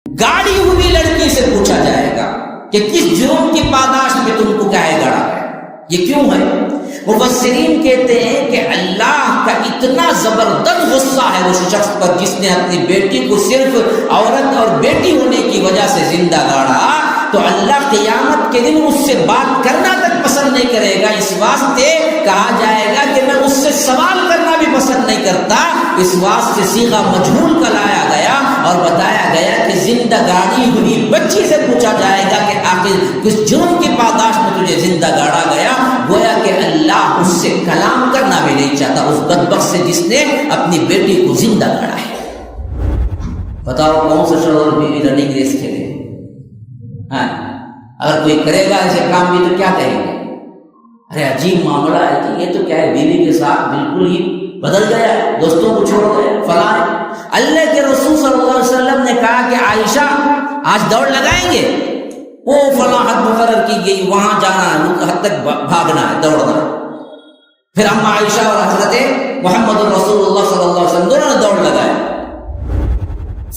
گاڑی ہوئی لڑکی سے پوچھا جائے گا کہ کس جرم کی پاداش میں تم کو کاہے گڑا ہے، یہ کیوں ہے؟ مفسرین کہتے ہیں کہ اللہ کا اتنا زبردست غصہ ہے اس شخص پر جس نے اپنی بیٹی کو صرف عورت اور بیٹی ہونے کی وجہ سے زندہ گاڑا، تو اللہ قیامت کے دن اس سے بات کرنا تک پسند نہیں کرے گا۔ اس واسطے کہا جائے گا کہ میں اس سے سوال کرنا بھی پسند نہیں کرتا۔ اس واسطے صیغہ مجہول کا لایا گیا اور بتایا گیا کہ زندہ گاڑی ہوئی بچی سے پوچھا جائے گا کہ آخر کس جرم کی پاداش میں تجھے زندہ گاڑا گیا؟ گویا کہ اللہ اس سے کلام کرنا بھی نہیں چاہتا، اس بدبخت سے جس نے اپنی بیٹی کو زندہ گاڑا ہے۔ بتاؤ کون سا شوہر بیوی رننگ ریس کھیلے؟ ہاں، اگر کوئی کرے گا ایسے کام بھی تو کیا کہیں گے؟ ارے عجیب معاملہ ہے کہ یہ تو کیا ہے، بیوی کے ساتھ بالکل ہی بدل گیا ہے، دوستوں کو چھوڑ گیا فلاں ہے۔ اللہ کے رسول صلی اللہ علیہ وسلم نے کہا کہ عائشہ آج دوڑ لگائیں گے، وہ فلاں حد مقرر کی گئی، وہاں جانا ہے، حد تک بھاگنا ہے، دوڑنا ہے۔ پھر اما عائشہ اور حضرت محمد رسول اللہ صلی اللہ علیہ وسلم دونوں نے دوڑ لگائے۔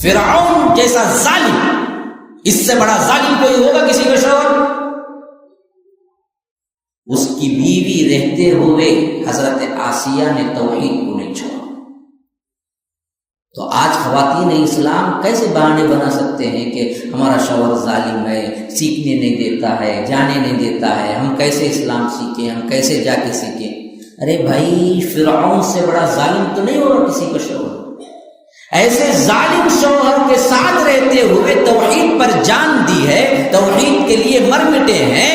فرعون جیسا ظالم، اس سے بڑا ظالم کوئی ہوگا کسی کا شوہر؟ اس کی بیوی رہتے ہوئے حضرت آسیہ نے توحید کو نہیں چھوڑا۔ تو آج خواتین اسلام کیسے بہانے بنا سکتے ہیں کہ ہمارا شوہر ظالم ہے، سیکھنے نہیں دیتا ہے، جانے نہیں دیتا ہے، ہم کیسے اسلام سیکھیں، ہم کیسے جا کے سیکھیں؟ ارے بھائی، فرعون سے بڑا ظالم تو نہیں ہوگا کسی کا شوہر۔ ایسے ظالم شوہر کے ساتھ رہتے ہوئے توحید پر جان دی ہے، توحید کے لیے مر مٹے ہیں،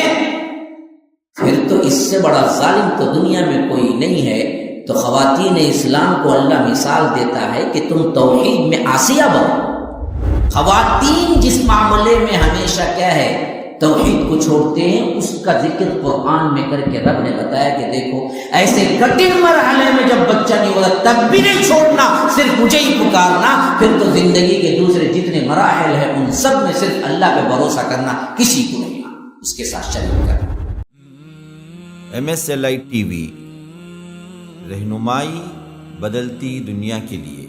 پھر تو اس سے بڑا ظالم تو دنیا میں کوئی نہیں ہے۔ تو خواتین اسلام کو اللہ مثال دیتا ہے کہ تم توحید میں آسیہ بنو۔ خواتین جس معاملے میں ہمیشہ کیا ہے، توحید کو چھوڑتے ہیں، اس کا ذکر قرآن میں کر کے رب نے بتایا کہ دیکھو ایسے کٹھن مرحلے میں جب بچہ نہیں ہوگا تب بھی نہیں چھوڑنا، صرف مجھے ہی پکارنا۔ پھر تو زندگی کے دوسرے جتنے مراحل ہیں ان سب میں صرف اللہ پہ بھروسہ کرنا، کسی کو نہیں، اس کے ساتھ شریک کرنا۔ MSLI TV، رہنمائی بدلتی دنیا کے لیے۔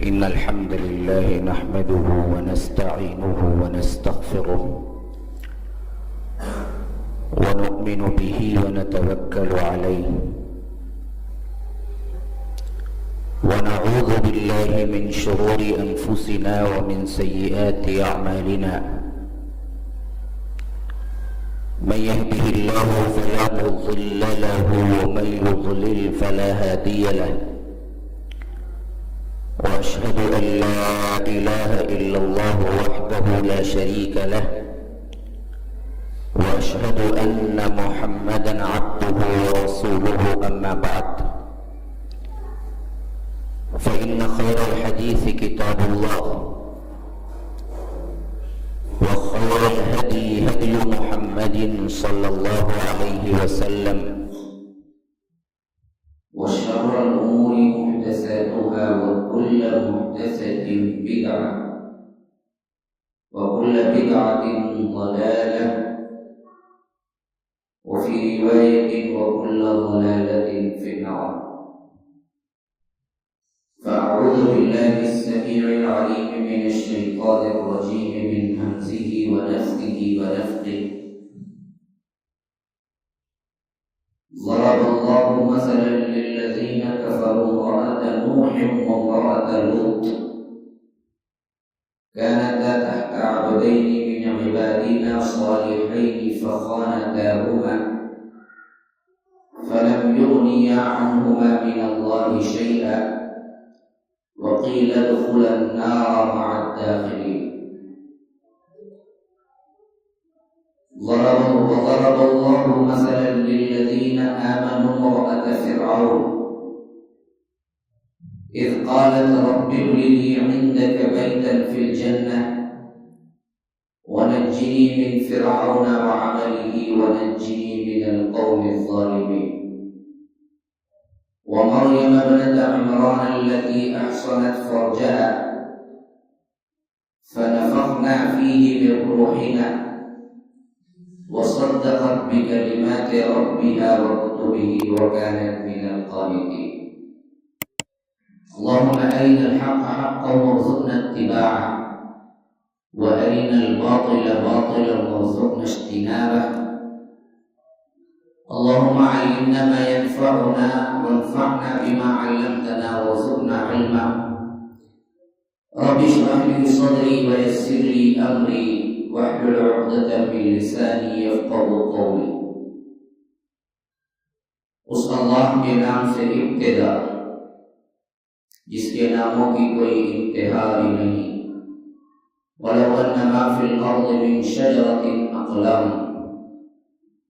إن الحمد لله نحمده ونستعينه ونستغفره ونؤمن به ونتوكل عليه ونعوذ بالله من شرور أنفسنا ومن سيئات أعمالنا من يهده الله فلا مضل له ومن يضلل فلا هادي له وأشهد أن لا إله إلا الله وحده لا شريك له وأشهد أن محمدا عبده ورسوله أما بعد فإن خير الحديث كتاب الله وخير الهدي هدي محمد صلى الله عليه وسلم وشر الأمور محدثاتها وكل محدثة بدعة وكل بدعة ضلالة وفي رواية وكل ضلالة في النار۔ فأعوذ بالله السميع العليم من الشيطان الرجيم من همزه ونفثه ونفثه۔ ضرب الله مثلا للذين كفروا امرأة نوح وامرأة لوط كانتا تحت عبدين من عبادنا صالحين فخانتاهما فلم يغنيا عنهما من الله شيئا وقيل ادخلا النار مع الداخلين۔ وضرب الله مثلا للذين آمنوا امرأة فرعون إذ قالت رب ابن لي عندك بيتا في الجنة ونجني من فرعون وعمله ونجني من القوم الظالمين۔ ومريم ابنة عمران التي أحصنت فرجها فنفخنا فيه من روحنا وصدقت بكلمات ربها وكتبه وكانت من القانتين۔ اللهم أرنا الحق حقا وارزقنا اتباعه وأرنا الباطل باطلا وارزقنا اجتنابه. اللهم علمنا ما ينفعنا وانفعنا بما علمتنا وارزقنا علما. رب اشرح لي صدري ويسر لي أمري واحلل عقدة من لساني يفقهوا قولي. اس اللہ کے نام سے ابتدا جس کے ناموں کی کوئی انتہا بھی نہیں. وَلَوْ أَنَّ مَا فِي الْأَرْضِ مِنْ شَجَرَةٍ أَقْلَامٌ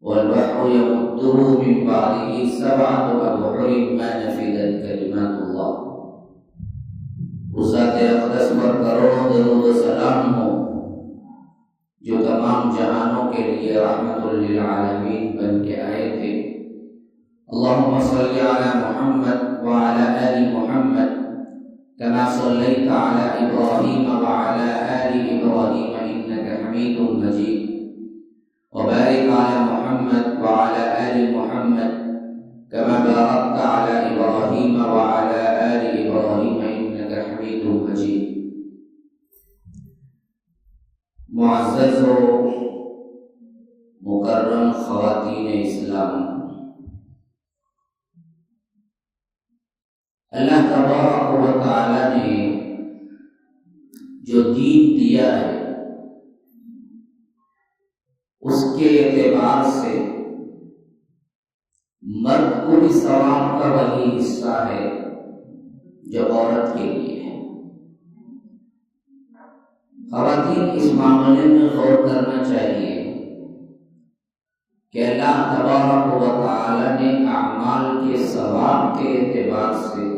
وَالْبَحْرُ يَمُدُّهُ مِنْ بَعْدِهِ سَبْعَةُ أَبْحُرٍ مَا نَفِدَتْ كَلِمَاتُ اللَّهِ. اس ذات اقدس پر کروڑوں درود و سلام ہو جو تمام جہانوں کے لیے رحمت للعالمین بن کے آئے تھے. اللهم صل على محمد وعلى آل محمد كما صليت على إبراهيم وعلى آل إبراهيم إنك حميد مجيد. وبارك على محمد وعلى آل محمد كما باركت على إبراهيم وعلى آل إبراهيم إنك حميد مجيد. معزز و مکرم خواتین اسلام، اللہ تبارک و تعالی نے جو دین دیا ہے اس کے اعتبار سے مرد کو بھی ثواب کا وہی حصہ ہے جو عورت کے لیے ہے. خواتین اس معاملے میں غور کرنا چاہیے کہ اللہ تبارک و تعالی نے اعمال کے ثواب کے اعتبار سے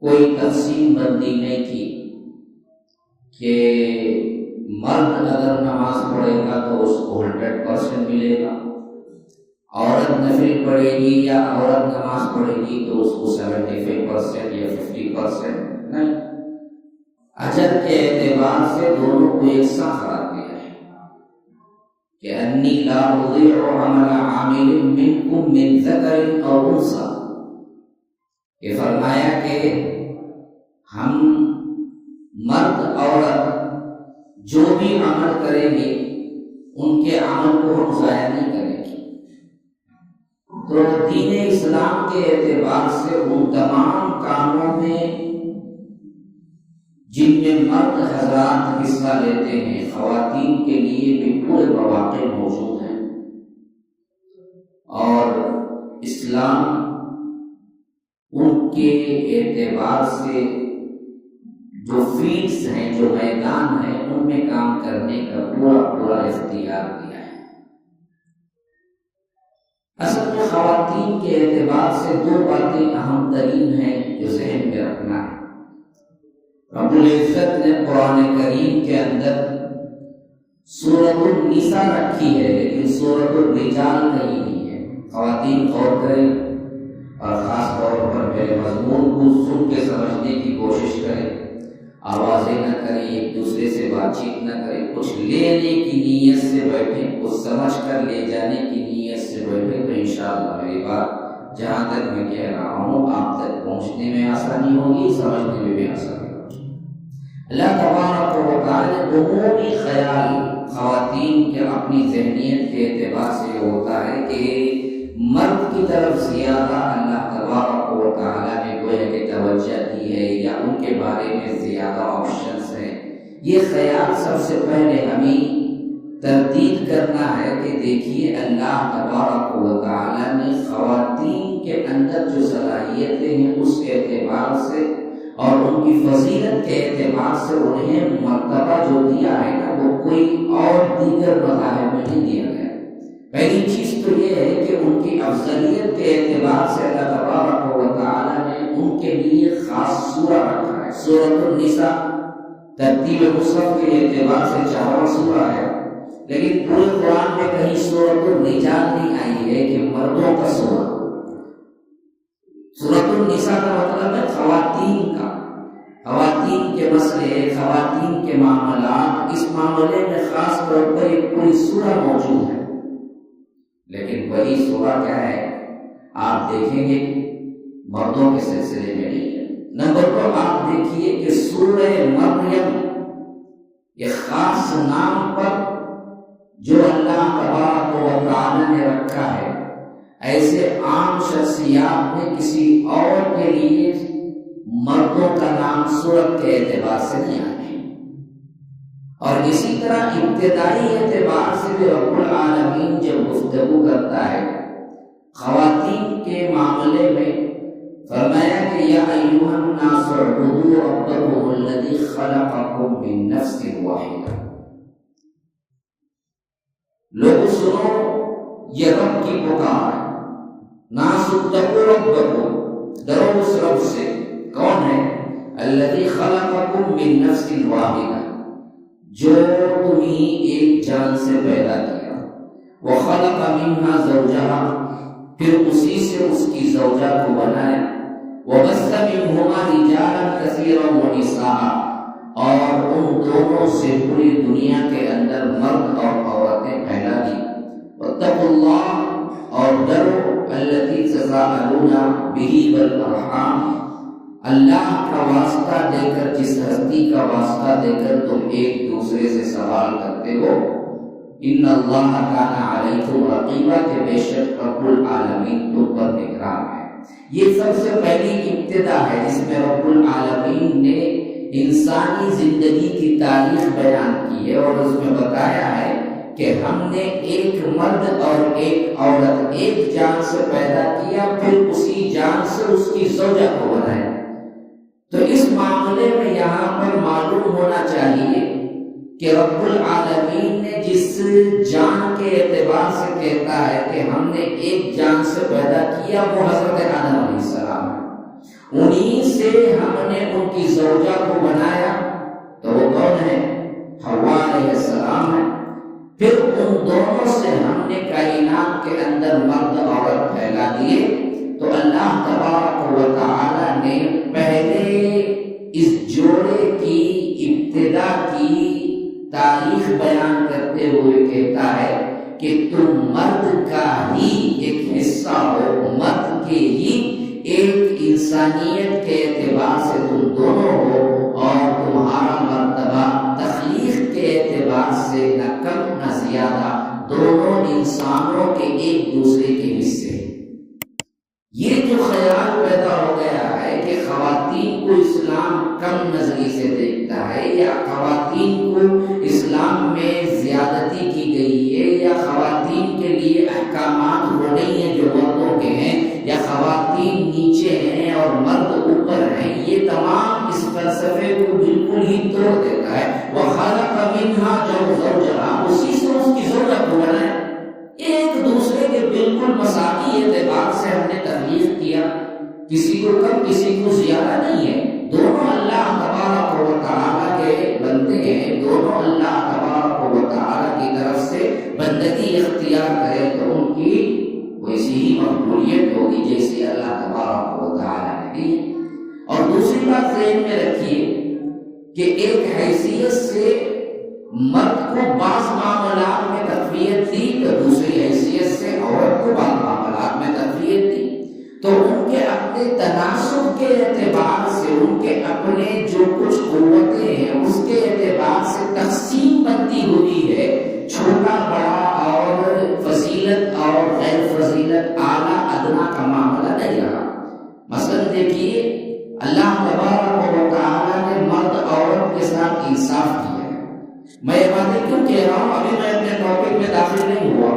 کوئی تقسیم بندی نہیں کی کہ مرد اگر نماز پڑھے گا تو اس کو 100% ملے گا، عورت نفل پڑھے گی یا عورت نماز پڑھے گی تو اس کو 75% یا 50%. نہیں، اجر کے اعتبار سے دونوں کو یکساں قرار دیا ہے کہ انی لا اضیع عمل عامل منکم من ذکر او انثی. یہ فرمایا کہ ہم مرد عورت جو بھی عمل کریں گے ان کے عمل کو ہم ضائع نہیں کریں گے. تو دین اسلام کے اعتبار سے ان تمام کاموں میں جن میں مرد حضرات حصہ لیتے ہیں خواتین کے لیے بھی پورے مواقع موجود ہیں. اور اسلام ان کے اعتبار سے جو فیلڈز ہیں، جو میدان ہیں، ان میں کام کرنے کا پورا اختیار دیا ہے. اصل میں خواتین کے اعتبار سے دو باتیں اہم ترین ہیں جو ذہن میں رکھنا ہے. رب العزت نے قرآن کریم کے اندر سورۃ النساء رکھی ہے لیکن سورۃ الرجال کہیں نہیں ہے. خواتین غور کریں اور خاص طور پر میرے مضمون کو سن کے سمجھنے کی کوشش کریں. آوازیں نہ کریں، ایک دوسرے سے بات چیت نہ کریں، کچھ لینے کی نیت سے بیٹھیں، کچھ سمجھ کر لے جانے کی نیت سے بیٹھیں تو انشاءاللہ میری بات جہاں تک میں کہہ رہا ہوں آپ تک پہنچنے میں آسانی ہوگی، سمجھنے میں بھی آسانی ہوگی. اللہ تبارک و تعالی عمومی خیال خواتین کے اپنی ذہنیت کے اعتبار سے ہوتا ہے کہ مرد کی طرف زیادہ اللہ تبارک و تعالی نے گویا کہ توجہ دی ہے یا ان کے بارے میں زیادہ آپشنز ہیں. یہ خیال سب سے پہلے ہمیں تردید کرنا ہے کہ دیکھیے اللہ تبارک و تعالی نے خواتین کے اندر جو صلاحیتیں ہیں اس کے اعتبار سے اور ان کی فضیلت کے اعتبار سے انہیں مرتبہ جو دیا ہے نا وہ کوئی اور دیگر مذاہب میں نہیں دیا گیا. پہلی چیز تو یہ ہے کہ ان کی افضلیت کے اعتبار سے اللہ تبارک و تعالی نے ان کے لیے خاص سورہ رکھا ہے. سورۃ النساء ترتیب مصحف کے اعتبار سے 4واں سورہ ہے لیکن پورے قرآن میں کہیں سورۃ الرجال نہیں آئی ہے کہ مردوں کا سورہ. سورۃ النساء کا مطلب ہے خواتین کا، خواتین کے مسئلے، خواتین کے معاملات، اس معاملے میں خاص طور پر ایک پوری سورہ موجود ہے. لیکن وہی سورہ کیا ہے آپ دیکھیں گے مردوں کے سلسلے میں نہیں ہے. نمبر 2 آپ دیکھیے کہ سورہ مریم یہ خاص نام پر جو اللہ تبارک و تعالی نے رکھا ہے، ایسے عام شخصیات نے کسی اور کے لیے مردوں کا نام صورت کے اعتبار سے نہیں آئے، اور اسی طرح ابتدائی اعتبار سے بھی رب العالمین جب گفتگو کرتا ہے خواتین کے معاملے میں فرمایا کہ یا ایھا الناس اعبدوا ربکم الذی خلقکم من نفس واحدہ، لوگ سنو یہ رب کی پکار، ناس اتقوا ربکم، ڈرو اس رب سے، کون ہے؟ الذی خلقکم من نفس واحدہ، جو تمہیں ایک جان سے پیدا کیا، وخلق منہا زوجہا، پھر اسی سے اس کی زوجہ کو بنایا، وبث منہما رجالا کثیرا ونساء، اور ان دونوں سے پوری دنیا کے اندر مرد اور عورتیں پھیلا دی، واتقوا اللہ، اور ڈرو الذی تساءلون بہ والارحام، اللہ کا واسطہ دے کر، جس ہستی کا واسطہ دے کر تم ایک دوسرے سے سوال کرتے ہو، ان اللہ کان علیکم رقیبا، کہ بے شک رب العالمین تم پر نگراں ہے۔ یہ سب سے پہلی ابتدا ہے جس میں رب العالمین نے انسانی زندگی کی تاریخ بیان کی ہے، اور اس میں بتایا ہے کہ ہم نے ایک مرد اور ایک عورت ایک جان سے پیدا کیا، پھر اسی جان سے اس کی زوجہ کو بنایا۔ تو اس معاملے میں یہاں پر معلوم ہونا چاہیے کہ رب العالمین نے جس جان کے اعتبار سے کہتا ہے کہ ہم نے ایک جان سے پیدا کیا، وہ حضرت آدم علیہ السلام ہے، انہی سے ہم نے ان کی زوجہ کو بنایا، تو وہ کون ہے؟ حوا علیہ السلام ہے۔ پھر ان دونوں سے ہم نے کائنات کے اندر مرد عورت پھیلا دیے۔ تو اللہ تبارک و تعالی نے پہلے اس جوڑے کی ابتدا کی تاریخ بیان کرتے ہوئے کہتا ہے کہ تم مرد کا ہی ایک حصہ ہو، مرد کے ہی ایک انسانیت کے اعتبار سے تم دونوں ہو، اور تمہارا مرتبہ تخلیق کے اعتبار سے نہ کم نہ زیادہ، دونوں انسانوں کے ایک دوسرے کے حصے۔ یہ جو خیال پیدا ہو گیا ہے کہ خواتین کو اسلام کم نظری سے دیکھتا ہے، یا خواتین کو اسلام میں زیادتی کی گئی ہے، یا خواتین کے لیے احکامات وہ نہیں ہیں جو مردوں کے ہیں، یا خواتین نیچے ہیں اور مرد اوپر ہیں، یہ تمام اس فلسفے کو بالکل ہی توڑ دیتا ہے۔ وَخَلَقَ مِنْهَا زَوْجَهَا، اسی سے اس کی زوجہ کو بنایا، ایک دوسرے کے بالکل مساوی اعتبار سے ہم نے تخلیق کیا، کسی کو کم کسی کو زیادہ نہیں ہے، دونوں اللہ تبارک و تعالی کے بندے ہیں، دونوں اللہ تبارک و تعالی کی طرف سے بندگی اختیار کرے تو ان کی ویسی ہی مقبولیت ہوگی جیسے اللہ تبارک و تعالی نے دی۔ اور دوسری بات ذہن میں رکھیے کہ ایک حیثیت سے مرد کو بعض معاملات میں تقویت دی تو دوسری حیثیت سے عورت کو بعض معاملات میں تقویت دی، تو ان کے اپنے تناسب کے اعتبار سے، ان کے اپنے جو کچھ قوتیں ہیں اس کے اعتبار سے تقسیم بندی ہوئی ہے، چھوٹا بڑا اور فضیلت اور غیر فضیلت، اعلیٰ ادنا کا معاملہ نہیں رہا۔ مثلا دیکھیے اللہ تبارک و تعالی نے مرد عورت کے ساتھ انصاف کیا ہے۔ میں یہ باتیں کیوں کہہ رہا ہوں؟ ابھی میں اپنے ٹاپک میں داخل نہیں ہوا،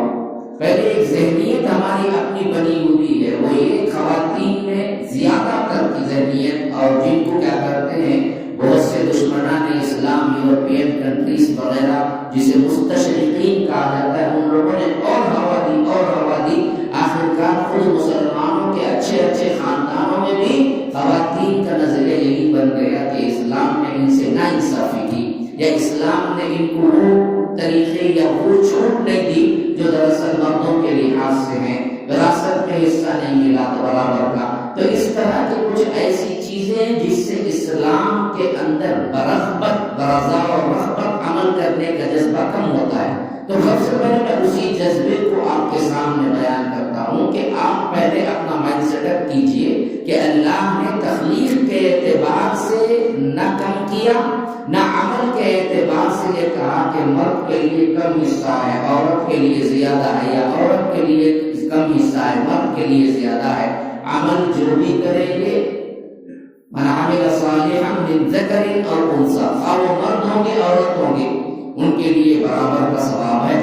پہلے ایک ذہنیت ہماری اپنی بنی ہوئی ہے، وہ یہ خواتین میں زیادہ تر کی ذہنیت، اور جن کو کیا کرتے ہیں بہت سے دشمنان اسلام، یورپین کنٹریز وغیرہ جسے مستشرقین کہا جاتا ہے، ان لوگوں نے اور ہوا دی، آخرکار خود مسلمانوں کے اچھے اچھے خاندانوں میں بھی خواتین کا نظریہ یہی بن گیا کہ اسلام نے ان سے ناانصافی کی، یا اسلام نے ان کو وہ طریقے یا وہ چھوٹ نہیں دی جو دراصل مردوں کے لحاظ سے ہیں، وراثت میں حصہ نہیں ملا تو برابر کا۔ تو اس طرح کی کچھ ایسی چیزیں جس سے اسلام کے اندر برغبت، برضا اور رغبت عمل کرنے کا جذبہ کم ہوتا ہے۔ تو سب سے پہلے میں اسی جذبے کو آپ کے سامنے بیان کرتا ہوں کہ آپ پہلے اپنا مائنڈ سیٹ اپ کیجئے کہ اللہ نے تخلیق کے نہ کم کیا، نہ عمل کے اعتبار سے یہ کہا کہ مرد کے لیے کم حصہ ہے، عورت کے لیے زیادہ ہے، یا عورت کے لیے کم حصہ ہے، مرد کے لیے زیادہ ہے۔ عمل جو بھی کریں گے، من عمل صالحا من ذکر او انثی، اور وہ مرد ہوں گے عورت ہوں گے، ان کے لیے برابر کا ثواب ہے۔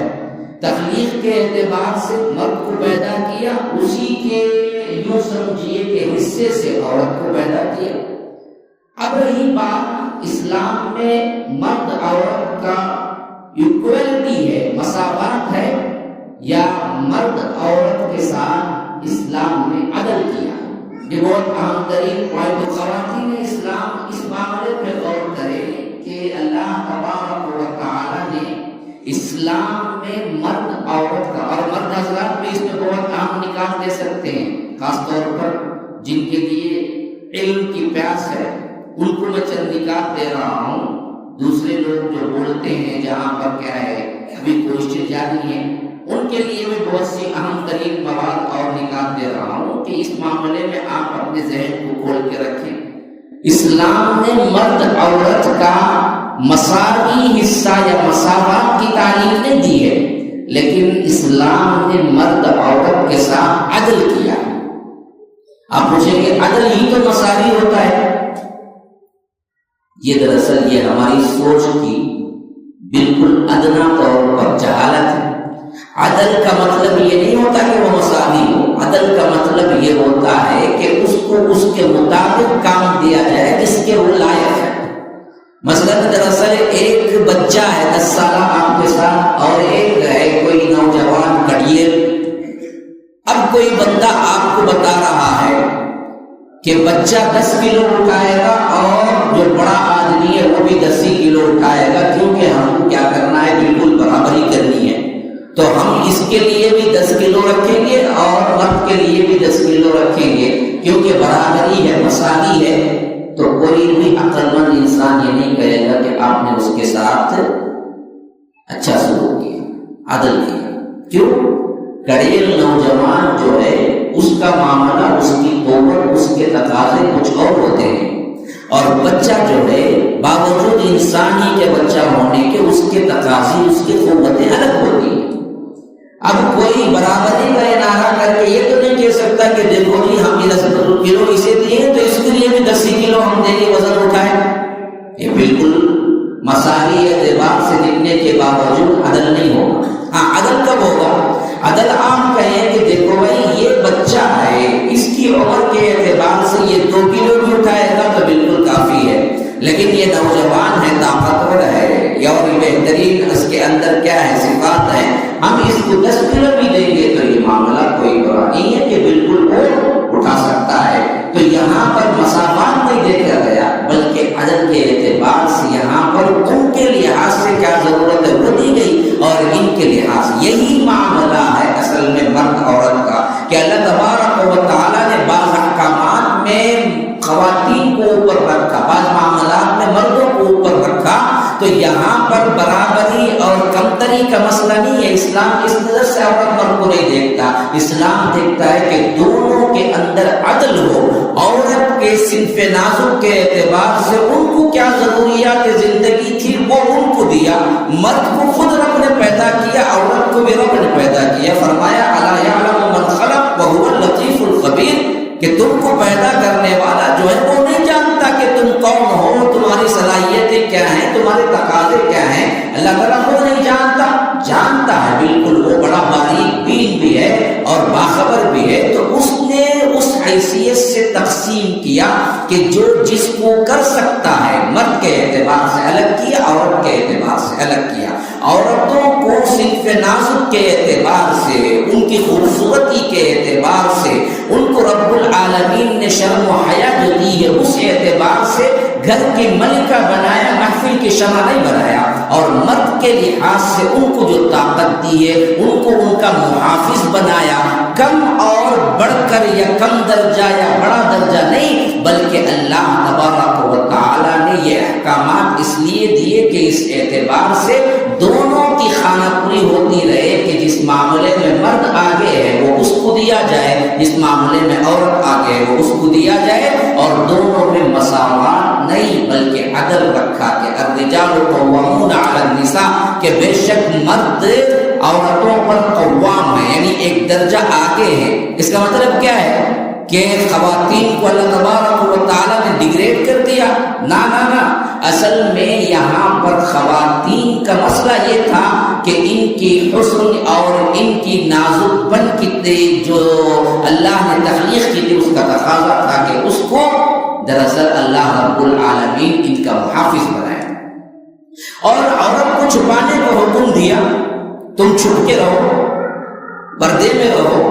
تخلیق کے اعتبار سے مرد کو پیدا کیا، اسی کے یوں سمجھیے کہ حصے سے عورت کو پیدا کیا۔ اب رہی بات اسلام میں مرد عورت کا ایکویلٹی ہے، مساوات ہے، یا مرد عورت کے ساتھ اسلام نے عدل کیا، یہ بہت اہم ترین پوائنٹ۔ خواتین اسلام اس معاملے پہ غور کریں کہ اللہ تبارک و تعالی نے اسلام میں مرد عورت کا، اور مرد حضرات بھی اس میں بہت اہم نکات دے سکتے ہیں، خاص طور پر جن کے لیے علم کی پیاس ہے، ان کو میں چند نکات دے رہا ہوں۔ دوسرے لوگ جو بولتے ہیں جہاں پر کیا ہے ابھی کوششیں جاری ہیں، ان کے لیے میں بہت سی اہم ترین مواد اور نکات دے رہا ہوں کہ اس معاملے میں آپ اپنے ذہن کو کھول کے رکھیں۔ اسلام نے مرد عورت کا مساوی حصہ یا مساوات کی تعلیم نہیں دی ہے، لیکن اسلام نے مرد عورت کے ساتھ عدل کیا۔ آپ پوچھیں گے عدل ہی تو مساوی ہوتا ہے؟ یہ دراصل یہ ہماری سوچ کی بالکل ادنا طور پر جہالت ہے۔ عدل کا مطلب یہ نہیں ہوتا کہ وہ مساوی ہو، عدل کا مطلب یہ ہوتا ہے کہ اس کو اس کے مطابق کام دیا جائے جس کے وہ لائق ہے۔ مثلا دراصل ایک بچہ ہے 10 سالہ آپ کے ساتھ، اور ایک ہے کوئی نوجوان کڑیے۔ اب کوئی بندہ آپ کو بتا رہا ہے کہ بچہ 10 کلو اٹھائے گا اور جو بڑا آدمی ہے وہ بھی 10 کلو اٹھائے گا، کیونکہ ہم کو کیا کرنا ہے، بالکل برابری کرنی ہے، تو ہم اس کے لیے بھی 10 کلو رکھیں گے اور مرد کے لیے بھی 10 کلو رکھیں گے، کیونکہ برابری ہے، مساوی ہے۔ تو کوئی بھی عقل مند انسان یہ نہیں کہے گا کہ آپ نے اس کے ساتھ اچھا سلوک کیا، عدل کیا۔ کیوں؟ کڑیل نوجوان جو ہے اس کا معاملہ، اس کی قوت، اس کے تقاضے کچھ اور ہوتے ہیں، اور بچہ جو ہے باوجود انسانی کے بچہ ہونے کے اس کے تقاضے، اس کی قوتیں الگ ہوتی ہیں۔ اب کوئی برابری کا نعرہ کر کے یہ تو نہیں کہہ سکتا کہ دیکھو جی ہم 10 کلو اسے دیے تو اس کے لیے بھی 10 کلو ہم دیں گے وزن اٹھائے۔ یہ بالکل مساوی اعتبار سے دکھنے کے باوجود عدل نہیں ہوگا۔ ہاں عدل کب ہوگا؟ عدل آپ کہیں کہ دیکھو بھائی یہ بچہ ہے، اس کی عمر کے اعتبار سے یہ 2 کلو بھی اٹھائے گا تو بالکل کافی ہے، لیکن یہ نوجوان ہے، طاقتور ہے، اور بہترین اس کے اندر کیا ہے، صفات ہے، ہم اس کو 10 کلو بھی دیں گے تو یہ معاملہ کوئی برا نہیں ہے کہ بالکل وہ اٹھا سکتا ہے۔ تو یہاں پر مساوات نہیں دیکھا گیا، بلکہ عدل کے اعتبار سے یہاں پر ان کے لحاظ سے کیا ضرورت ہے وہ دی گئی، اور ان کے لحاظ یہی معاملہ ہے اصل میں مرد عورت کا، کہ اللہ تبارک و تعالیٰ نے بعض احکامات میں خواتین کو اوپر رکھا، بعض معاملات میں مردوں کو اوپر رکھا۔ تو یہاں پر برابری اور کمتری کا مسئلہ نہیں ہے۔ اسلام اس نظر سے عورت مرد کو نہیں دیکھتا، اسلام دیکھتا ہے کہ دونوں کے اندر عدل ہو۔ عورت کے صنف نازک کے اعتبار سے ان کو کیا ضروریات زندگی تھی وہ ان کو دیا، مرد کو خود رب نے پیدا کیا، عورت کو بھی رب نے پیدا کیا۔ فرمایا الا یعلم من خلق وهو اللطیف الخبیر، کہ تم کو پیدا کرنے والا جو ہے وہ نہیں جانتا کہ تم کون ہو، تمہاری صلاحیتیں کیا ہیں، تمہارے تقاضے کیا ہیں، اللہ تعالیٰ خود نہیں جانتا، جانتا ہے بالکل، وہ بڑا باریک بین بھی ہے اور باخبر بھی ہے۔ تو اس نے اس حیثیت سے تقسیم کیا کہ جو جس کو کر سکتا ہے، مرد کے اعتبار سے الگ کیا، عورت کے اعتبار سے الگ کیا۔ عورتوں کو صنف نازک کے اعتبار سے، ان کی خوبصورتی کے اعتبار سے، ان کو رب العالمین نے شرم و حیا جو دی ہے اس اعتبار سے گھر کی ملکہ بنایا، محفل کی شمع نہیں بنایا۔ اور مرد کے لحاظ سے ان کو جو طاقت دی ہے ان کو ان کا محافظ بنایا، کم اور بڑھ کر یا کم درجہ یا بڑا درجہ نہیں، بلکہ اللہ تبارک و تعالی نے یہ احکامات اس لیے دیے کہ اس اعتبار سے دونوں کی خانہ پوری ہوتی رہے، کہ جس معاملے میں مرد آگے ہے وہ اس کو دیا جائے، جس معاملے میں عورت آگے ہے وہ اس کو دیا جائے، اور دونوں میں مساوات نہیں نہیں بلکہ عدل رکھا کہ الرجال قوامون علی النساء، کہ بے شک مرد عورتوں پر قوام ہے، یعنی ایک درجہ آگے ہے۔ اس کا مطلب کیا ہے کہ خواتین کو اللہ تبارک و تعالیٰ نے ڈگریڈ کر دیا؟ نہ نہ نہ، اصل میں یہاں پر خواتین کا مسئلہ یہ تھا کہ ان کی حسن اور ان کی نازک پن کی جو اللہ نے تخلیق کی تھی اس کا تقاضا تھا کہ اس کو دراصل اللہ رب العالمین ان کا محافظ بنایا، اور عورت کو چھپانے کا حکم دیا، تم چھپ کے رہو، پردے میں رہو،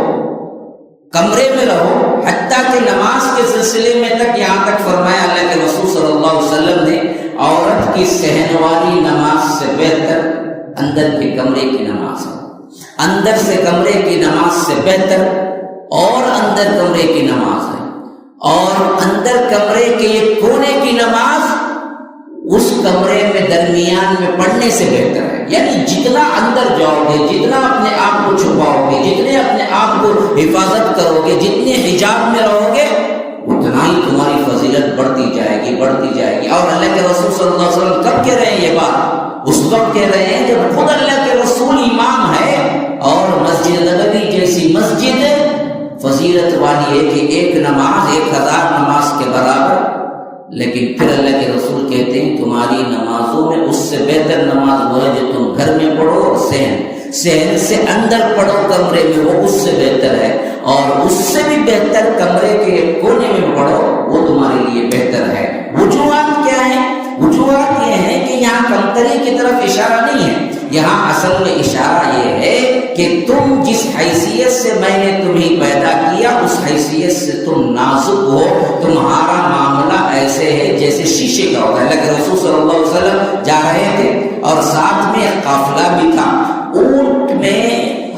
کمرے میں رہو، حتیٰ کہ نماز کے سلسلے میں تک یہاں تک فرمایا اللہ کے رسول صلی اللہ علیہ وسلم نے عورت کی صحن والی نماز سے بہتر اندر کے کمرے کی نماز ہے، اندر سے کمرے کی نماز سے بہتر اور اندر کمرے کی نماز ہے، اور اندر کمرے کے یہ کونے کی نماز اس کمرے میں درمیان میں پڑھنے سے بہتر ہے۔ یعنی جتنا اندر جاؤ گے، جتنا اپنے آپ کو چھپاؤ گے، جتنے اپنے آپ کو حفاظت کرو گے، جتنے حجاب میں رہو گے، اتنا ہی تمہاری فضیلت بڑھتی جائے گی، بڑھتی جائے گی۔ اور اللہ کے رسول صلی اللہ علیہ وسلم کب کہہ رہے ہیں یہ بات؟ اس وقت کہہ رہے ہیں جب خود اللہ کے رسول امام ہے، اور مسجد نبوی جیسی مسجد فضیلت والی ہے کہ ایک نماز 1000 نماز کے برابر، لیکن پھر اللہ کے رسول کہتے ہیں تمہاری نمازوں میں اس سے بہتر نماز وہ ہے جو تم گھر میں پڑھو، اور صحن سے اندر پڑھو کمرے میں، وہ اس سے بہتر ہے، اور اس سے بھی بہتر کمرے کے کونے میں پڑھو، وہ تمہارے لیے بہتر ہے۔ وجوہات کیا ہیں؟ وجوہات یہ ہیں کہ یہاں کمتری کی طرف اشارہ نہیں ہے، یہاں اصل میں اشارہ یہ ہے کہ تم جس حیثیت سے میں نے تمہیں پیدا کیا اس حیثیت سے تم نازک ہو، تمہارا معاملہ ایسے ہے جیسے شیشے کا ہوتا ہے۔ اللہ کے رسول صلی اللہ علیہ وسلم جا رہے تھے اور ساتھ میں ایک قافلہ بھی تھا، اونٹ میں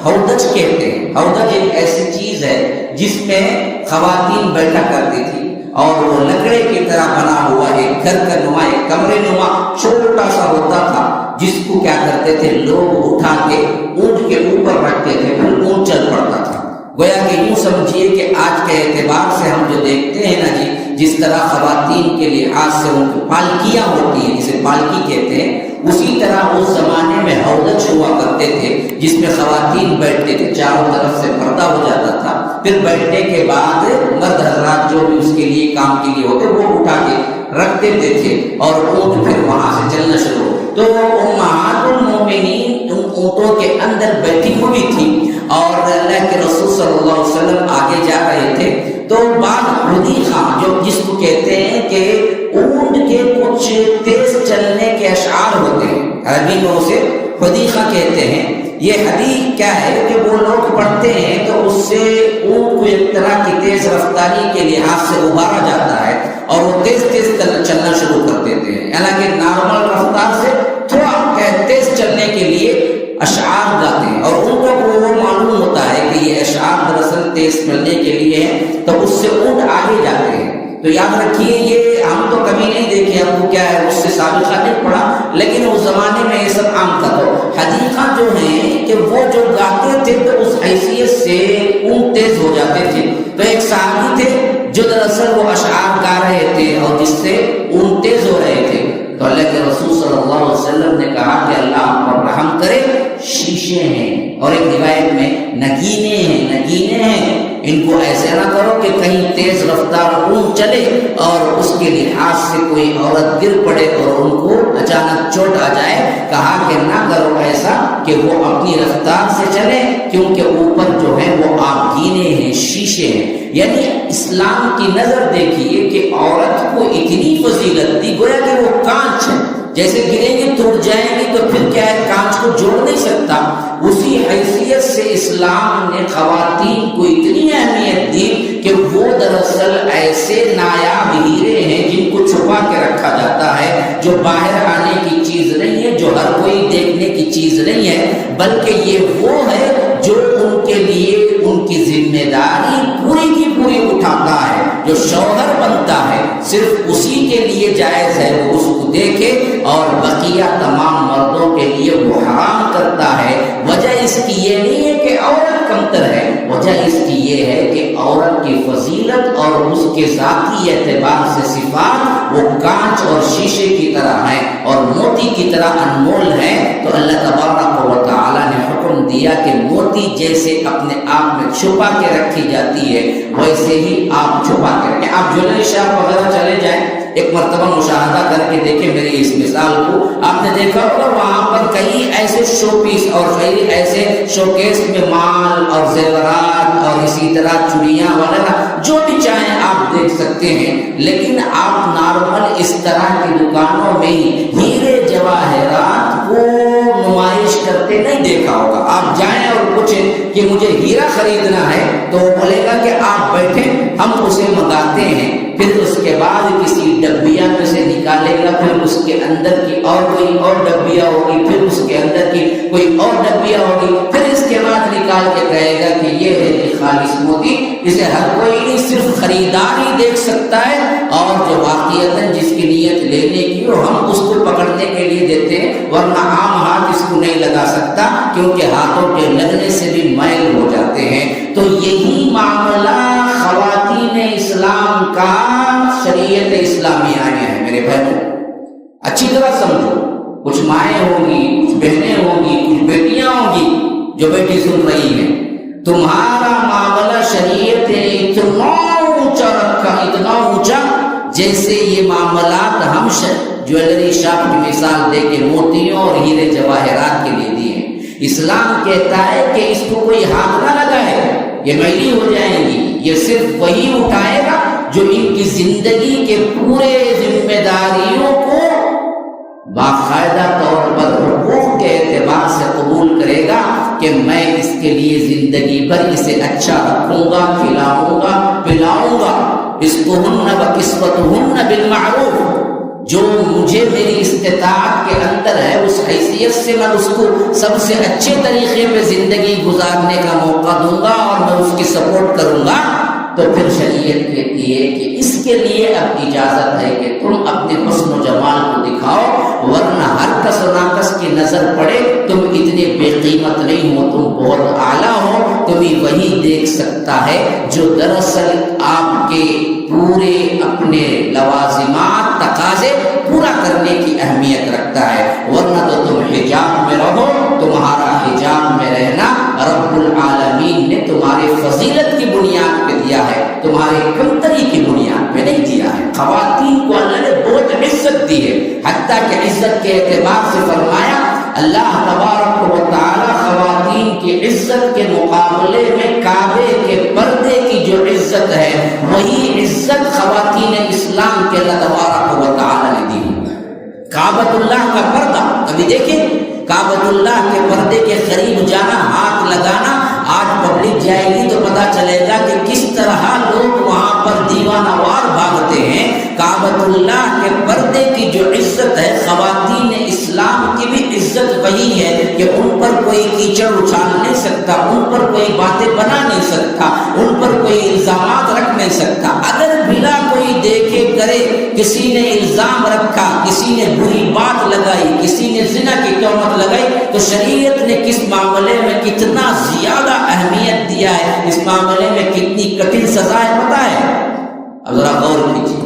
ہودج کہتے ہیں، ہودج ایک ایسی چیز ہے جس میں خواتین بیٹھا کرتی تھی، اور وہ لکڑے کی طرح بنا ہوا ایک گھر کا نما، ایک کمرے نما چھوٹا سا ہوتا تھا، جس کو کیا کرتے تھے لوگ اٹھا کے اونٹ کے اوپر رکھتے تھے، پھر اونٹ چل پڑتا تھا۔ گویا کہ یوں سمجھیے کہ آج کے اعتبار سے ہم جو دیکھتے ہیں نا جی، جس طرح خواتین کے لحاظ سے ان کی پالکیاں ہوتی ہیں جسے پالکی کہتے ہیں، اسی طرح اس زمانے میں ہودج ہوا کرتے تھے جس میں خواتین بیٹھتے تھے، چاروں طرف سے پردہ ہو جاتا تھا، پھر بیٹھنے کے بعد مرد حضرات جو بھی اس کے لیے کام کے لیے ہوتے وہ اٹھا کے رکھ دیتے تھے، اور اونٹ پھر وہاں سے چلنا شروع۔ تو امہات المومنین ان اونٹوں کے اندر بیٹھی ہوئی تھی، اور اللہ کے رسول صلی اللہ علیہ وسلم آگے جا رہے تھے، تو بعد حدیقہ جو جس کو کہتے ہیں کہ اونٹ کے کچھ تیز چلنے کے اشعار ہوتے ہیں، عربی میں اسے حدیقہ کہتے ہیں۔ یہ حدیث کیا ہے کہ وہ لوگ پڑھتے ہیں تو اس سے اونٹ کو ایک طرح کی تیز رفتاری کے لحاظ سے ابھارا جاتا ہے، اور وہ تیز تیز چلنا شروع کر دیتے ہیں، حالانکہ نارمل رفتار سے تھوڑا تیز چلنے کے لیے اشعار گاتے ہیں، اور ان کو وہ معلوم ہوتا ہے کہ یہ اشعار دراصل تیز چلنے کے لیے ہے، تو اس سے اونٹ آگے جاتے ہیں۔ تو یاد رکھیے یہ ہم تو کبھی نہیں دیکھے، ہم کو کیا ہے اس سے سابقہ نہیں پڑا، لیکن اس زمانے میں یہ سب عام تھا۔ تو حدیقہ جو ہیں کہ وہ جو گاتے تھے تو اس حیثیت سے اونٹ تیز ہو جاتے تھے۔ تو ایک صحابی تھے جو دراصل وہ اشعار گا رہے تھے اور جس سے اونٹ تیز ہو رہے تھے، تو اللہ کے رسول صلی اللہ علیہ وسلم نے کہا کہ اللہ آپ پر رحم کرے، شیشے ہیں، اور ایک روایت میں نگینے ہیں، ان کو ایسے نہ کرو کہ کہیں تیز رفتار اونٹ چلے اور اس کے لحاظ سے کوئی عورت گر پڑے اور ان کو اچانک چوٹ آ جائے۔ کہا کہ نہ کرو ایسا کہ وہ اپنی رفتار سے چلے، کیونکہ اوپر جو ہے وہ آبگینے ہیں، شیشے ہیں۔ یعنی اسلام کی نظر دیکھیے کہ عورت کو اتنی فضیلت دی، گویا کہ وہ کانچ ہے، جیسے گریں گے ٹوٹ جائیں گے تو پھر کیا ہے، کانچ کو جوڑ نہیں سکتا۔ اسی حیثیت سے اسلام نے خواتین کو اتنی اہمیت دی کہ وہ دراصل ایسے نایاب ہیرے ہیں جن کو چھپا کے رکھا جاتا ہے، جو باہر آنے کی چیز نہیں ہے، جو ہر کوئی دیکھنے کی چیز نہیں ہے، بلکہ یہ وہ ہے جو ان کے لیے ان کی ذمہ داری پوری کی پوری اٹھاتا ہے۔ جو شوہر بنتا ہے صرف اسی کے لیے جائز ہے وہ اس کو دیکھے، اور بقیہ تمام مردوں کے لیے وہ حرام کرتا ہے۔ وجہ اس کی یہ نہیں ہے کہ عورت کمتر ہے، وجہ اس کی یہ ہے کہ عورت کی فضیلت اور اس کے ذاتی اعتبار سے صفات وہ کانچ طرح انمول ہے، تو اللہ تبارک و تعالیٰ نے حکم دیا کہ موتی جیسے اپنے آپ میں چھپا کے رکھی جاتی ہے ویسے ہی آپ چھپا کے رکھیں۔ آپ جویلری شاپ وغیرہ چلے جائیں، ایک مرتبہ مشاہدہ کر کے دیکھیں میری اس مثال کو، آپ نے دیکھا ہوگا وہاں پر کئی ایسے شو پیس اور کئی ایسے شو کیس میں مال اور زیورات اور اسی طرح چوڑیاں وغیرہ جو بھی چاہیں آپ دیکھ سکتے ہیں، لیکن آپ نارمل اس طرح کی دکانوں میں ہی ہیرے جواہرات کو نمائش کرتے نہیں دیکھا ہوگا۔ آپ جائیں اور پوچھیں کہ مجھے ہیرا خریدنا ہے تو وہ بولے گا کہ آپ بیٹھیں ہم اسے منگاتے ہیں، پھر اس کے بعد کسی ڈبیا میں سے نکالے گا، پھر اس کے اندر کی اور کوئی اور ڈبیا ہوگی، پھر اس کے اندر کی کوئی اور ڈبیا ہوگی، پھر اس کے بعد نکال کے کہے گا کہ یہ ہے خالص موتی۔ اسے ہر کوئی نہیں صرف خریدار ہی دیکھ سکتا ہے، اور جو واقعتاً جس کی نیت لینے کی ہو ہم اس کو پکڑنے کے لیے دیتے ہیں، ورنہ عام ہاتھ اس کو نہیں لگا سکتا کیونکہ ہاتھوں کے لگنے سے بھی میل ہو جاتے ہیں۔ تو یہی معاملہ خواتین اسلام کا شریعت اسلامی آیا ہے میرے بھائیوں، اچھی طرح سمجھو۔ کچھ مائیں ہوں گی، کچھ بہنیں ہوں گی، کچھ بیٹیاں ہوں گی جو بیٹی سن رہی ہیں، تمہارا معاملہ شریعت نے اتنا اونچا رکھا، اتنا اونچا جیسے یہ معاملات ہم جویلری شاپ کی مثال دے کے موتیوں اور ہیرے جواہرات کے لیے دیے ہیں۔ اسلام کہتا ہے کہ اس کو کوئی ہاتھ نہ لگائے، یہ میلی ہو جائیں گی، یہ صرف وہی اٹھائے گا جو ان کی زندگی کے پورے ذمہ داریوں کو باقاعدہ طور پر حقوق کے اعتبار سے قبول کرے گا کہ میں اس کے لیے زندگی بھر اسے اچھا رکھوں گا، کھلاؤں گا، پلاؤں گا، رزقہن و کسوتہن بالمعروف، جو مجھے میری استطاعت کے اندر ہے اس حیثیت سے میں اس کو سب سے اچھے طریقے پہ زندگی گزارنے کا موقع دوں گا اور میں اس کی سپورٹ کروں گا۔ تو پھر شریعت کہتی ہے کہ اس کے لیے اب اجازت ہے کہ تم اپنے حسن و جمال کو دکھاؤ، ورنہ ہر کس و ناقص کی نظر پڑے تم اتنے بے قیمت نہیں ہو، تم بہت اعلیٰ ہو، تمہیں وہی دیکھ سکتا ہے جو دراصل آپ کے پورے اپنے لوازمات تقاضے پورا کرنے کی اہمیت رکھتا ہے، ورنہ تو تم حجاب میں رہو، تمہارا حجاب میں رہنا رب العالمین نے تمہارے فضیلت کی بنیاد پہ دیا ہے، تمہارے کمتری کی بنیاد پہ نہیں دیا ہے۔ خواتین کو اللہ نے بہت عزت دی ہے، حتیٰ کہ عزت کے اعتبار سے فرمایا اللہ تبارک و تعالی خواتین کی عزت کے مقابلے میں کعبے کے پردے کی جو عزت ہے وہی عزت خواتین اسلام کے اللہ تبارک و تعالی نے دی۔ کعبۃ اللہ کا پردہ کبھی دیکھیں، کعبۃ اللہ کے پردے کے قریب جانا، ہاتھ لگانا، آج پبلک جائے گی تو پتہ چلے گا کہ کس طرح لوگ وہاں پر دیوانہ وار بھاگتے ہیں۔ کعبۃ اللہ کے پردے کی جو عزت ہے، خواتین اسلام کی بھی عزت وہی ہے کہ ان پر کوئی کیچڑ اچھال نہیں سکتا، ان پر کوئی باتیں بنا نہیں سکتا، ان پر کوئی الزامات رکھ نہیں سکتا۔ اگر بلا کوئی دیکھے کرے کسی نے الزام رکھا، کسی نے بری بات لگائی، کسی نے زنا کی تہمت لگائی، تو شریعت نے کس معاملے میں کتنا زیادہ اہمیت دیا ہے، اس معاملے میں کتنی کٹھن سزا ہے پتہ ہے؟ اب ذرا غور کیجیے،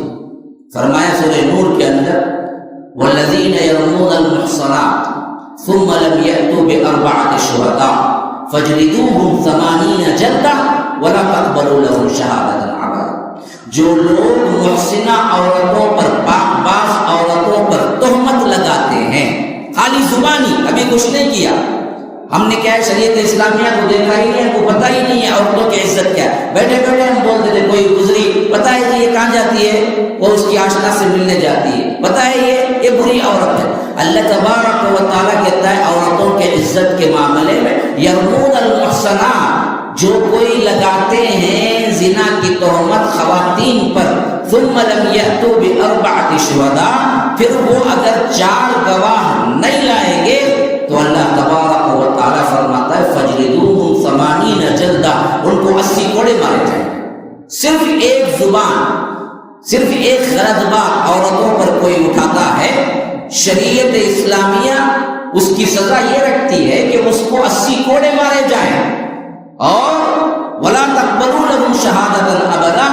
فرمایا سورہ نور کے اندر والذین یرمون المحصنات ثم لم یأتوا بأربعة شهداء فاجلدوهم 80 جلدہ ولا تقبلوا لهم شہادة ابدا۔ جو لوگ محسنہ عورتوں پر، پاک باز عورتوں پر تہمت لگاتے ہیں، خالی زبانی، ابھی کچھ نہیں کیا، ہم نے کیا ہے شریعت اسلامیہ کو دیکھا ہی نہیں ہے، کو پتہ ہی نہیں ہے عورتوں کی عزت کیا ہے، بیٹھے بیٹھے ہم بول دیتے کوئی گزری، پتہ ہے کہ یہ کہاں جاتی ہے، وہ اس کی آشنا سے ملنے جاتی ہے، پتہ ہے یہ بری عورت ہے۔ اللہ تبارک و تعالیٰ کہتا ہے عورتوں کے عزت کے معاملے میں یرمون المحصنات، جو کوئی لگاتے ہیں زنا کی تہمت خواتین پر، ثم لم یأتوا بأربعة شهداء، پھر وہ اگر 4 گواہ نہیں لائیں گے تو اللہ تبارک و تعالیٰ فرماتا ہے فجلدوہم 80 جلدہ، ان کو 80 کوڑے مارے جائیں۔ صرف ایک زبان، صرف ایک غلط بات عورتوں پر کوئی اٹھاتا ہے، شریعت اسلامیہ اس کی سزا یہ رکھتی ہے کہ اس کو 80 کوڑے مارے جائیں، اور ولا تقبلوا لهم شہادۃ ابدا،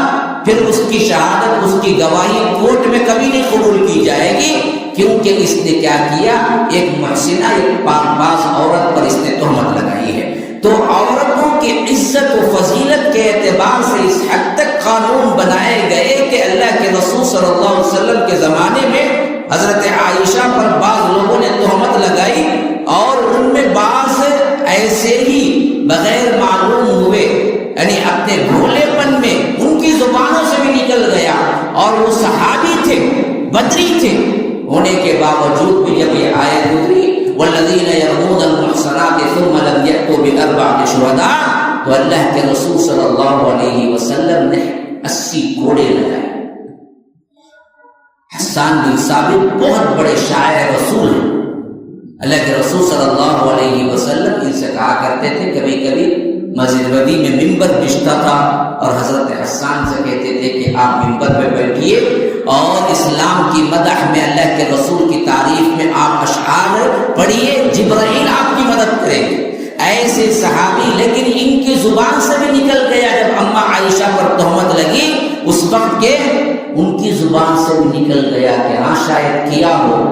پھر اس کی شہادت، اس کی گواہی کورٹ میں کبھی نہیں قبول کی جائے گی، کیونکہ اس نے کیا کیا، ایک محسنہ، ایک پاک باز عورت پر اس نے تہمت لگائی ہے۔ تو عورتوں کی عزت و فضیلت کے اعتبار سے اس حد تک قانون بنائے گئے کہ اللہ کے رسول صلی اللہ علیہ وسلم کے زمانے میں حضرت عائشہ پر بعض لوگوں نے تہمت لگائی، اور ان میں بعض ایسے ہی بغیر معلوم ہوئے، یعنی اپنے بھولے پن میں ان کی زبانوں سے بھی نکل گیا، اور وہ صحابی تھے، بدری تھے، ہونے کے باوجود بھی جب یہ آیت اتری والذین یرمون المحصنات ثم لم یأتوا بأربعة شہداء، تو اللہ کے رسول صلی اللہ علیہ وسلم نے 80 کوڑے لگائے۔ حسان بن ثابت بہت بڑے شاعر رسول ہیں، اللہ کے رسول صلی اللہ علیہ وسلم ان سے کہا کرتے تھے، کبھی کبھی مسجد نبوی میں ممبر بچھتا تھا اور حضرت حسان سے کہتے تھے کہ آپ ممبر پہ بیٹھیے اور اسلام کی مدح میں، اللہ کے رسول کی تعریف میں آپ اشعار پڑھیے، جبرائیل آپ کی مدد کریں گے۔ ایسے صحابی، لیکن ان کی زبان سے بھی نکل گیا، جب اماں عائشہ پر تہمت لگی اس وقت کے ان کی زبان سے بھی نکل گیا کہ ہاں شاید کیا ہو۔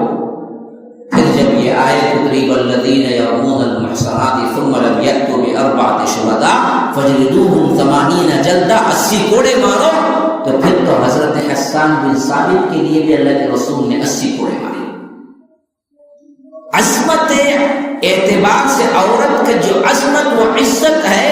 پھر جب یہ آیت اتری والذین یرمون المحصنات ثم لم یأتوا بأربعة شہداء فاجلدوہم 80 جلدہ، 80 کوڑے مارو، تو پھر تو حضرت حسان بن ثابت کے لیے بھی اللہ کے رسول نے 80 کوڑے مارے۔ عظمت اعتبار سے عورت کا جو عظمت و عزت ہے،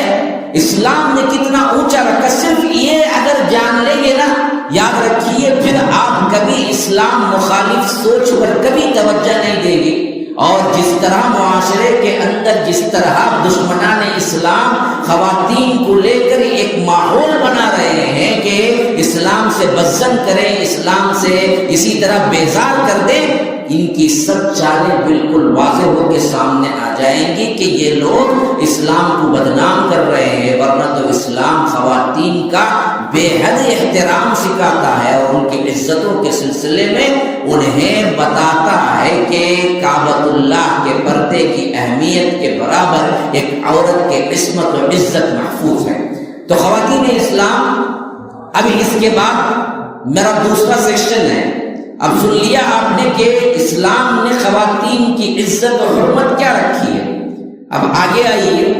اسلام نے کتنا اونچا رکھا۔ صرف یہ اگر جان لیں گے نا، یاد رکھیے، پھر آپ کبھی اسلام مخالف سوچ پر کبھی توجہ نہیں دیں گے۔ اور جس طرح معاشرے کے اندر جس طرح دشمنان اسلام خواتین کو لے کر ایک ماحول بنا رہے ہیں کہ اسلام سے بدزن کریں، اسلام سے اسی طرح بیزار کر دیں، ان کی سب چالیں بالکل واضح ہو کے سامنے آ جائیں گی کہ یہ لوگ اسلام کو بدنام کر رہے ہیں، ورنہ تو اسلام خواتین کا بے حد احترام سکھاتا ہے اور ان کی عزتوں کے سلسلے میں انہیں بتاتا ہے کہ کعبۃ اللہ کے پردے کی اہمیت کے برابر ایک عورت کے عصمت و عزت محفوظ ہے۔ تو خواتین اسلام، ابھی اس کے بعد میرا دوسرا سیکشن ہے۔ اب سن لیا آپ نے کہ اسلام نے خواتین کی عزت اور حرمت کیا رکھی ہے۔ اب آگے آئیے،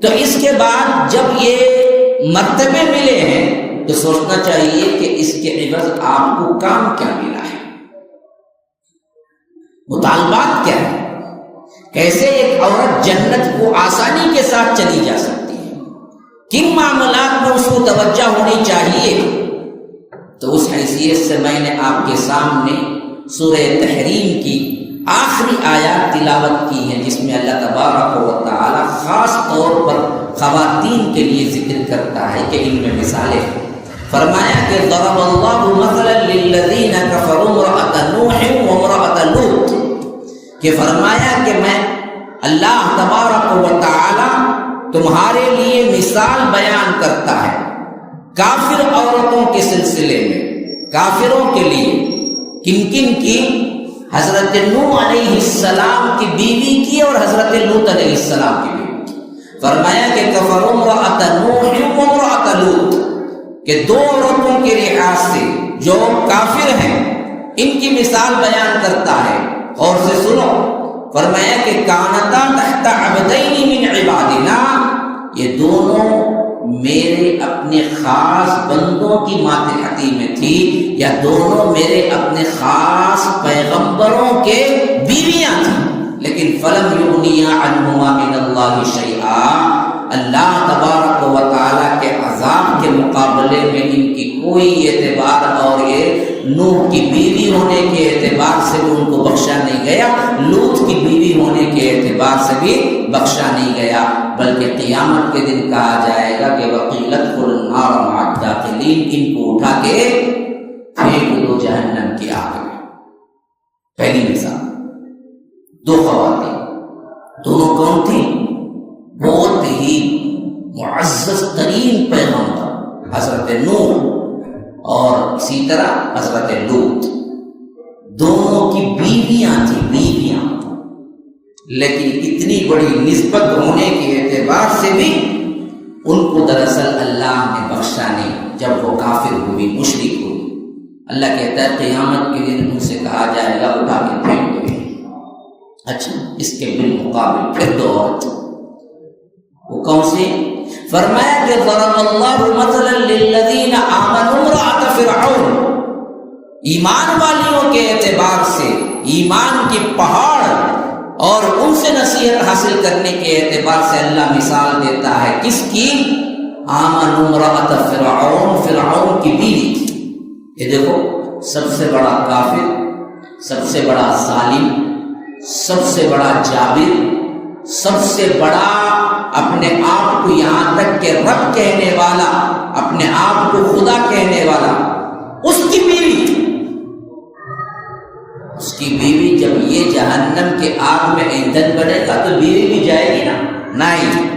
تو اس کے بعد جب یہ مرتبے ملے ہیں تو سوچنا چاہیے کہ اس کے عوض آپ کو کام کیا ملا ہے، مطالبات کیا ہے، کیسے ایک عورت جنت کو آسانی کے ساتھ چلی جا سکتی ہے، کن معاملات میں اس کو توجہ ہونی چاہیے۔ تو اس حیثیت سے میں نے آپ کے سامنے سورہ تحریم کی آخری آیات تلاوت کی ہیں، جس میں اللہ تبارک و تعالی خاص طور پر خواتین کے لیے ذکر کرتا ہے کہ ان میں مثالیں ہیں۔ فرمایا کہ ضرب اللہ مثلا للذین کفروا امرأۃ نوح وامرأۃ لوط، کہ فرمایا کہ میں اللہ تبارک و تعالی تمہارے لیے مثال بیان کرتا ہے کافر عورتوں کے سلسلے میں، کافروں کے لیے، کن کن کی؟ حضرت نوح علیہ السلام کی بیوی کی اور حضرت لوط علیہ السلام کی بیوی کی۔ فرمایا کہ کفروا امرأۃ نوح وامرأۃ لوط، کہ دو عورتوں کے لحاظ سے جو کافر ہیں ان کی مثال بیان کرتا ہے، اور سے سنو، فرمایا کہ کانتا تحت عبدین من عبادنا، یہ دونوں میرے اپنے خاص بندوں کی ماتحتی میں تھی، یا دونوں میرے اپنے خاص پیغمبروں کے بیویاں تھیں، لیکن فلم یغنیا عنہما من اللہ شیئا، اللہ تبارک و تعالیٰ کے عذاب کے مقابلے میں ان کی کوئی اعتبار، اور یہ نوح کی بیوی ہونے کے اعتبار سے بھی ان کو بخشا نہیں گیا، لوط کی بیوی ہونے کے اعتبار سے بھی بخشا نہیں گیا، بلکہ قیامت کے دن کہا جائے گا کہ وَقِيلَ ادْخُلُوا النَّارَ مَعَ الدَّاخِلِينَ، ان کو اٹھا کے پھینک دو جہنم کی آگ میں۔ پہلی مثال، دو خواتین، دونوں کون تھیں؟ بہت ہی معزز ترین پیغمبر حضرت نوح اور اسی طرح حضرت لوط، دونوں کی بیویاں تھیں، بیویاں، لیکن اتنی بڑی نسبت ہونے کے اعتبار سے بھی ان کو دراصل اللہ نے بخشا نہیں، جب وہ کافر ہوئی، مشرک ہوئی۔ اللہ کہتا ہے قیامت کے دن ان سے کہا جائے گا اٹھا اچھا، اس کے بالمقابل پھر دو عورت، وہ کون سی؟ فرمایا کہ ضرب اللہ مثلا للذین آمنوا امرأۃ فرعون، ایمان والیوں کے اعتبار سے، ایمان کی پہاڑ اور ان سے نصیحت حاصل کرنے کے اعتبار سے اللہ مثال دیتا ہے کس کی؟ آمنوا امرأۃ فرعون، فرعون کی بیوی کی۔ یہ دیکھو، سب سے بڑا کافر، سب سے بڑا ظالم، سب سے بڑا جابر، سب سے بڑا اپنے آپ کو یہاں تک کہ رب کہنے والا، اپنے آپ کو خدا کہنے والا، اس کی بیوی جب یہ جہنم کے آگ میں ایندھن بنے گا تو بیوی بھی جائے گی نا؟ نہیں،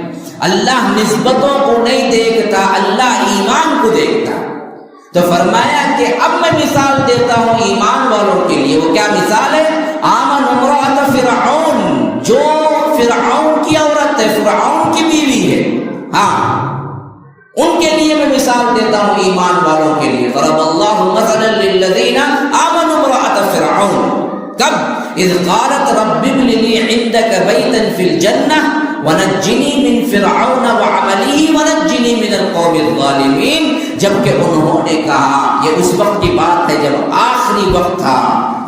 اللہ نسبتوں کو نہیں دیکھتا، اللہ ایمان کو دیکھتا۔ تو فرمایا کہ اب میں مثال دیتا ہوں ایمان والوں کے لیے۔ وہ کیا مثال ہے؟ آمن امرأۃ فرعون، جو فرعون کی عورت ہے، فرعون کی بیوی ہے، ہاں، ان کے لیے میں مثال دیتا ہوں ایمان والوں کے لیے۔ ضرب اللہ مثلا للذین آمنوا امرأۃ فرعون، کب؟ اذ قالت رب ابن لی عندک بیتا فی الجنہ ونجنی من فرعون وعملہ ونجنی من القوم الظالمین، جبکہ انہوں نے کہا، یہ اس وقت کی بات ہے جب آخری وقت تھا،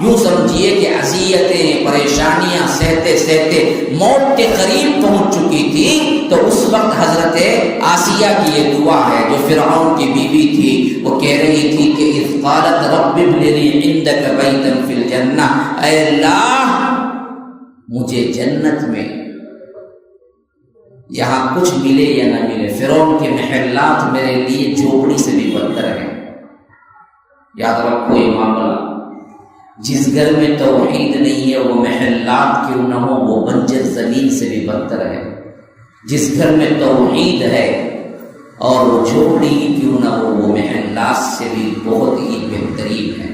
یوں سمجھیے کہ اذیتیں، پریشانیاں سہتے سہتے موت کے قریب پہنچ چکی تھی، تو اس وقت حضرت آسیہ کی یہ دعا ہے جو فرعون کی بیوی تھی، وہ کہہ رہی تھی کہ اذ قالت رب ابن لی عندک بیتا فی الجنہ، اے اللہ مجھے جنت میں یہاں کچھ ملے یا نہ ملے، فرعون کے محلات میرے لیے جھوپڑی سے بھی بدتر ہیں۔ یاد رکھو یہ معاملہ، جس گھر میں توحید نہیں ہے وہ محلات کیوں نہ ہو وہ بنجر زمین سے بھی بدتر ہے، جس گھر میں توحید ہے اور وہ جھوپڑی ہی کیوں نہ ہو وہ محلات سے بھی بہت ہی بہترین ہے۔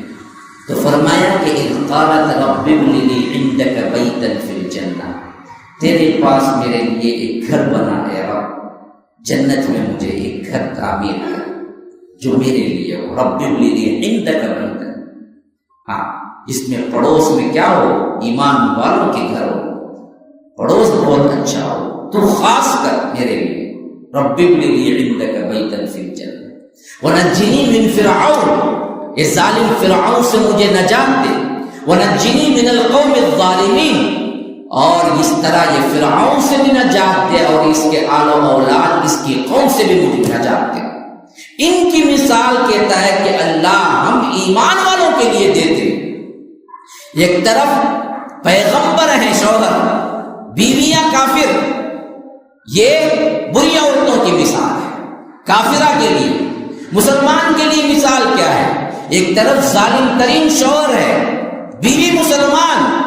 تو فرمایا کہ اذ قالت رب ابن لی عندک بیتا فی الجنہ، تیرے پاس میرے لیے ایک گھر بنا ہے رب، جنت میں مجھے ایک گھر تعمیر کر جو میرے لیے ہو، رب ابن لی عندک بیتا، ہاں، جس میں پڑوس میں کیا ہو؟ ایمان والوں کے گھر ہو، پڑوس بہت اچھا ہو، تو خاص کر میرے لیے رب ابن لی عندک بیتا فی الجنہ ونجنی من فرعون، یہ ظالم فرعون سے مجھے نجات دے، ونجنی من القوم الظالمین، اور اس طرح یہ فرعون سے بھی نجات دے اور اس کے آل و اولاد، اس کی قوم سے بھی مجھے نجات دے۔ ان کی مثال کہتا ہے کہ اللہ ہم ایمان والوں کے لیے دیتے، ایک طرف پیغمبر ہیں شوہر، بیویاں کافر، یہ بری عورتوں کی مثال ہے کافرہ کے لیے۔ مسلمان کے لیے مثال کیا ہے؟ ایک طرف ظالم ترین شوہر ہے، بیوی مسلمان،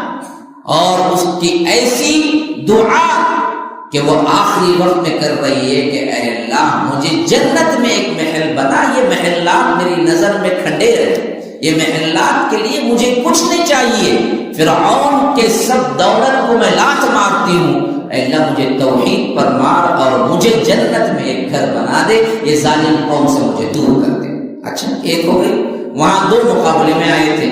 اور اس کی ایسی دعا کہ وہ آخری وقت میں کر رہی ہے کہ اے اللہ مجھے جنت میں ایک محل بنا، یہ محلات میری نظر میں کھنڈیر ہے، یہ محلات کے لیے مجھے کچھ نہیں چاہیے، فرعون کے سب دولت کو میں لات مارتی ہوں، اے اللہ مجھے توحید پر مار اور مجھے جنت میں ایک گھر بنا دے، یہ ظالم قوم سے مجھے دور کر دے۔ اچھا، ایک ہو گئی۔ وہاں دو مقابلے میں آئے تھے،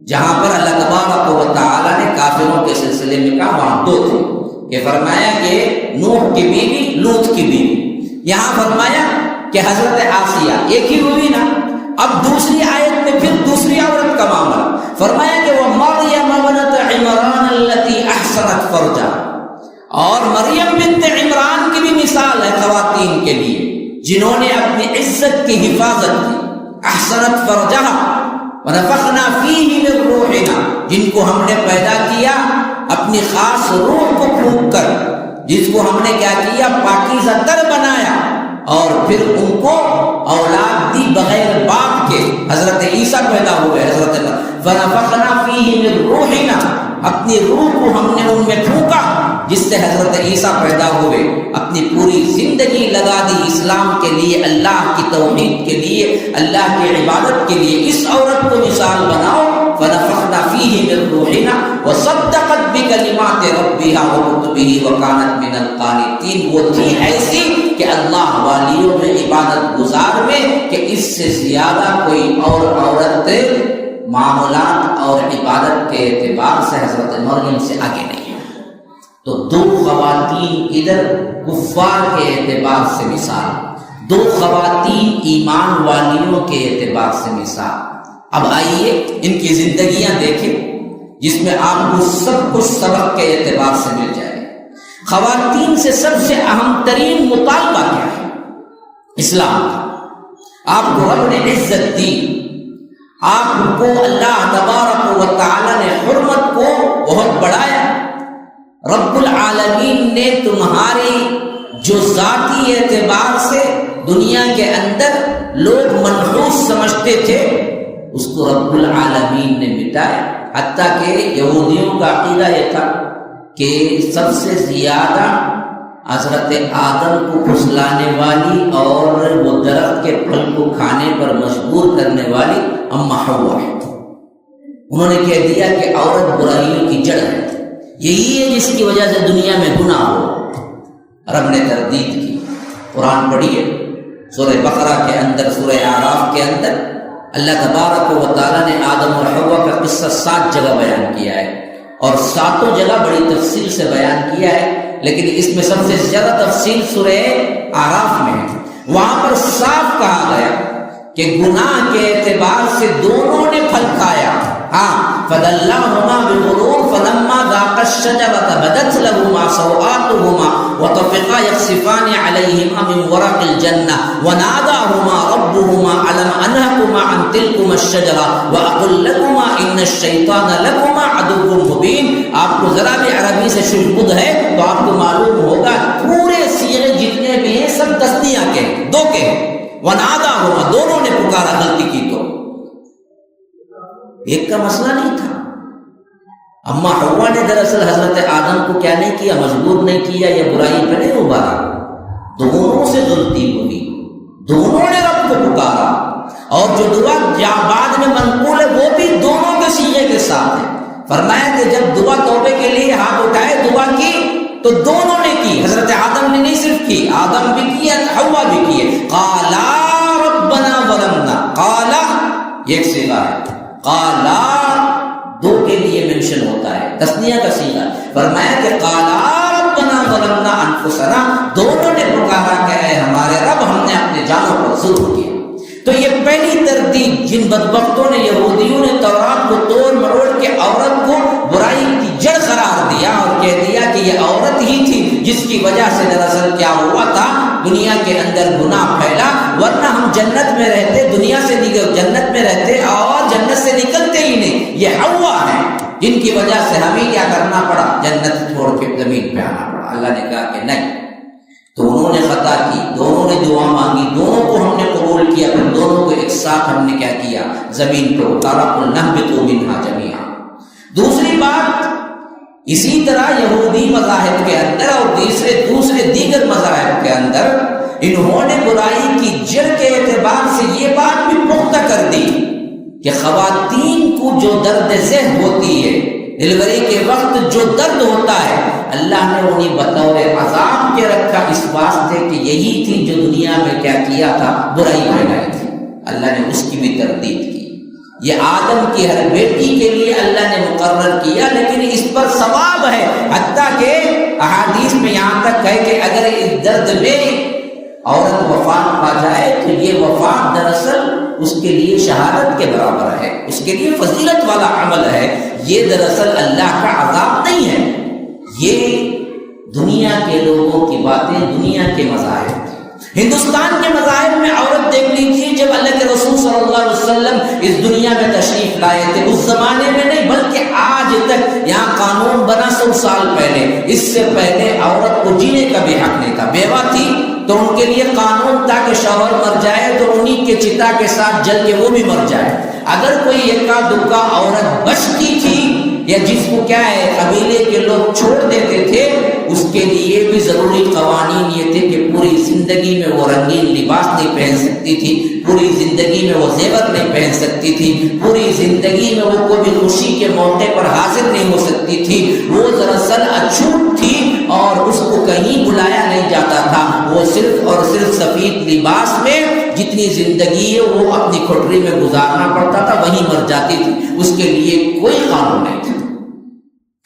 جہاں پر اللہ تبارک و تعالیٰ نے کافروں کے سلسلے میں کہا وہاں دو تھے، یہ فرمایا کہ نوح کی بیوی، لوط کی بیوی، یہاں فرمایا کہ حضرت آسیہ، ایک ہی ہوئی نا۔ اب دوسری آیت میں پھر دوسری عورت کا معاملہ فرمایا کہ وہ مریم بنت عمران التي احسنت فرجها، اور مریم بنت عمران کی بھی مثال ہے خواتین کے لیے جنہوں نے اپنی عزت کی حفاظت کی، احسنت فرجها ونفخنا فيه من روحنا، جن کو ہم نے پیدا کیا اپنی خاص روح کو پھونک کر، جس کو ہم نے کیا کیا؟ پاکیزہ تر بنایا، اور پھر ان کو اولاد دی بغیر باپ کے، حضرت عیسیٰ پیدا ہوئے، حضرت ونفخنا فيه من روحنا، اپنی روح کو ہم نے ان میں پھونکا جس سے حضرت عیسیٰ پیدا ہوئے، اپنی پوری زندگی لگا دی اسلام کے لیے، اللہ کی توحید کے لیے، اللہ کی عبادت کے لیے۔ اس عورت کو مثال بناؤ، فنفخنا فيه من روحنا وصدقت بكلمات ربها وكتبه وكانت من القانتين، وہ تھی ایسی کہ اللہ والیوں میں، عبادت گزار میں، کہ اس سے زیادہ کوئی اور عورت معاملات اور عبادت کے اعتبار سے حضرت مریم سے آگے نہیں ہے۔ تو دو خواتین ادھر کفار کے اعتبار سے مثال، دو خواتین ایمان والیوں کے اعتبار سے مثال۔ اب آئیے ان کی زندگیاں دیکھیں جس میں آپ کو سب کچھ سبق کے اعتبار سے مل جائے۔ خواتین سے سب سے اہم ترین مطالبہ کیا ہے؟ اسلام کا۔ آپ کو رب نے عزت دی، آپ کو اللہ تبارک و تعالی نے حرمت کو بہت بڑھایا۔ رب العالمین نے تمہاری جو ذاتی اعتبار سے دنیا کے اندر لوگ منحوس سمجھتے تھے اس کو رب العالمین نے مٹایا۔ حتیٰ کہ یہودیوں کا عقیدہ یہ تھا کہ سب سے زیادہ حضرت آدم کو پھسلانے والی اور وہ درخت کے پھل کو کھانے پر مجبور کرنے والی اماں حوا ہے۔ انہوں نے کہہ دیا کہ عورت برائیوں کی جڑ ہے، یہی ہے جس کی وجہ سے دنیا میں گناہ ہو۔ رب نے تردید کی۔ قرآن پڑھیے سورہ بقرہ کے اندر، سورہ اعراف کے اندر اللہ تبارک و تعالیٰ نے آدم اور حوا کا قصہ 7 جگہ بیان کیا ہے، اور 7 جگہ بڑی تفصیل سے بیان کیا ہے، لیکن اس میں سب سے زیادہ تفصیل سورہ اعراف میں ہے۔ وہاں پر صاف کہا گیا کہ گناہ کے اعتبار سے دونوں نے پھل کھایا۔ فَدَلَّاهُمَا بِغُرُورٍ فَلَمَّا ذَاقَا الشَّجَرَةَ بَدَتْ لَهُمَا سَوْآتُهُمَا وَطَفِقَا يَخْصِفَانِ عَلَيْهِمَا مِنْ وَرَقِ الْجَنَّةِ وَنَادَاهُمَا رَبُّهُمَا أَلَمْ أَنْهَكُمَا عَنْ تِلْكُمَا الشَّجَرَةِ وَأَقُلْ لَكُمَا إِنَّ الشَّيْطَانَ لَكُمَا عَدُوٌّ مُّبِينٌ۔ آپ کو ذرا بھی عربی سے شلبد ہے تو آپ کو معلوم ہوگا پورے صیغے جتنے بھی ہیں سب تثنیہ کے، دو کے ہیں۔ وَنَادَاهُمَا، دونوں نے پکارا غلطی کی تو، ایک کا مسئلہ نہیں تھا۔ اماں حوا نے دراصل حضرت آدم کو کیا نہیں کیا، مجبور نہیں کیا یا برائی پہ نہیں ابھارا، دونوں سے غلطی ہوئی، دونوں نے رب کو پکارا، اور جو دعا بعد میں منقول ہے وہ بھی دونوں کے صیغے کے ساتھ ہے۔ فرمایا کہ جب دعا توبے کے لیے ہاتھ اٹھائے دعا کی تو دونوں نے کی، حضرت آدم نے نہیں صرف کی، آدم بھی کیا حوا بھی کیے۔ قالا ربنا ظلمنا، قالا ایک صیغہ ہے، قالا دو کے لیے منشن ہوتا ہے، تثنیہ کا صیغہ۔ فرمایا کہ قالا ربنا ظلمنا انفسنا، دونوں نے پکارا کہ اے ہمارے رب ہم نے اپنے جانوں پر ظلم کیا۔ تو یہ پہلی تردید جن بدبختوں نے، یہودیوں نے تورات کو توڑ مروڑ کے عورت کو برائی کی جڑ قرار دیا اور کہہ دیا کہ یہ عورت ہی تھی جس کی وجہ سے دراصل کیا ہوا تھا، دنیا کے اندر گناہ پھیلا، ورنہ ہم جنت میں رہتے، دنیا سے جنت میں رہتے اور جنت سے نکلتے ہی نہیں۔ یہ حوا ہے جن کی وجہ سے ہمیں کیا کرنا پڑا، جنت چھوڑ کے زمین پہ آنا پڑا۔ اللہ نے کہا کہ نہیں، دونوں نے خطا کی، دونوں نے دعا مانگی، دونوں کو ہم نے قبول کیا، پھر دونوں کو ایک ساتھ ہم نے کیا کیا، زمین پہ اتارا، قُلْنَا اهْبِطُوا مِنْهَا جَمِيعًا۔ دوسری بات، اسی طرح یہودی مذاہب کے اندر اور دوسرے دیگر مذاہب کے اندر انہوں نے برائی کی جڑ کے اعتبار سے یہ بات بھی پختہ کر دی کہ خواتین کو جو درد ذہن ہوتی ہے، ڈلیوری کے وقت جو درد ہوتا ہے، اللہ نے انہیں بطور عذاب کے رکھا اس واسطے کہ یہی تھی جو دنیا میں کیا کیا تھا، برائی پھیلائی تھی۔ اللہ نے اس کی بھی تردید کی۔ یہ آدم کی ہر بیٹی کے لیے اللہ نے مقرر کیا، لیکن اس پر ثواب ہے، حتیٰ کہ احادیث میں یہاں تک ہے کہ اگر اس درد میں عورت وفات پا جائے تو یہ وفات دراصل اس کے لیے شہادت کے برابر ہے، اس کے لیے فضیلت والا عمل ہے۔ یہ دراصل اللہ کا عذاب نہیں ہے، یہ دنیا کے لوگوں کی باتیں، دنیا کے مذاہب۔ ہندوستان کے مذاہب میں عورت دیکھ لیجیے، جب اللہ کے رسول صلی اللہ علیہ وسلم اس دنیا میں تشریف لائے تھے، اس زمانے میں نہیں بلکہ آج تک یہاں قانون بنا 100 سال پہلے، اس سے پہلے عورت کو جینے کا بھی حق نہیں تھا۔ بیوہ تھی تو ان کے لیے قانون تھا کہ شوہر مر جائے تو انہی کے چتا کے ساتھ جل کے وہ بھی مر جائے۔ اگر کوئی اکا دکا عورت بچتی تھی یا جس کو کیا ہے قبیلے کے لوگ چھوڑ دیتے تھے، اس کے لیے بھی ضروری قوانین یہ تھے کہ پوری زندگی میں وہ رنگین لباس نہیں پہن سکتی تھی، پوری زندگی میں وہ زیور نہیں پہن سکتی تھی، پوری زندگی میں وہ کوئی بھی خوشی کے موقع پر حاضر نہیں ہو سکتی تھی۔ وہ دراصل اچھوت تھی اور اس کو کہیں بلایا نہیں جاتا تھا، وہ صرف اور صرف سفید لباس میں جتنی زندگی ہے وہ اپنی کھٹری میں گزارنا پڑتا تھا، وہیں مر جاتی تھی، اس کے لیے کوئی قانون نہیں تھا۔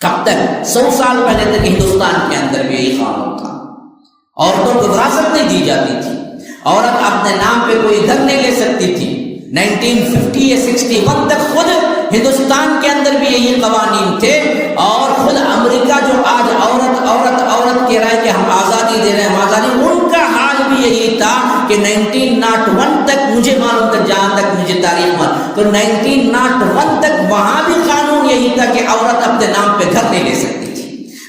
کب تک؟ 100 سال پہلے تک ہندوستان کے اندر بھی یہی قانون تھا، عورتوں کو وراثت نہیں دی جاتی تھی، عورت اپنے نام پہ کوئی گھر نہیں لے سکتی تھی۔ 1950 یا 61 تک خود ہندوستان کے اندر بھی یہی قوانین تھے، اور خود امریکہ جو آج عورت کہہ رہا ہے کہ ہم آزادی دے رہے ہیں، آزادی، ان کا حال بھی یہی تھا کہ 1901 تک، مجھے معلوم تھا جہاں تک مجھے تاریخ میں، تو 1901 تک وہاں بھی قانون یہی تھا کہ عورت اپنے نام پہ گھر نہیں لے سکتی تھی۔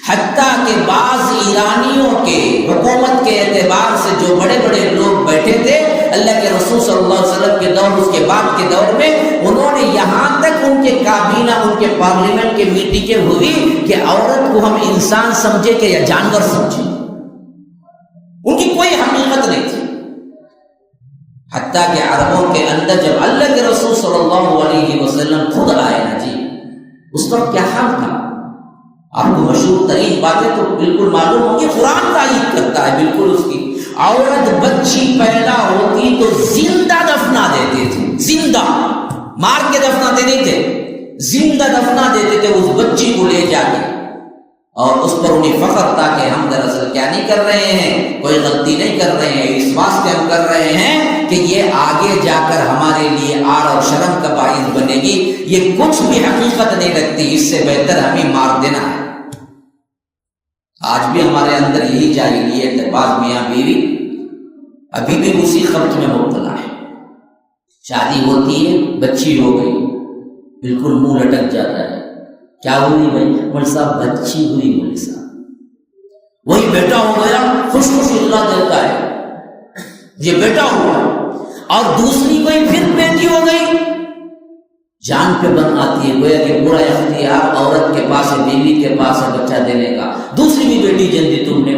حتیٰ کہ بعض ایرانیوں کے حکومت کے اعتبار سے جو بڑے بڑے لوگ بیٹھے تھے اللہ کے رسول صلی اللہ علیہ وسلم کے دور، اس کے بعد کے دور میں، انہوں نے یہاں تک ان کے کابینہ، ان کے پارلیمنٹ کے میٹنگیں ہوئی کہ عورت کو ہم انسان سمجھے کہ یا جانور سمجھے، ان کی کوئی حقیقت نہیں تھی۔ حتیٰ کہ عربوں کے اندر جب اللہ کے رسول صلی اللہ علیہ وسلم خود آئے نا جی، اس وقت کیا حال تھا؟ آپ کو مشہور ترین باتیں تو بالکل معلوم ہوگی، قرآن تائید کرتا ہے بالکل اس کی۔ عورت بچی پیدا ہوتی تو زندہ دفنا دیتے تھے، زندہ، مار کے دفناتے نہیں تھے، زندہ دفنا دیتے تھے اس بچی کو لے جا کے، اور اس پر انہیں فخر تھا کہ ہم دراصل کیا نہیں کر رہے ہیں، کوئی غلطی نہیں کر رہے ہیں، اس واسطے ہم کر رہے ہیں کہ یہ آگے جا کر ہمارے لیے آر اور شرم کا باعث بنے گی، یہ کچھ بھی حقیقت نہیں رکھتی، اس سے بہتر ہمیں مار دینا ہے۔ آج بھی ہمارے اندر یہی جاہلیت ہے، بعض میاں بیوی ابھی بھی اسی خبط میں مبتلا ہے، شادی ہوتی ہے، بچی ہو گئی، بالکل منہ لٹک جاتا ہے، کیا ہوئی بھائی؟ مول صاحب بچی ہوئی، مول صاحب وہی بیٹا ہو گیا، خوش خوش اللہ دیتا ہے یہ بیٹا ہوا، اور دوسری کوئی پھر بیٹی ہو گئی، جان پہ بن آتی ہے، گویا کہ پورا اختیار عورت کے پاس ہے، بیوی کے پاس ہے بچہ دینے کا، دوسری بھی بیٹی جن دی تم نے،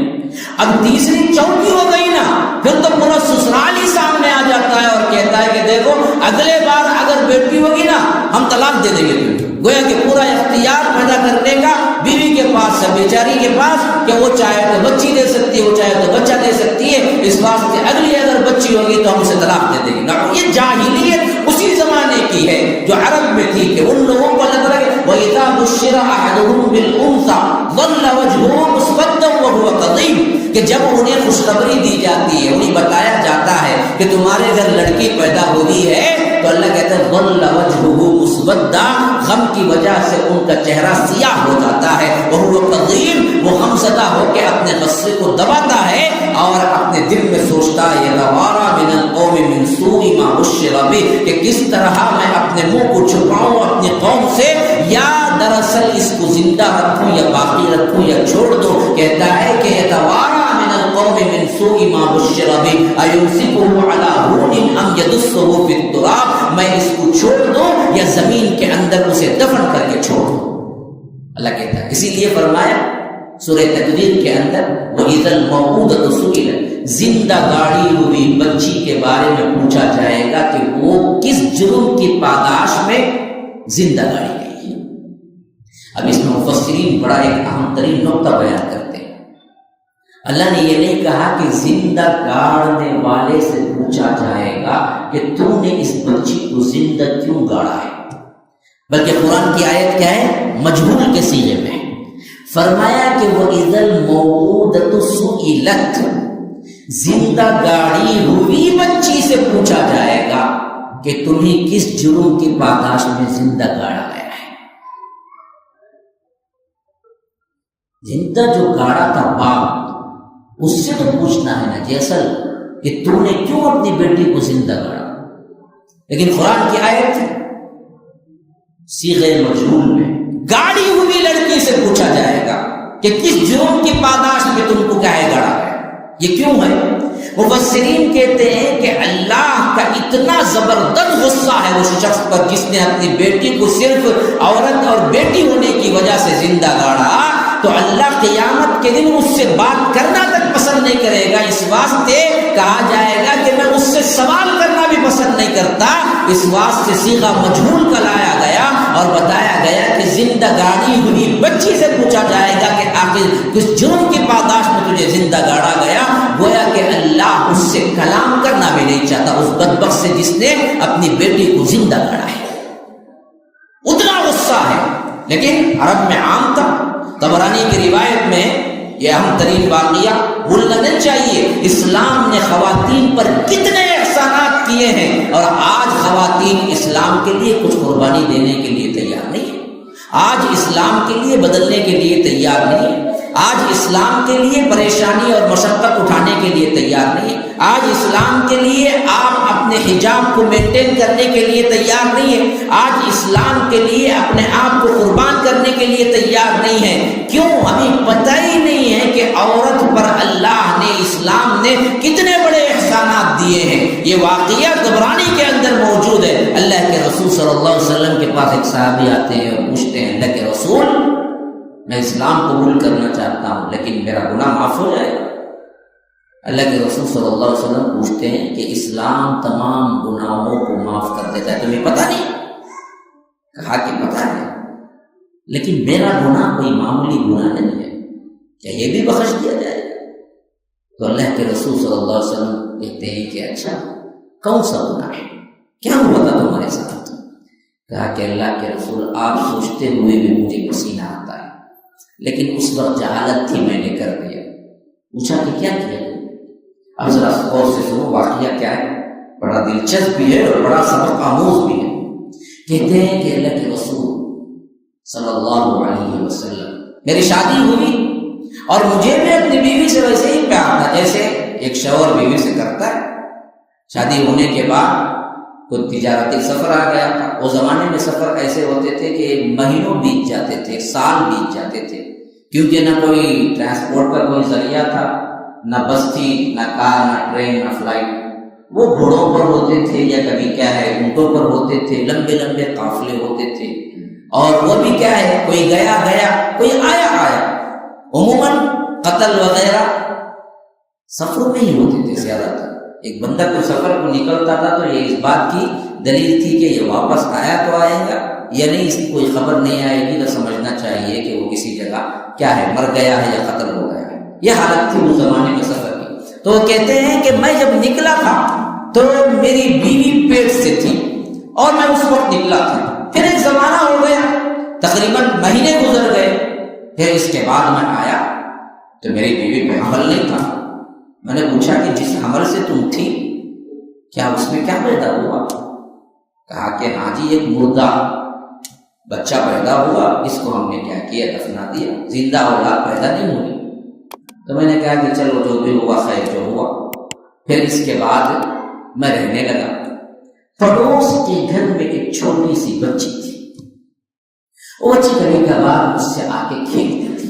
اب تیسری چوتھی ہو گئی نا، پھر تو پورا سسرال ہی سامنے آ جاتا ہے اور کہتا ہے کہ دیکھو اگلے بار اگر بیٹی ہوگی نا ہم طلاق دے دیں گے تم، گویا کہ پورا اختیار پیدا کرنے کا بیوی کے پاس ہے، بیچاری کے پاس، کہ وہ چاہے تو بچی دے سکتی ہے، وہ چاہے تو بچہ دے سکتی ہے، اس واسطے اگلی اگر بچی ہوگی تو ہم اسے طلاق دے دیں گے۔ یہ جاہلیت اسی زمانے کی ہے جو عرب میں تھی، کہ ان لوگوں کو اللہ تعالیٰ وَإِذَا بُشِّرَ أَحَدُهُم بِالْأُنثَىٰ ظَلَّ وَجْهُهُ مُسْوَدًّا وَهُوَ كَظِيمٌ، کہ جب انہیں خوشخبری دی جاتی ہے، انہیں بتایا جاتا ہے کہ تمہارے گھر لڑکی پیدا ہوئی ہے، تو اللہ کہتا ہے ظَلَّ وَجْهُهُ مُسْوَدًّا، غم کی وجہ سے ان کا چہرہ سیاہ ہو جاتا ہے، وَهُوَ كَظِيمٌ، وہ غمزدہ ہو کے اپنے غصے کو دباتا ہے اور اپنے دل میں سوچتا ہے يَتَوَارَىٰ مِنَ الْقَوْمِ مِنْ سُوءِ مَا بُشِّرَ بِهِ، کہ کس طرح میں اپنے منہ کو چھپاؤں اپنی قوم سے، یا دراصل اس کو زندہ رکھوں یا باقی رکھوں یا چھوڑ دو۔ کہتا ہے کہ يَتَوَارَىٰ مِنَ الْقَوْمِ مِنْ سُوءِ مَا بُشِّرَ بِهِ أَيُمْسِكُهُ عَلَىٰ هُونٍ أَمْ يَدُسُّهُ فِي التُّرَابِ، میں اس کو چھوڑ دوں یا زمین کے اندر اسے دفن کر کے چھوڑ دوں۔ اللہ کہتا ہے، اسی لیے فرمایا سورہ تکویر کے اندر وَإِذَا الْمَوْءُودَةُ سُئِلَتْ، زندہ گاڑی ہوئی بچی کے بارے میں پوچھا جائے گا کہ وہ کس جرم کی پاداش میں زندہ گاڑی گئی ہے۔ اب اس میں مفسرین بڑا ایک اہم ترین نقطہ بیان کرتے ہیں، اللہ نے یہ نہیں کہا کہ زندہ گاڑنے والے سے پوچھا جائے گا کہ تو نے اس بچی کو زندہ کیوں گاڑا ہے، بلکہ قرآن کی آیت کیا ہے؟ مجہول کے صیغے میں فرمایا کہ وَإِذَا الْمَوْءُودَةُ سُئِلَتْ، زندہ گاڑی ہوئی بچی سے پوچھا جائے گا کہ تمہیں کس جرم کی پاداش میں زندہ گاڑا گیا ہے۔ زندہ جو گاڑا تھا باپ، اس سے تو پوچھنا ہے نا جی اصل کہ تو نے کیوں اپنی بیٹی کو زندہ گاڑا، لیکن قرآن کی آیت صیغہ مجہول میں گاڑی ہوئی لڑکی سے پوچھا جائے گا کہ کس جرم کی پاداش میں تم کو کاہے گاڑا ہے، یہ کیوں ہے؟ مفسرین کہتے ہیں کہ اللہ کا اتنا زبردست غصہ ہے اس شخص پر جس نے اپنی بیٹی کو صرف عورت اور بیٹی ہونے کی وجہ سے زندہ گاڑا، تو اللہ قیامت کے دن اس سے بات کرنا تک پسند نہیں کرے گا، اس واسطے کہا جائے گا کہ میں اس سے سوال کرنا بھی پسند نہیں کرتا، اس واسطے صیغہ مجہول کا لایا گیا اور بتایا گیا کہ زندہ گاڑی ہوئی بچی سے پوچھا جائے گا کہ آخر کس جرم کی پاداش میں تجھے زندہ گاڑا گیا، گویا کہ اللہ اس سے کلام کرنا بھی نہیں چاہتا، اس سے جس نے اپنی بیٹی کو زندہ کرا ہے، اتنا غصہ ہے۔ لیکن عرب میں عام تھا۔ طبرانی کی روایت میں یہ اہم ترین واقعہ بھولنا نہیں چاہیے، اسلام نے خواتین پر کتنے احسانات کیے ہیں، اور آج خواتین اسلام کے لیے کچھ قربانی دینے کے لیے تیار نہیں ہے، آج اسلام کے لیے بدلنے کے لیے تیار نہیں ہے، آج اسلام کے لیے پریشانی اور مشقت اٹھانے کے لیے تیار نہیں ہے، آج اسلام کے لیے آپ اپنے حجاب کو مینٹین کرنے کے لیے تیار نہیں ہے، آج اسلام کے لیے اپنے آپ کو قربان کرنے کے لیے تیار نہیں ہے۔ کیوں؟ ہمیں پتہ ہی نہیں ہے کہ عورت پر اللہ نے، اسلام نے کتنے بڑے احسانات دیے ہیں۔ یہ واقعہ طبرانی کے اندر موجود ہے۔ اللہ کے رسول صلی اللہ علیہ وسلم کے پاس ایک صحابی آتے ہیں اور پوچھتے ہیں، اللہ کے رسول میں اسلام قبول کرنا چاہتا ہوں لیکن میرا گناہ معاف ہو جائے گا؟ اللہ کے رسول صلی اللہ علیہ وسلم پوچھتے ہیں کہ اسلام تمام گناہوں کو معاف کر دیتا ہے، تمہیں پتہ نہیں؟ کہا کہ پتہ ہے، لیکن میرا گناہ کوئی معمولی گناہ نہیں ہے، کیا یہ بھی بخش دیا جائے گا؟ تو اللہ کے رسول صلی اللہ علیہ وسلم کہتے ہیں کہ اچھا کون سا گناہ ہے، کیا ہوا تھا تمہارے ساتھ؟ کہا کہ اللہ کے رسول آپ سوچتے ہوئے بھی مجھے پسینہ آتا ہے، لیکن اس وقت جہالت تھی، میں نے کر دیا۔ پوچھا کہ کیا کیا؟ اب ذرا غور سے سنو واقعہ کیا ہے، بڑا دلچسپ بھی ہے اور بڑا سبق آموز بھی ہے۔ کہتے ہیں کہ اللہ کے رسول صلی اللہ علیہ وسلم، میری شادی ہوئی اور مجھے بھی اپنی بیوی سے ویسے ہی پیار تھا جیسے ایک شوہر بیوی سے کرتا ہے۔ شادی ہونے کے بعد کوئی تجارتی سفر آ گیا تھا۔ وہ زمانے میں سفر ایسے ہوتے تھے کہ مہینوں بیت جاتے تھے، سال بیت جاتے تھے، کیونکہ نہ کوئی ٹرانسپورٹ کا کوئی ذریعہ تھا، نہ بس تھی، نہ کار، نہ ٹرین، نہ فلائٹ۔ وہ گھوڑوں پر ہوتے تھے یا کبھی کیا ہے اونٹوں پر ہوتے تھے، لمبے لمبے قافلے ہوتے تھے، اور وہ بھی کیا ہے کوئی گیا گیا، کوئی آیا آیا۔ عموماً قتل وغیرہ سفروں میں ہی ہوتے تھے زیادہ تر۔ ایک بندہ کوئی سفر کو نکلتا تھا تو یہ اس بات کی دلیل تھی کہ یہ واپس آیا تو آئے گا یا نہیں، اس کی کوئی خبر نہیں آئے گی تو سمجھنا چاہیے کہ وہ کسی جگہ کیا ہے مر گیا ہے یا قتل ہو گیا ہے۔ یہ حالت تھی اس زمانے میں سفر کی۔ تو وہ کہتے ہیں کہ میں جب نکلا تھا تو میری بیوی پیٹ سے تھی اور میں اس وقت نکلا تھا، پھر ایک زمانہ ہو گیا، تقریباً مہینے گزر گئے، پھر اس کے بعد میں آیا تو میری بیوی پہ حمل نہیں تھا۔ میں نے پوچھا کہ جس حمل سے تم تھی کیا اس میں کیا پیدا ہوا؟ کہا کہ ہاں جی ایک مردہ بچہ پیدا ہوا، اس کو ہم نے کیا کیا دفنا دیا، زندہ اولاد پیدا نہیں ہوئی۔ تو میں نے کہا کہ چلو جو بھی ہوا خیر جو ہوا۔ پھر اس کے بعد میں رہنے لگا، پڑوس کے گھر میں ایک چھوٹی سی بچی تھی، وہ بچی کبھی کبھار مجھ سے آ کے کھیلتی تھی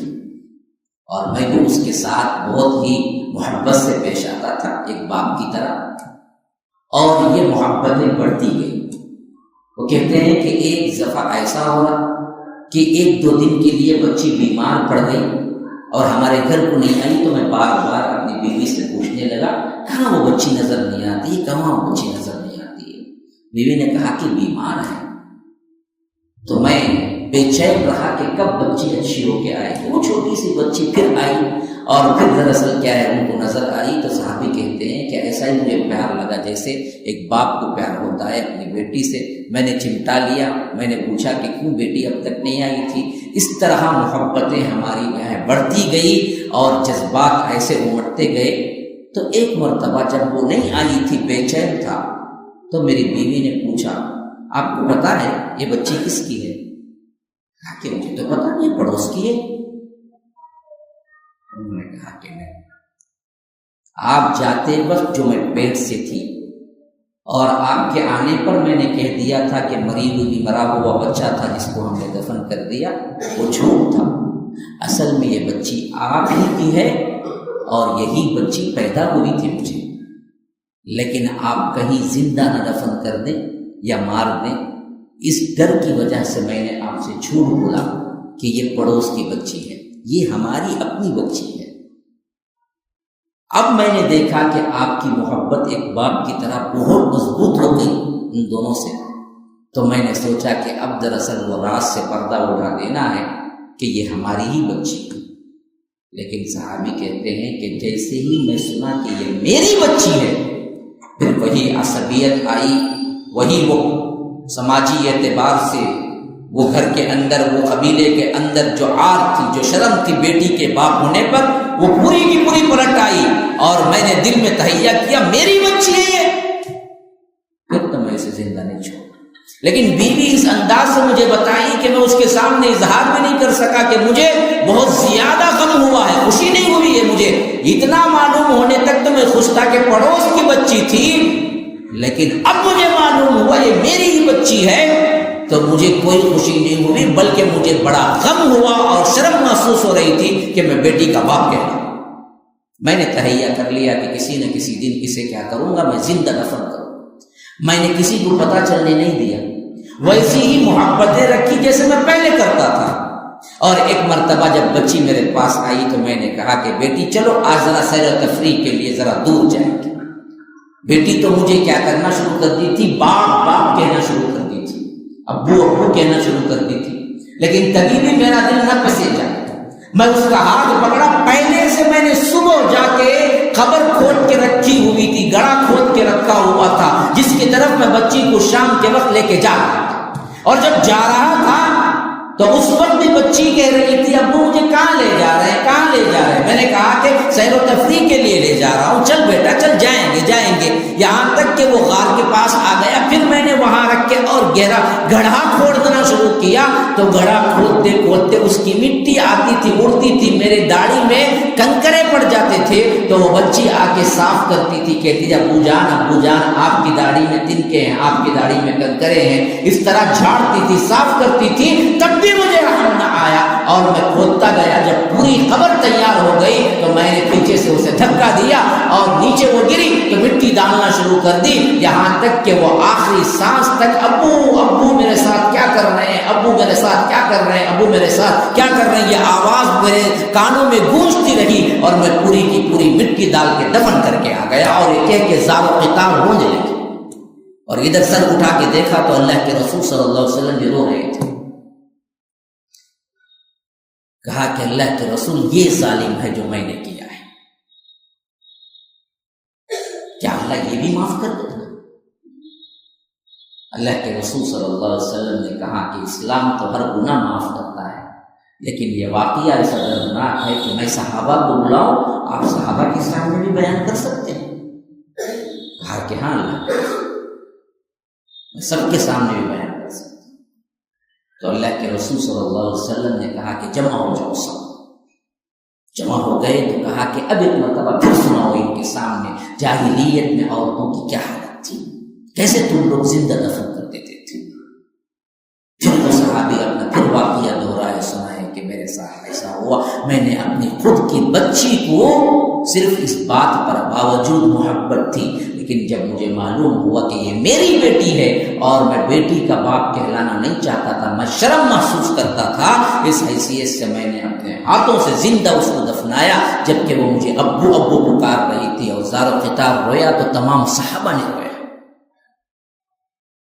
اور میں بھی اس کے ساتھ بہت ہی محبت سے پیش آتا تھا ایک باپ کی طرح، اور یہ محبتیں بڑھتی گئی۔ وہ کہتے ہیں کہ ایک دفعہ ایسا ہوا کہ ایک دو دن کے لیے بچی بیمار پڑ گئی اور ہمارے گھر کو نہیں آئی، تو میں بار بار اپنی بیوی سے پوچھنے لگا کہاں وہ بچی نظر نہیں آتی، کہاں وہ بچی نظر نہیں آتی ہے۔ بیوی نے کہا کہ بیمار ہے۔ تو میں بے چین رہا کہ کب بچی اچھی ہو کے آئے گی۔ وہ چھوٹی سی بچی پھر آئی اور پھر دراصل کیا ہے ان کو نظر آئی تو صحابی کہتے ہیں کہ ایسا ہی مجھے پیار لگا جیسے ایک باپ کو پیار ہوتا ہے اپنی بیٹی سے۔ میں نے چمٹا لیا، میں نے پوچھا کہ کیوں بیٹی اب تک نہیں آئی تھی۔ اس طرح محبتیں ہماری بڑھتی گئی اور جذبات ایسے امٹتے گئے۔ تو ایک مرتبہ جب وہ نہیں آئی تھی، بے چین تھا، تو میری بیوی نے پوچھا آپ کو پتا ہے یہ بچی کس کی ہے؟ کہا کہ مجھے تو پتا نہیں، پڑوس کی ہے۔ انہوں نے کہا کہ نہیں، آپ جاتے وقت جو میں پیٹ سے تھی اور آپ کے آنے پر میں نے کہہ دیا تھا کہ مری ہوئی مرا ہوا بچہ تھا جس کو ہم نے دفن کر دیا، وہ جھوٹ تھا۔ اصل میں یہ بچی آپ ہی کی ہے اور یہی بچی پیدا ہوئی تھی مجھے، لیکن آپ کہیں زندہ نہ دفن کر دیں یا مار دیں، اس ڈر کی وجہ سے میں نے آپ سے جھوٹ بولا کہ یہ پڑوس کی بچی ہے، یہ ہماری اپنی بچی ہے۔ اب میں نے دیکھا کہ آپ کی محبت ایک باپ کی طرح بہت مضبوط ہو گئی ان دونوں سے، تو میں نے سوچا کہ اب دراصل وہ راز سے پردہ اٹھا دینا ہے کہ یہ ہماری ہی بچی ہے۔ لیکن صحابی کہتے ہیں کہ جیسے ہی میں سنا کہ یہ میری بچی ہے، پھر وہی عصبیت آئی، وہی وہ سماجی اعتبار سے وہ گھر کے اندر، وہ قبیلے کے اندر جو عار تھی، جو شرم تھی بیٹی کے باپ ہونے پر، وہ پوری کی پوری پلٹ آئی، اور میں نے دل میں تہیہ کیا میری بچی ہے یہ، پھر تو میں اسے زندہ نہیں چھوڑا۔ لیکن بیوی اس انداز سے مجھے بتائی کہ میں اس کے سامنے اظہار بھی نہیں کر سکا کہ مجھے بہت زیادہ غم ہوا ہے، خوشی نہیں ہوئی ہے مجھے، اتنا معلوم ہونے تک تو میں خوش تھا کہ پڑوس کی بچی تھی، لیکن اب مجھے معلوم ہوا یہ میری ہی بچی ہے تو مجھے کوئی خوشی نہیں ہوئی، بلکہ مجھے بڑا غم ہوا اور شرم محسوس ہو رہی تھی کہ میں بیٹی کا باپ کہتا ہوں۔ میں نے تہیہ کر لیا کہ کسی نہ کسی دن اسے کیا کروں گا، میں زندہ دفن کروں۔ میں نے کسی کو پتہ چلنے نہیں دیا، ویسی ہی محبتیں رکھی جیسے میں پہلے کرتا تھا۔ اور ایک مرتبہ جب بچی میرے پاس آئی تو میں نے کہا کہ بیٹی چلو آج ذرا سیر و تفریح کے لیے ذرا دور جائیں گے۔ بیٹی تو مجھے کیا کرنا شروع کر دی تھی، باپ باپ کہنا شروع کر دی تھی، ابو ابو کہنا شروع کر دی تھی، لیکن کبھی بھی میرا دل نہ پسے جائے۔ میں اس کا ہاتھ پکڑا، پہلے سے میں نے صبح جا کے قبر کھود کے رکھی ہوئی تھی، گڑا کھود کے رکھا ہوا تھا، جس کی طرف میں بچی کو شام کے وقت لے کے جا رہا تھا۔ اور جب جا رہا تھا تو اس وقت بھی بچی کہہ رہی تھی ابو مجھے کہاں لے جا رہے ہیں، کہاں لے جا رہے ہیں؟ میں نے کہا کہ سیر و تفریح کے لیے لے جا رہا ہوں، چل بیٹا چل جائیں گے جائیں گے، یہاں تک کہ وہ غار کے پاس آ گیا۔ پھر میں نے وہاں رکھ کے اور گہرا گڑھا کھودنا شروع کیا تو گڑھا کھودتے کھودتے اس کی مٹی آتی تھی، اڑتی تھی، میرے داڑھی میں کنکرے پڑ جاتے تھے تو وہ بچی آ کے صاف کرتی تھی، کہتی ابو جان آپ کی داڑھی میں تنکے ہیں، آپ کی داڑھی میں کنکرے ہیں، اس طرح جھاڑتی تھی، صاف کرتی تھی، تب بھی مجھے رحم نہ آیا اور میں کھودتا گیا۔ جب پوری قبر تیار ہو گئی تو میں نے پیچھے سے اسے دھکا دیا اور نیچے وہ گری تو مٹی ڈالنا شروع کر دی، یہاں تک کہ وہ آخری سانس تک ابو ابو میرے ساتھ کیا کر رہے ہیں، ابو میرے ساتھ کیا کر رہے ہیں، ابو میرے ساتھ کیا کر رہے ہیں، یہ آواز میرے کانوں میں گونجتی رہی اور میں پوری کی پوری مٹی ڈال کے دفن کر کے آ گیا اور یہ کہہ کے زار و قطار رونے لگے۔ اور ادھر سر اٹھا کے دیکھا تو اللہ کے رسول صلی اللہ علیہ وسلم بھی رو رہے تھے۔ کہا کہ اللہ کے رسول یہ ظالم ہے جو میں نے کیا ہے، کیا اللہ یہ بھی معاف کر دے؟ اللہ کے رسول صلی اللہ علیہ وسلم نے کہا کہ اسلام تو ہر گناہ معاف کرتا ہے، لیکن یہ واقعہ ایسا دردناک ہے کہ میں صحابہ کو بلاؤں، آپ صحابہ کے سامنے بھی بیان کر سکتے ہیں؟ کہا کہ ہاں اللہ میں سب کے سامنے بھی بیان کر سکتا ہوں۔ تو اللہ کے رسول صلی اللہ علیہ وسلم نے کہا کہ جمع ہو جاؤ، سب جمع ہو گئے تو کہا کہ اب ایک مرتبہ پھر سناؤ ان کے سامنے جاہلیت میں عورتوں کی کیا حالت تھی، کیسے تم لوگ زندہ دفن کر دیتے تھے۔ پھر وہ صحابی اپنا پھر واقعہ دہرائے سنائے کہ میرے ساتھ ایسا ہوا، میں نے اپنی خود کی بچی کو صرف اس بات پر باوجود محبت تھی، لیکن جب مجھے معلوم ہوا کہ یہ میری بیٹی ہے اور میں بیٹی کا باپ کہلانا نہیں چاہتا تھا، میں شرم محسوس کرتا تھا، اس حیثیت سے میں نے اپنے ہاتھوں سے زندہ اس کو دفنایا، جبکہ وہ مجھے ابو ابو پکار رہی تھی اور زار و قطار رویا تو تمام صحابہ نے رویا۔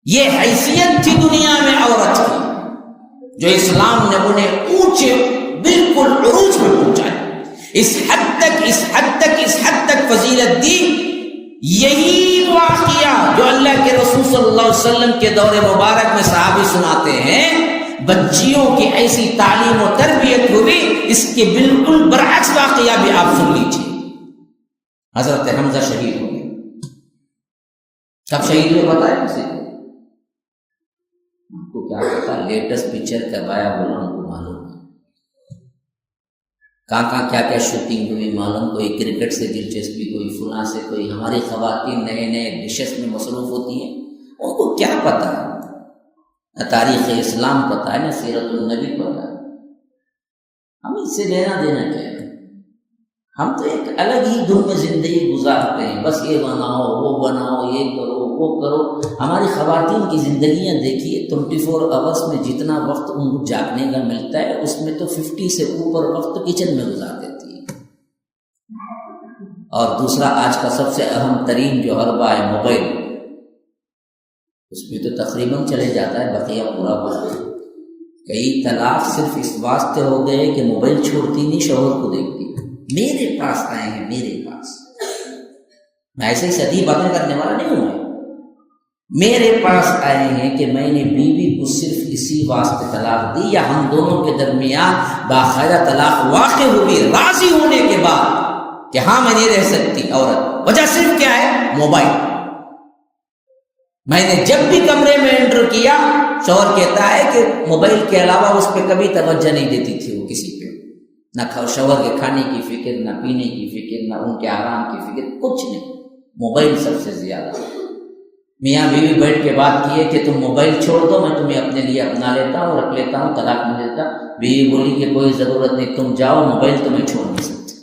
یہ حیثیت تھی دنیا میں عورت کی جو اسلام نے انہیں اونچے بالکل عروج میں پہنچایا، اس حد تک فضیلت دی۔ یہی واقعہ جو اللہ کے رسول صلی اللہ علیہ وسلم کے دور مبارک میں صحابی سناتے ہیں، بچیوں کی ایسی تعلیم و تربیت ہوئی، اس کے بالکل برعکس واقعہ بھی آپ سن لیجیے۔ حضرت حمزہ شہید ہو گئے، کب شہید ہوئے پتہ ہے کسی کو؟ کیا پتا، لیٹسٹ پکچر کروایا بولا ان کو معلوم ہے، کہاں کیا شوٹنگ ہوئی معلوم، کوئی کرکٹ سے دلچسپی، کوئی فلاں سے، کوئی ہماری خواتین نئے نئے ڈشز میں مصروف ہوتی ہیں، ان کو کیا پتہ ہے، نہ تاریخ اسلام پتہ ہے، نہ سیرت النبی پتہ ہے، ہم اس سے لینا دینا کیا ہے؟ ہم تو ایک الگ ہی دھن میں زندگی گزارتے ہیں، بس یہ بناؤ وہ بناؤ، یہ کرو وہ کرو۔ ہماری خواتین کی زندگیاں دیکھیے، 24 آورس میں جتنا وقت ان کو جاگنے کا ملتا ہے اس میں تو 50 سے اوپر وقت کچن میں گزار دیتی ہے۔ اور دوسرا آج کا سب سے اہم ترین جو حربہ ہے موبائل، اس میں تو تقریباً چلے جاتا ہے بقیہ پورا وقت۔ کئی طلاق صرف اس واسطے ہو گئے کہ موبائل چھوڑتی نہیں، شوہر کو دیکھتی، میرے پاس آئے ہیں میرے پاس، میں ایسے ہی سدھی باتیں کرنے والا نہیں ہوں. میرے پاس آئے ہیں کہ میں نے بیوی کو صرف اسی واسطے طلاق دی یا ہم دونوں کے درمیان باقاعدہ طلاق واقع ہوئی راضی ہونے کے بعد کہ ہاں میں نہیں رہ سکتی عورت. وجہ صرف کیا ہے؟ موبائل. میں نے جب بھی کمرے میں انٹر کیا شوہر کہتا ہے کہ موبائل کے علاوہ اس پہ کبھی توجہ نہیں دیتی تھی وہ کسی پہ، نہ شوہر کے کھانے کی فکر، نہ پینے کی فکر، نہ ان کے آرام کی فکر، کچھ نہیں. موبائل سب سے زیادہ. میاں بیوی بیٹھ کے بات کی ہے کہ تم موبائل چھوڑ دو، میں تمہیں اپنے لیے اپنا لیتا ہوں، رکھ لیتا ہوں، طلاق نہیں دیتا. بیوی بولی کہ کوئی ضرورت نہیں، تم جاؤ، موبائل تمہیں چھوڑ نہیں سکتے.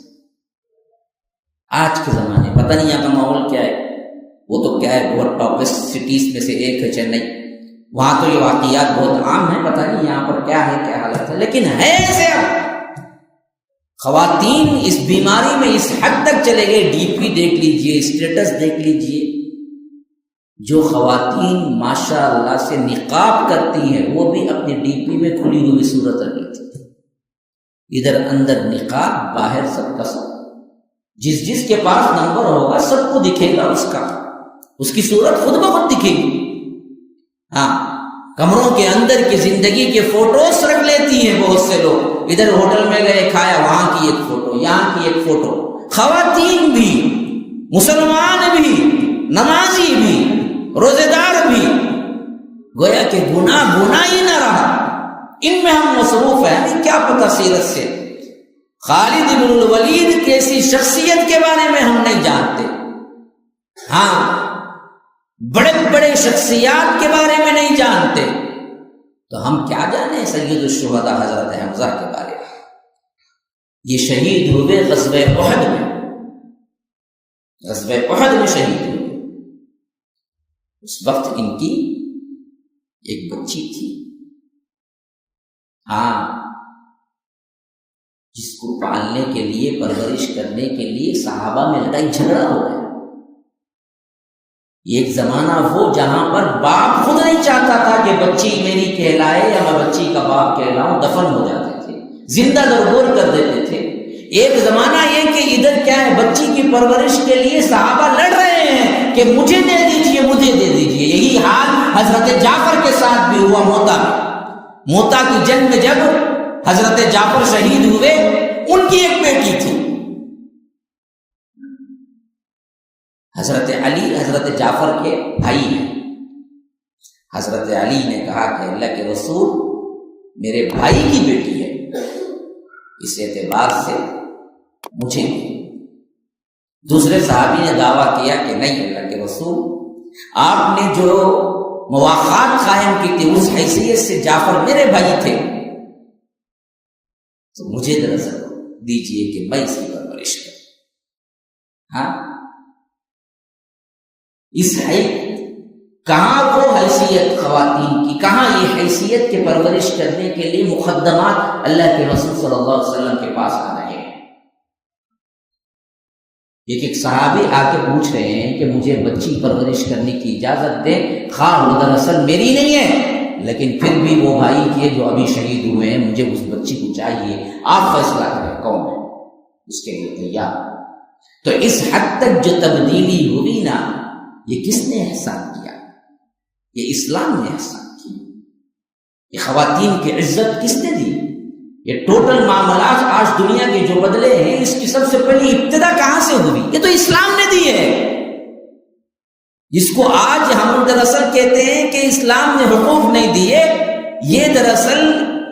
آج کے زمانے پتہ نہیں یہاں کا ماحول کیا ہے. وہ تو کیا ہے، بہت ٹاپسٹ سٹیز میں سے ایک ہے چنئی، وہاں تو یہ واقعات بہت عام ہیں. پتہ نہیں یہاں پر کیا ہے، کیا حالت ہے، لیکن ہے ایسے. اب خواتین اس بیماری میں اس حد تک چلے گئے. ڈی پی دیکھ لیجئے، اسٹیٹس دیکھ لیجئے. جو خواتین ماشاء اللہ سے نقاب کرتی ہیں وہ بھی اپنی ڈی پی میں کھلی ہوئی صورت رکھ لیتی ہیں. ادھر اندر نقاب، باہر سب کا سب. جس کے پاس نمبر ہوگا سب کو دکھے گا، اس کی صورت خود بخود دکھے گی. ہاں، کمروں کے اندر کی زندگی کے فوٹوز رکھ لیتی ہیں بہت سے لوگ. ادھر ہوٹل میں گئے، کھایا، وہاں کی ایک فوٹو، یہاں کی ایک فوٹو. خواتین بھی، مسلمان بھی، نمازی بھی، روزے دار بھی، گویا کہ گناہ ہی نہ رہا. ان میں ہم مصروف ہیں. کیا پتہ سیرت سے خالد بن الولید کیسی شخصیت کے بارے میں ہم نہیں جانتے. ہاں، بڑے بڑے شخصیات کے بارے میں نہیں جانتے، تو ہم کیا جانے سید الشہداء حضرت حمزہ کے بارے میں. یہ شہید ہوئے غزوہ احد میں. غزوہ احد میں شہید ہوئے. اس وقت ان کی ایک بچی تھی، ہاں، جس کو پالنے کے لیے، پرورش کرنے کے لیے صحابہ میں لڑائی جھگڑا ہو گیا. ایک زمانہ وہ جہاں پر باپ خود نہیں چاہتا تھا کہ بچی میری کہلائے یا میں بچی کا باپ کہلاؤں، دفن ہو جاتے تھے، زندہ درگور کر دیتے تھے. ایک زمانہ یہ کہ ادھر کیا ہے، بچی کی پرورش کے لیے صحابہ لڑ رہے ہیں کہ مجھے دے دیجئے، مجھے دے دیجئے. یہی حال حضرت جعفر کے ساتھ بھی ہوا. موتا کی جنگ میں جب حضرت جعفر شہید ہوئے، ان کی ایک بیٹی تھی. حضرت علی حضرت جعفر کے بھائی ہیں. حضرت علی نے کہا کہ اللہ کے رسول میرے بھائی کی بیٹی ہے، اس اعتبار سے مجھے. دوسرے صحابی نے دعویٰ کیا کہ نہیں اللہ کے رسول، آپ نے جو مواخات قائم کی تھی اس حیثیت سے جعفر میرے بھائی تھے، تو مجھے دراصل دیجئے کہ میں اس کی پرورش کروں. ہاں، اس ہے کہاں وہ حیثیت خواتین کی، کہاں یہ حیثیت کے پرورش کرنے کے لیے مقدمات اللہ کے رسول صلی اللہ علیہ وسلم کے پاس آ رہے ہیں. ایک صحابی آ کے پوچھ رہے ہیں کہ مجھے بچی پرورش کرنے کی اجازت دیں، خواہ وہ دراصل میری نہیں ہے لیکن پھر بھی وہ بھائی کے جو ابھی شہید ہوئے ہیں، مجھے اس بچی کو چاہیے، آپ فیصلہ کریں کون ہے اس کے لیے تیار. تو اس حد تک جو تبدیلی ہوئی نا، یہ کس نے احسان کیا؟ یہ اسلام نے احسان کی. یہ خواتین کی عزت کس نے دی؟ یہ ٹوٹل معاملات آج دنیا کے جو بدلے ہیں، اس کی سب سے پہلی ابتدا کہاں سے ہوئی؟ یہ تو اسلام نے دی ہے. جس کو آج ہم دراصل کہتے ہیں کہ اسلام نے حقوق نہیں دیے، یہ دراصل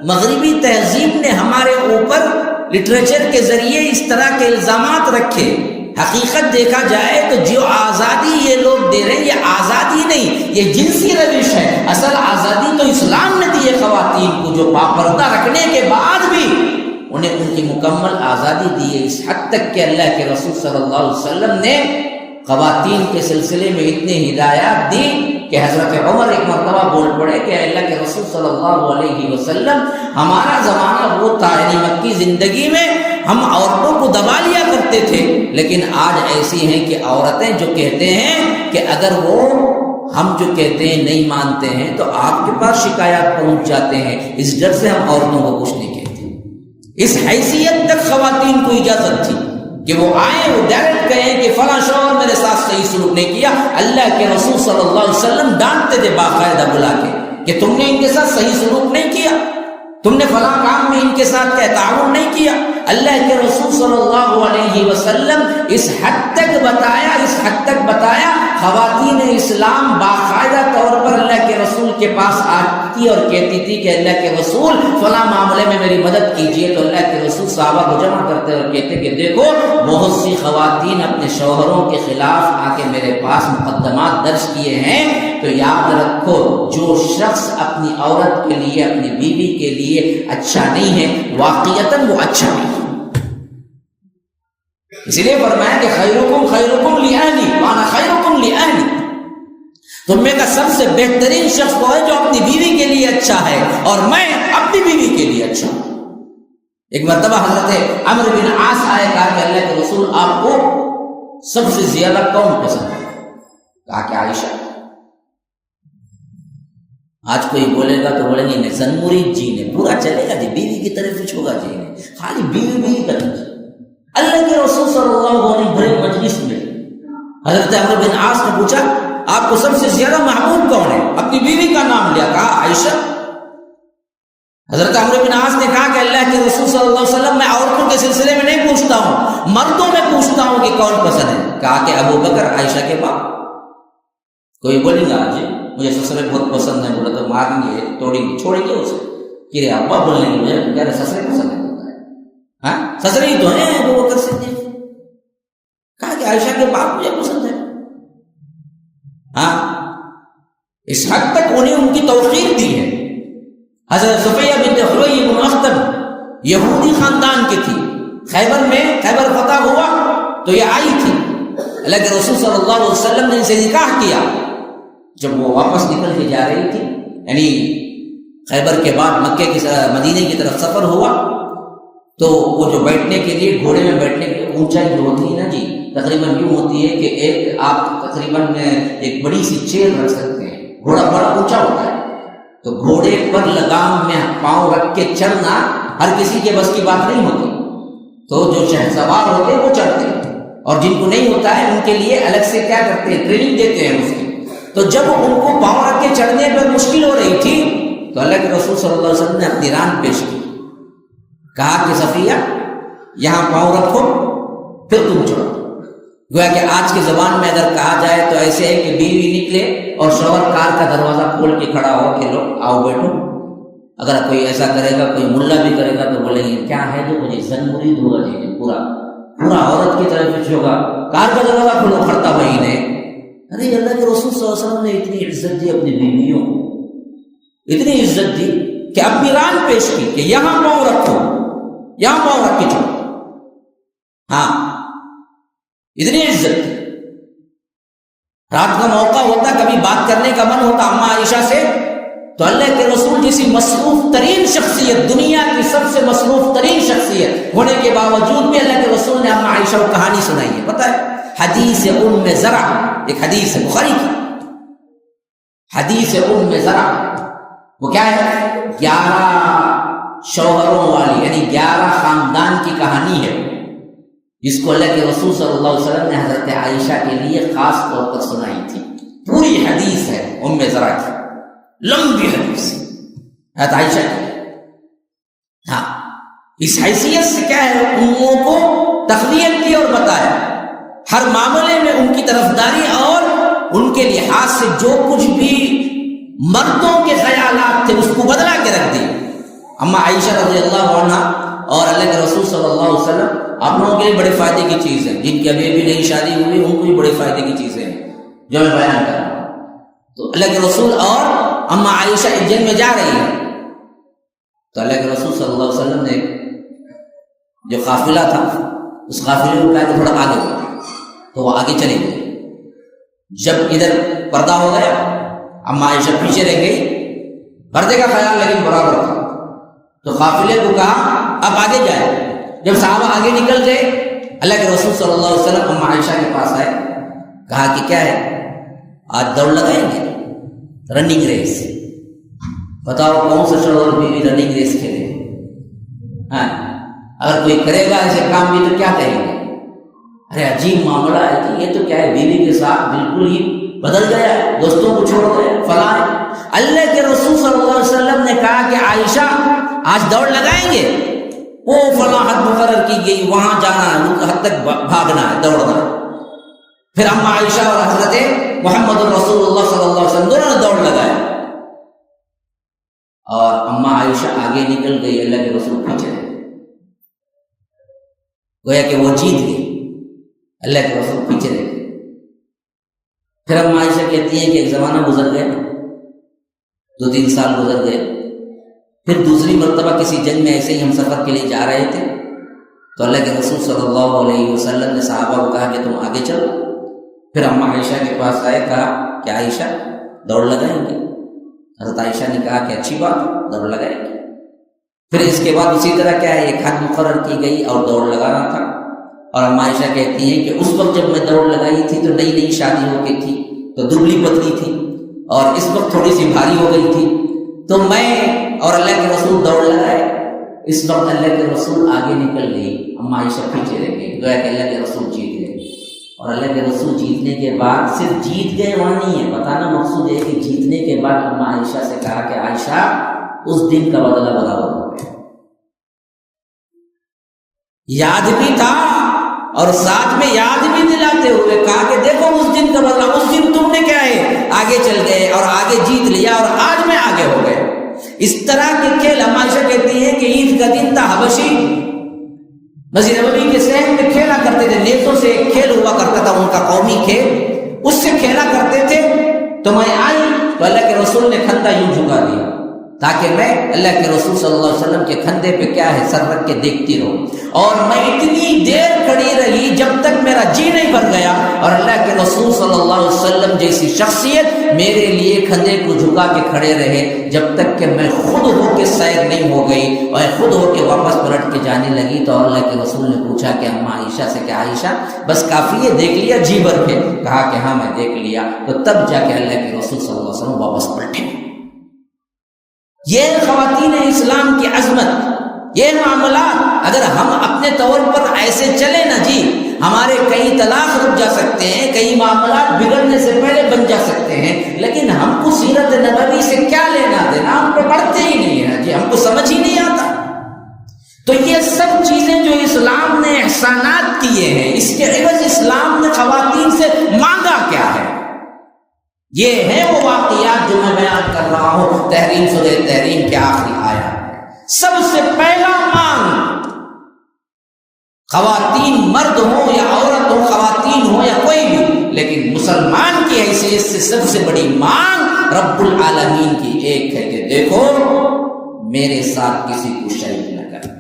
مغربی تہذیب نے ہمارے اوپر لٹریچر کے ذریعے اس طرح کے الزامات رکھے. حقیقت دیکھا جائے تو جو آزادی یہ لوگ دے رہے ہیں، یہ آزادی نہیں، یہ جنسی روش ہے. اصل آزادی تو اسلام نے دی ہے خواتین کو، جو پاپردہ رکھنے کے بعد بھی انہیں ان کی مکمل آزادی دی ہے. اس حد تک کہ اللہ کے رسول صلی اللہ علیہ وسلم نے خواتین کے سلسلے میں اتنے ہدایات دی کہ حضرت عمر ایک مرتبہ بول پڑے کہ اللہ کے رسول صلی اللہ علیہ وسلم، ہمارا زمانہ وہ تھا، یعنی مکی زندگی میں ہم عورتوں کو دبا لیا کرتے تھے، لیکن آج ایسی ہیں کہ عورتیں جو کہتے ہیں کہ اگر وہ ہم جو کہتے ہیں نہیں مانتے ہیں تو آپ کے پاس شکایات پہنچ جاتے ہیں. اس ڈر سے ہم عورتوں کو کچھ نہیں کہتے. اس حیثیت تک خواتین کو اجازت تھی. کہ وہ آئیں وہ ڈائریکٹ کہیں کہ فلاں شوہر میرے ساتھ صحیح سلوک نہیں کیا. اللہ کے رسول صلی اللہ علیہ وسلم ڈانٹتے تھے باقاعدہ بلا کے کہ تم نے ان کے ساتھ صحیح سلوک نہیں کیا, تم نے فلاں کام میں ان کے ساتھ کیا تعاون نہیں کیا. اللہ کے رسول صلی اللہ علیہ وسلم اس حد تک بتایا خواتین اسلام باقاعدہ طور پر اللہ کے رسول کے پاس آتی اور کہتی تھی کہ اللہ کے رسول فلاں معاملے میں میری مدد کیجیے. تو اللہ کے رسول صحابہ کو جمع کرتے اور کہتے کہ دیکھو بہت سی خواتین اپنے شوہروں کے خلاف آ کے میرے پاس مقدمات درج کیے ہیں, تو یاد رکھو جو شخص اپنی عورت کے لیے اپنی بیوی کے لیے اچھا نہیں ہے واقعتاً وہ اچھا نہیں. اس لیے فرمایا کہ خیرکم لأہلی وانا خیرکم لأہلی, تم میں کا سب سے بہترین شخص وہ ہے جو اپنی بیوی کے لیے اچھا ہے اور میں اپنی بیوی کے لیے اچھا ہوں. ایک مرتبہ حضرت عمرو بن عاص آئے, کہا کہ اللہ کے رسول آپ کو سب سے زیادہ کون پسند ہے؟ کہا کہ عائشہ. آج کوئی بولے گا تو بولیں گے زنمورید جی نے پورا چلے گا جی, بیوی کی طرف کچھ ہوگا جی نے, خالی بیوی کرنا. اللہ کے رسول صلی اللہ علیہ وسلم مجلس میں حضرت عمرو بن عاص نے پوچھا آپ کو سب سے زیادہ محبوب کون ہے؟ اپنی بیوی کا نام لیا, کہا عائشہ. حضرت عمرو بن عاص نے کہا کہ اللہ کے رسول صلی اللہ علیہ وسلم میں عورتوں کے سلسلے میں نہیں پوچھتا ہوں, مردوں میں پوچھتا ہوں کہ کون پسند ہے. کہا کہ ابو بکر عائشہ کے باپ. کوئی بولے گا جی مجھے سسرے بہت پسند ہے, بولا تو ماریں گے توڑیں گے چھوڑیں گے اسے کہ ابا بولنے گے مجھے کہہ رہے سسرے پسند ہے. ہاں سسرے ہی تو ہیں ابو بکر صدیق. کہا کہ عائشہ کے باپ مجھے پسند ہے. ہاں اس حد تک انہیں ان کی توقیر دی ہے. حضرت صفیہ بنت حوی بن اخطب یہودی خاندان کی تھی, خیبر فتح ہوا تو یہ آئی تھی. اللہ کے رسول صلی اللہ علیہ وسلم نے ان سے نکاح کیا. جب وہ واپس نکل کے جا رہی تھی, یعنی خیبر کے بعد مدینے کی طرف سفر ہوا, تو وہ جو بیٹھنے کے لیے گھوڑے میں بیٹھنے کی اونچائی جو ہوتی ہے نا جی, تقریباً یوں ہوتی ہے کہ آپ تقریباً ایک بڑی سی چیئر رکھ سکتے ہیں. گھوڑا بڑا اونچا ہوتا ہے تو گھوڑے پر لگام میں پاؤں رکھ کے چڑھنا ہر کسی کے بس کی بات نہیں ہوتی. تو جو شہر سوار ہوتے ہیں وہ چڑھتے ہیں, اور جن کو نہیں ہوتا ہے ان کے لیے الگ سے کیا کرتے ہیں, ٹریننگ دیتے ہیں اس کی. تو جب ان کو پاؤں رکھ کے چڑھنے پر مشکل ہو رہی تھی تو اللہ کے رسول صلی اللہ علیہ وسلم نے اپنی ران پیش کی. کہا کہ صفیہ یہاں پاؤں رکھو پھر تم چڑھو. گویا کہ آج کی زبان میں اگر کہا جائے تو ایسے ہے کہ بیوی نکلے اور شوہر کار کا دروازہ کھول کے کھڑا ہو کہ لو آؤ بیٹھو. اگر کوئی ایسا کرے گا, کوئی ملا بھی کرے گا تو بولیں گے کیا ہے جو مجھے زن مرید ہوگا جی, پورا عورت کی طرف کچھ ہوگا, کار کا دروازہ کھولو کھڑتا وہی نے. ارے اللہ کے رسول صلی اللہ علیہ وسلم نے اتنی عزت دی اپنی بیویوں کو, اتنی عزت دی کہ اپنی ران پیش کی کہ یہاں پاؤں رکھو, یہاں پاؤں رکھ کے چلو. ہاں اتنی عزت. رات کا موقع ہوتا, کبھی بات کرنے کا من ہوتا اما عائشہ سے, تو اللہ کے رسول جیسی مصروف ترین شخصیت, دنیا کی سب سے مصروف ترین شخصیت ہونے کے باوجود بھی اللہ کے رسول نے اما عائشہ کو کہانی سنائی ہے. پتہ ہے حدیث ام زرع, ایک حدیث ہے بخاری کی, حدیث ام زرع, وہ کیا ہے 11 شوہروں والی یعنی 11 خاندان کی کہانی ہے, جس کو اللہ کے رسول صلی اللہ علیہ وسلم نے حضرت عائشہ کے لیے خاص طور پر سنائی تھی. پوری حدیث ہے ام زرع کی, لمبی حدیث حضرت عائشہ کی. ہاں اس حیثیت سے کیا ہے, اموں کو تخلیق کی اور بتایا ہر معاملے میں ان کی طرفداری اور ان کے لحاظ سے جو کچھ بھی مردوں کے خیالات تھے اس کو بدلا کے رکھ دی. اما عائشہ رضی اللہ عنہ اور اللہ کے رسول صلی اللہ علیہ وسلم آپ لوگوں کے لیے بڑے فائدے کی چیز ہے, جن کی ابھی نئی شادی ہوئی ان کو بھی بڑے فائدے کی چیزیں ہیں جو میں بیان کر رہا ہوں. تو اللہ کے رسول اور اما عائشہ ایک جنگ میں جا رہی ہے, تو اللہ کے رسول صلی اللہ علیہ وسلم نے جو قافلہ تھا اس قافلے کو کہا کہ تھوڑا آگے ہو, تو وہ آگے چلے گئے. جب ادھر پردہ ہو گیا اما عائشہ پیچھے رہ گئی, پردے کا خیال لیکن برابر تھا, تو قافلے کو کہا اب آگے جائے. جب صحابہ آگے نکل گئے اللہ کے رسول صلی اللہ علیہ وسلم اما عائشہ کے پاس آئے, کہا کہ کیا ہے آج دوڑ لگائیں گے, رننگ ریس. بتاؤ کون سا شوہر بیوی رننگ ریس کھیلے؟ ہاں اگر کوئی کرے گا ایسے کام بھی تو کیا کہیں گے, ارے عجیب معاملہ ہے کہ یہ تو کیا ہے، بیوی کے ساتھ بالکل ہی بدل گیا ہے، دوستوں کو چھوڑ گیا فلاں ہے۔ اللہ کے رسول صلی اللہ علیہ وسلم نے کہا کہ عائشہ آج دوڑ لگائیں گے، وہ فلاں حد مقرر کی گئی، وہاں جانا ہے، اس حد تک بھاگنا ہے، دوڑنا ہے۔ پھر اما عائشہ اور حضرت محمد رسول اللہ صلی اللہ علیہ وسلم دونوں نے دوڑ لگائے، اور اما عائشہ آگے نکل گئی، اللہ کے رسول پیچھے رہے، گویا کہ وہ جیت گئی، اللہ کے رسول پیچھے رہے۔ پھر اما عائشہ کہتی ہیں کہ ایک زمانہ گزر گیا، 2-3 سال گزر گئے، پھر دوسری مرتبہ کسی جنگ میں ایسے ہی ہم سفر کے لیے جا رہے تھے، تو اللہ کے رسول صلی اللہ علیہ وسلم نے صحابہ کو کہا کہ تم آگے چلو۔ پھر اما عائشہ کے پاس آئے، کہا کہ عائشہ دوڑ لگائیں گے؟ حضرت عائشہ نے کہا کہ اچھی بات، دوڑ لگائیں گے۔ پھر اس کے بعد اسی طرح کیا ہے، ایک حد مقرر کی گئی اور دوڑ لگانا تھا، اور اما عائشہ کہتی ہیں کہ اس وقت جب میں دوڑ لگائی تھی تو نئی نئی شادی ہو گئی تھی، تو دبلی پتلی تھی، اور اس وقت تھوڑی سی بھاری ہو گئی تھی، تو میں اور اللہ کے رسول دوڑ لگائے۔ اس وقت اللہ کے رسول آگے نکل گئی، اما عائشہ پیچھے رہ گئی، گویا کہ اللہ کے رسول جیت گئے۔ اور اللہ کے رسول جیتنے کے بعد صرف جیت گئے وہاں نہیں ہے، بتانا مقصود ہے کہ جیتنے کے بعد اما عائشہ سے کہا کہ عائشہ اس دن کا بدلہ برابر ہو گیا۔ یاد بھی تھا اور ساتھ میں یاد بھی دلاتے ہوئے کہا کہ دیکھو اس دن کا بدلہ، اس دن تم نے کیا ہے آگے چل گئے اور آگے جیت لیا، اور آج میں آگے ہو گئے۔ اس طرح کے کھیل اما عائشہ کہتی ہیں کہ عید کا دن تھا، حبشی مسجد نبوی کے صحن میں کھیلا کرتے تھے، نیتوں سے ایک کھیل ہوا کرتا تھا ان کا قومی کھیل، اس سے کھیلا کرتے تھے۔ تو میں آئی تو اللہ کے رسول نے کھندا یوں جھکا دیا تاکہ میں اللہ کے رسول صلی اللہ علیہ وسلم کے کھندے پہ کیا ہے سر رکھ کے دیکھتی رہوں، اور میں اتنی دیر کھڑی رہی جب تک میرا جی نہیں بھر گیا، اور اللہ کے رسول صلی اللہ علیہ وسلم جیسی شخصیت میرے لیے کھندے کو جھکا کے کھڑے رہے، جب تک کہ میں خود ہو کے سیر نہیں ہو گئی اور خود ہو کے واپس پلٹ کے جانے لگی۔ تو اللہ کے رسول نے پوچھا کہ اما عائشہ سے کہ عائشہ بس کافی ہے، دیکھ لیا جی بھر کے؟ کہا کہ ہاں میں دیکھ لیا۔ تو تب جا کے اللہ کے رسول صلی اللہ علیہ وسلم واپس پلٹے۔ یہ خواتین اسلام کی عظمت، یہ معاملات اگر ہم اپنے طور پر ایسے چلے نا جی، ہمارے کئی طلاق رک جا سکتے ہیں، کئی معاملات بگڑنے سے پہلے بن جا سکتے ہیں، لیکن ہم کو سیرت نبوی سے کیا لینا دینا؟ ہم تو پڑھتے ہی نہیں ہیں جی، ہم کو سمجھ ہی نہیں آتا۔ تو یہ سب چیزیں جو اسلام نے احسانات کیے ہیں، اس کے عوض اسلام نے خواتین سے مانگا کیا ہے؟ یہ ہے وہ واقعات جو میں بیان کر رہا ہوں، تحریم سورہ تحریم کے آخری آیات۔ سب سے پہلا مانگ، خواتین مرد ہوں یا عورت ہوں، خواتین ہوں یا کوئی بھی، لیکن مسلمان کی حیثیت سے سب سے بڑی مانگ رب العالمین کی ایک ہے کہ دیکھو میرے ساتھ کسی کو شریک نہ کرنا،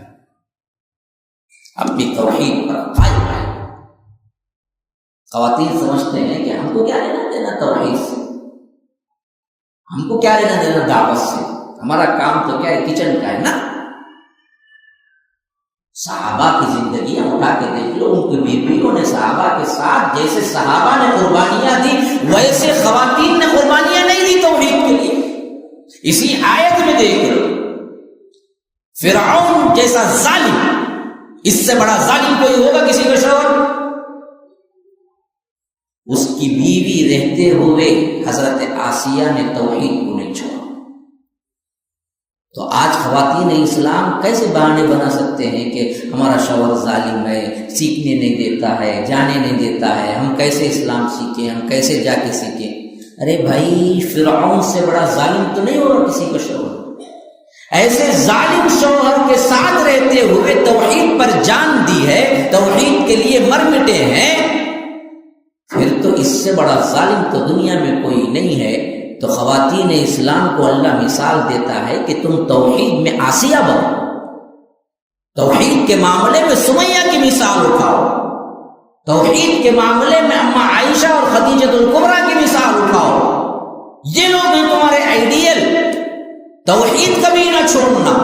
اپنی توحید پر قائم ہے۔ خواتین سمجھتے ہیں کہ ہم کو کیا لینا دینا توحید سے، ہم کو کیا لینا دینا دعوت سے، ہمارا کام تو کیا ہے کچن کا ہے نا۔ صحابہ کی زندگیاں اٹھا کے دیکھ لو، ان کی بیویوں نے صحابہ کے ساتھ جیسے صحابہ نے قربانیاں دی ویسے خواتین نے قربانیاں نہیں دی توحید کے لیے۔ اسی آیت میں دیکھ لو، فرعون جیسا ظالم، اس سے بڑا ظالم کوئی ہوگا کسی کا شوہر؟ اس کی بیوی رہتے ہوئے حضرت آسیہ نے توحید کو نہیں چھوڑا۔ تو آج خواتین اسلام کیسے بہانے بنا سکتے ہیں کہ ہمارا شوہر ظالم ہے، سیکھنے نہیں دیتا ہے، جانے نہیں دیتا ہے، ہم کیسے اسلام سیکھیں، ہم کیسے جا کے سیکھیں؟ ارے بھائی، فرعون سے بڑا ظالم تو نہیں ہوگا کسی کا شوہر۔ ایسے ظالم شوہر کے ساتھ رہتے ہوئے توحید پر جان دی ہے، توحید کے لیے مر مٹے ہیں، پھر تو اس سے بڑا ظالم تو دنیا میں کوئی نہیں ہے۔ تو خواتین اسلام کو اللہ مثال دیتا ہے کہ تم توحید میں آسیہ بنو، توحید کے معاملے میں سمیہ کی مثال اٹھاؤ، توحید کے معاملے میں اما عائشہ اور خدیجہ الکبریٰ کی مثال اٹھاؤ۔ یہ لوگ ہیں تمہارے آئیڈیل، توحید کبھی نہ چھوڑنا۔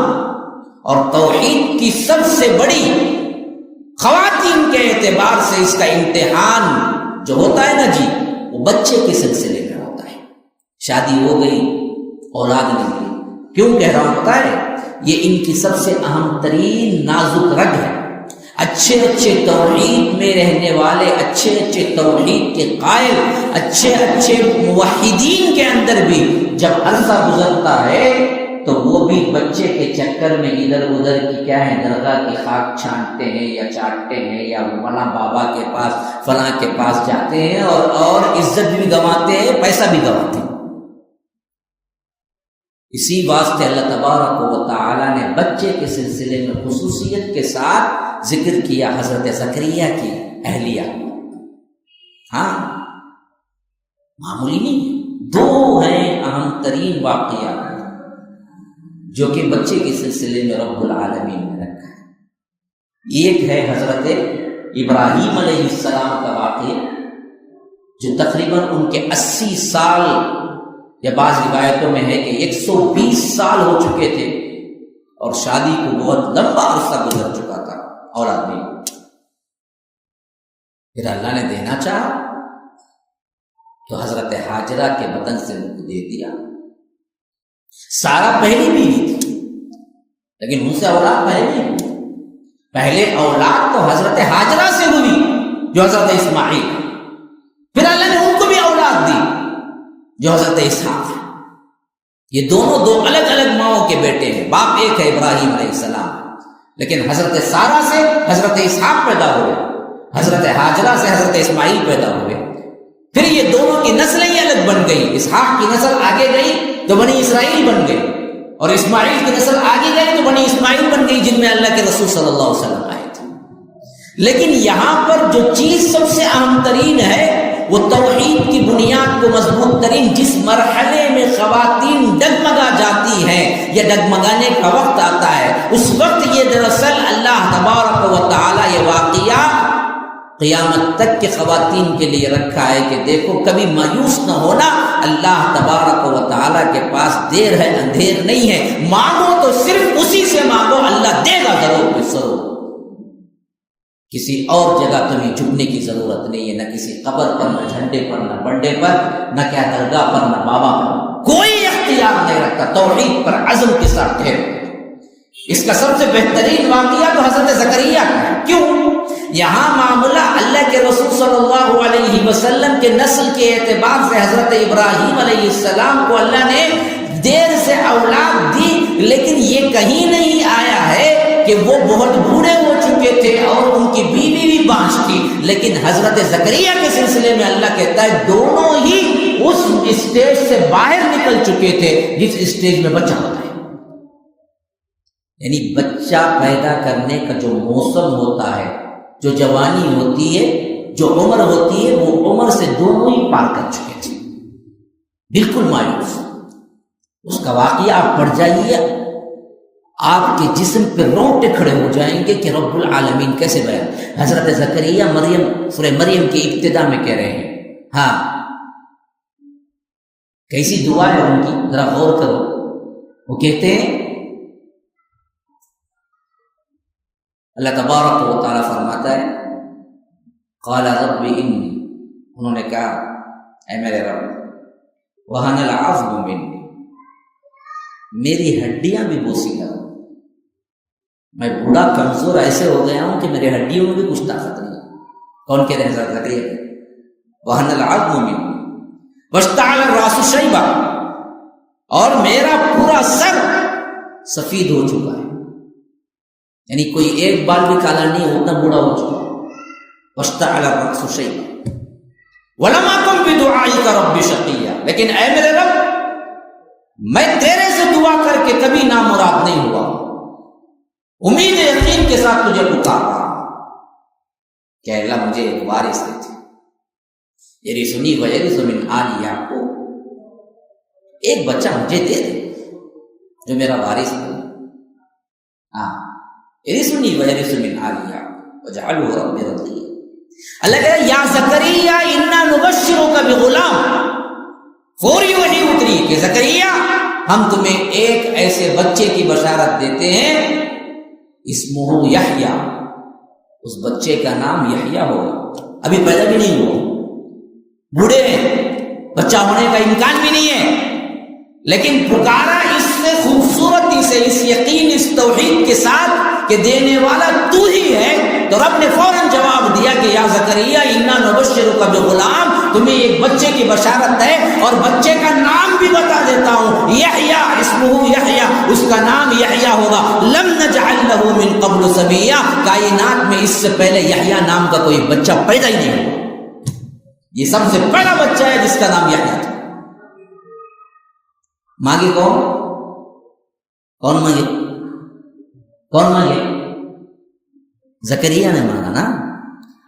اور توحید کی سب سے بڑی خواتین کے اعتبار سے اس کا امتحان جو ہوتا ہے نا جی، وہ بچے کے سلسلے میں ہوتا ہے۔ شادی ہو گئی، اولاد نہیں ہوئی، کیوں کہہ رہا ہوں پتہ ہے؟ یہ ان کی سب سے اہم ترین نازک رگ ہے۔ اچھے اچھے توحید میں رہنے والے، اچھے اچھے توحید کے قائل، اچھے اچھے موحدین کے اندر بھی جب عرصہ گزرتا ہے تو وہ بھی بچے کے چکر میں ادھر ادھر کی کیا ہے درگاہ کی خاک چھانٹتے ہیں یا چاٹتے ہیں یا فلاں بابا کے پاس فلاں کے پاس جاتے ہیں اور عزت بھی گنواتے ہیں، پیسہ بھی گنواتے ہیں۔ اسی واسطے اللہ تبارک و تعالی نے بچے کے سلسلے میں خصوصیت کے ساتھ ذکر کیا حضرت زکریا کی اہلیہ۔ ہاں معمولی نہیں، دو ہیں اہم ترین واقعات جو کہ بچے کے سلسلے میں رب العالمین نے رکھا ہے۔ ایک ہے حضرت ابراہیم علیہ السلام کا واقعہ جو تقریباً ان کے 80 سال یا بعض روایتوں میں ہے کہ 120 سال ہو چکے تھے اور شادی کو بہت لمبا عرصہ گزر چکا تھا، اولاد نہیں۔ پھر اللہ نے دینا چاہا تو حضرت ہاجرہ کے بدن سے ان کو دے دیا۔ سارا پہلی بیوی تھی لیکن ان سے اولاد پہلے پہلے اولاد تو حضرت ہاجرہ سے ہوئی جو حضرت اسماعیل، پھر اللہ نے ان کو بھی اولاد دی جو حضرت اسحاق ہے۔ یہ دونوں دو الگ الگ ماؤں کے بیٹے ہیں، باپ ایک ہے ابراہیم علیہ السلام، لیکن حضرت سارہ سے حضرت اسحاق پیدا ہوئے، حضرت ہاجرہ سے حضرت اسماعیل پیدا ہوئے۔ پھر یہ دونوں کی نسلیں ہی الگ بن گئی، اسحاق کی نسل آگے گئی تو بنی اسرائیل بن گئے، اور اسماعیل کی نسل آگے گئی تو بنی اسماعیل بن گئی جن میں اللہ کے رسول صلی اللہ علیہ وسلم آئے تھے۔ لیکن یہاں پر جو چیز سب سے اہم ترین ہے وہ توحید کی بنیاد کو مضبوط ترین جس مرحلے میں خواتین ڈگمگا جاتی ہیں یا ڈگمگانے کا وقت آتا ہے، اس وقت یہ دراصل اللہ تبارک و تعالی یہ واقعہ قیامت تک کے خواتین کے لیے رکھا ہے کہ دیکھو کبھی مایوس نہ ہونا، اللہ تبارک و تعالیٰ کے پاس دیر ہے اندھیر نہیں ہے، مانگو تو صرف اسی سے مانگو، اللہ دے گا ضرور ضرور۔ کسی اور جگہ تمہیں جھکنے کی ضرورت نہیں ہے، نہ کسی قبر پر، نہ جھنڈے پر، نہ بنڈے پر، نہ کیا درگاہ پر، نہ بابا پر، کوئی اختیار نہیں رکھتا، توحید پر عزم کے ساتھ ٹھہرو۔ اس کا سب سے بہترین واقعہ تو حضرت زکریا کا ہے۔ کیوں؟ یہاں معاملہ اللہ کے رسول صلی اللہ علیہ وسلم کے نسل کے اعتبار سے حضرت ابراہیم علیہ السلام کو اللہ نے دیر سے اولاد دی، لیکن یہ کہیں نہیں آیا ہے کہ وہ بہت بوڑھے ہو چکے تھے اور ان کی بیوی بھی بانجھ تھی، لیکن حضرت زکریا کے سلسلے میں اللہ کہتا ہے دونوں ہی اس اسٹیج سے باہر نکل چکے تھے جس اسٹیج میں بچہ ہوتا ہے۔ یعنی بچہ پیدا کرنے کا جو موسم ہوتا ہے، جو جوانی ہوتی ہے، جو عمر ہوتی ہے، وہ عمر سے دونوں ہی پار کر چکے تھے، بالکل مایوس۔ اس کا واقعہ آپ پڑھ جائیے، آپ کے جسم پہ رونگٹے کھڑے ہو جائیں گے کہ رب العالمین کیسے بیان۔ حضرت زکریا سورہ مریم کی ابتدا میں کہہ رہے ہیں، ہاں کیسی دعا ہے ان کی، ذرا غور کرو۔ وہ کہتے ہیں، اللہ تبارک و تعالیٰ فرماتا ہے، قال رب انی، انہوں نے کہا اے میرے رب، وہن العظم منی، میری ہڈیاں بھی بوسیدہ ہوں، میں بوڑھا کمزور ایسے ہو گیا ہوں کہ میرے ہڈیوں میں بھی کچھ طاقت نہیں ہے۔ کون کہہ رہے ہیں؟ زکریا، وہن العظم منی واشتعل الراس شیبا، اور میرا پورا سر سفید ہو چکا ہے، یعنی کوئی ایک بال بھی کالا نہیں، اتنا بوڑھا ہو چکا۔ واشتعل الراس شیبا ولم اکن بدعائک رب شقیا، لیکن اے میرے رب میں تیرے سے دعا کر کے کبھی نامراد نہیں ہوا، امید یقین کے ساتھ تجھے پکارا کہ اللہ مجھے ایک وارث دے دے، یرثنی ویرث من آل یعقوب، ایک بچہ مجھے دے دے جو میرا وارث بنے، ہاں یرثنی ویرث من آل یعقوب واجعلہ رب رضیہ۔ اللہ کہے یا زکریا انا نبشرک بغلام، فوری وحی اتری کہ زکریا ہم تمہیں ایک ایسے بچے کی بشارت دیتے ہیں، اسمہ یحییٰ، اس بچے کا نام یحییٰ ہوگا، ابھی پیدا بھی نہیں ہوا، بوڑھے ہیں، بچہ ہونے کا امکان بھی نہیں ہے، لیکن پکارا اس سے خوبصورتی سے، اس یقین، اس توحید کے ساتھ کہ دینے والا تو ہی ہے، تو رب نے فوراً جواب دیا کہ یا زکریا انا نبشرک بغلام، تمہیں ایک بچے کی بشارت ہے اور بچے کا نام بھی بتا دیتا ہوں، یحییٰ اسمہ یحییٰ، اس کا نام یحییٰ ہوگا، لم نجعل لہ من قبل سمیہ، کائنات میں اس سے پہلے یحییٰ نام کا کوئی بچہ پیدا ہی نہیں ہوا، یہ سب سے پہلا بچہ ہے جس کا نام یحییٰ تھا۔ مانگے کون مانگے؟ کون مانگے؟ زکریا نے مانگا نا،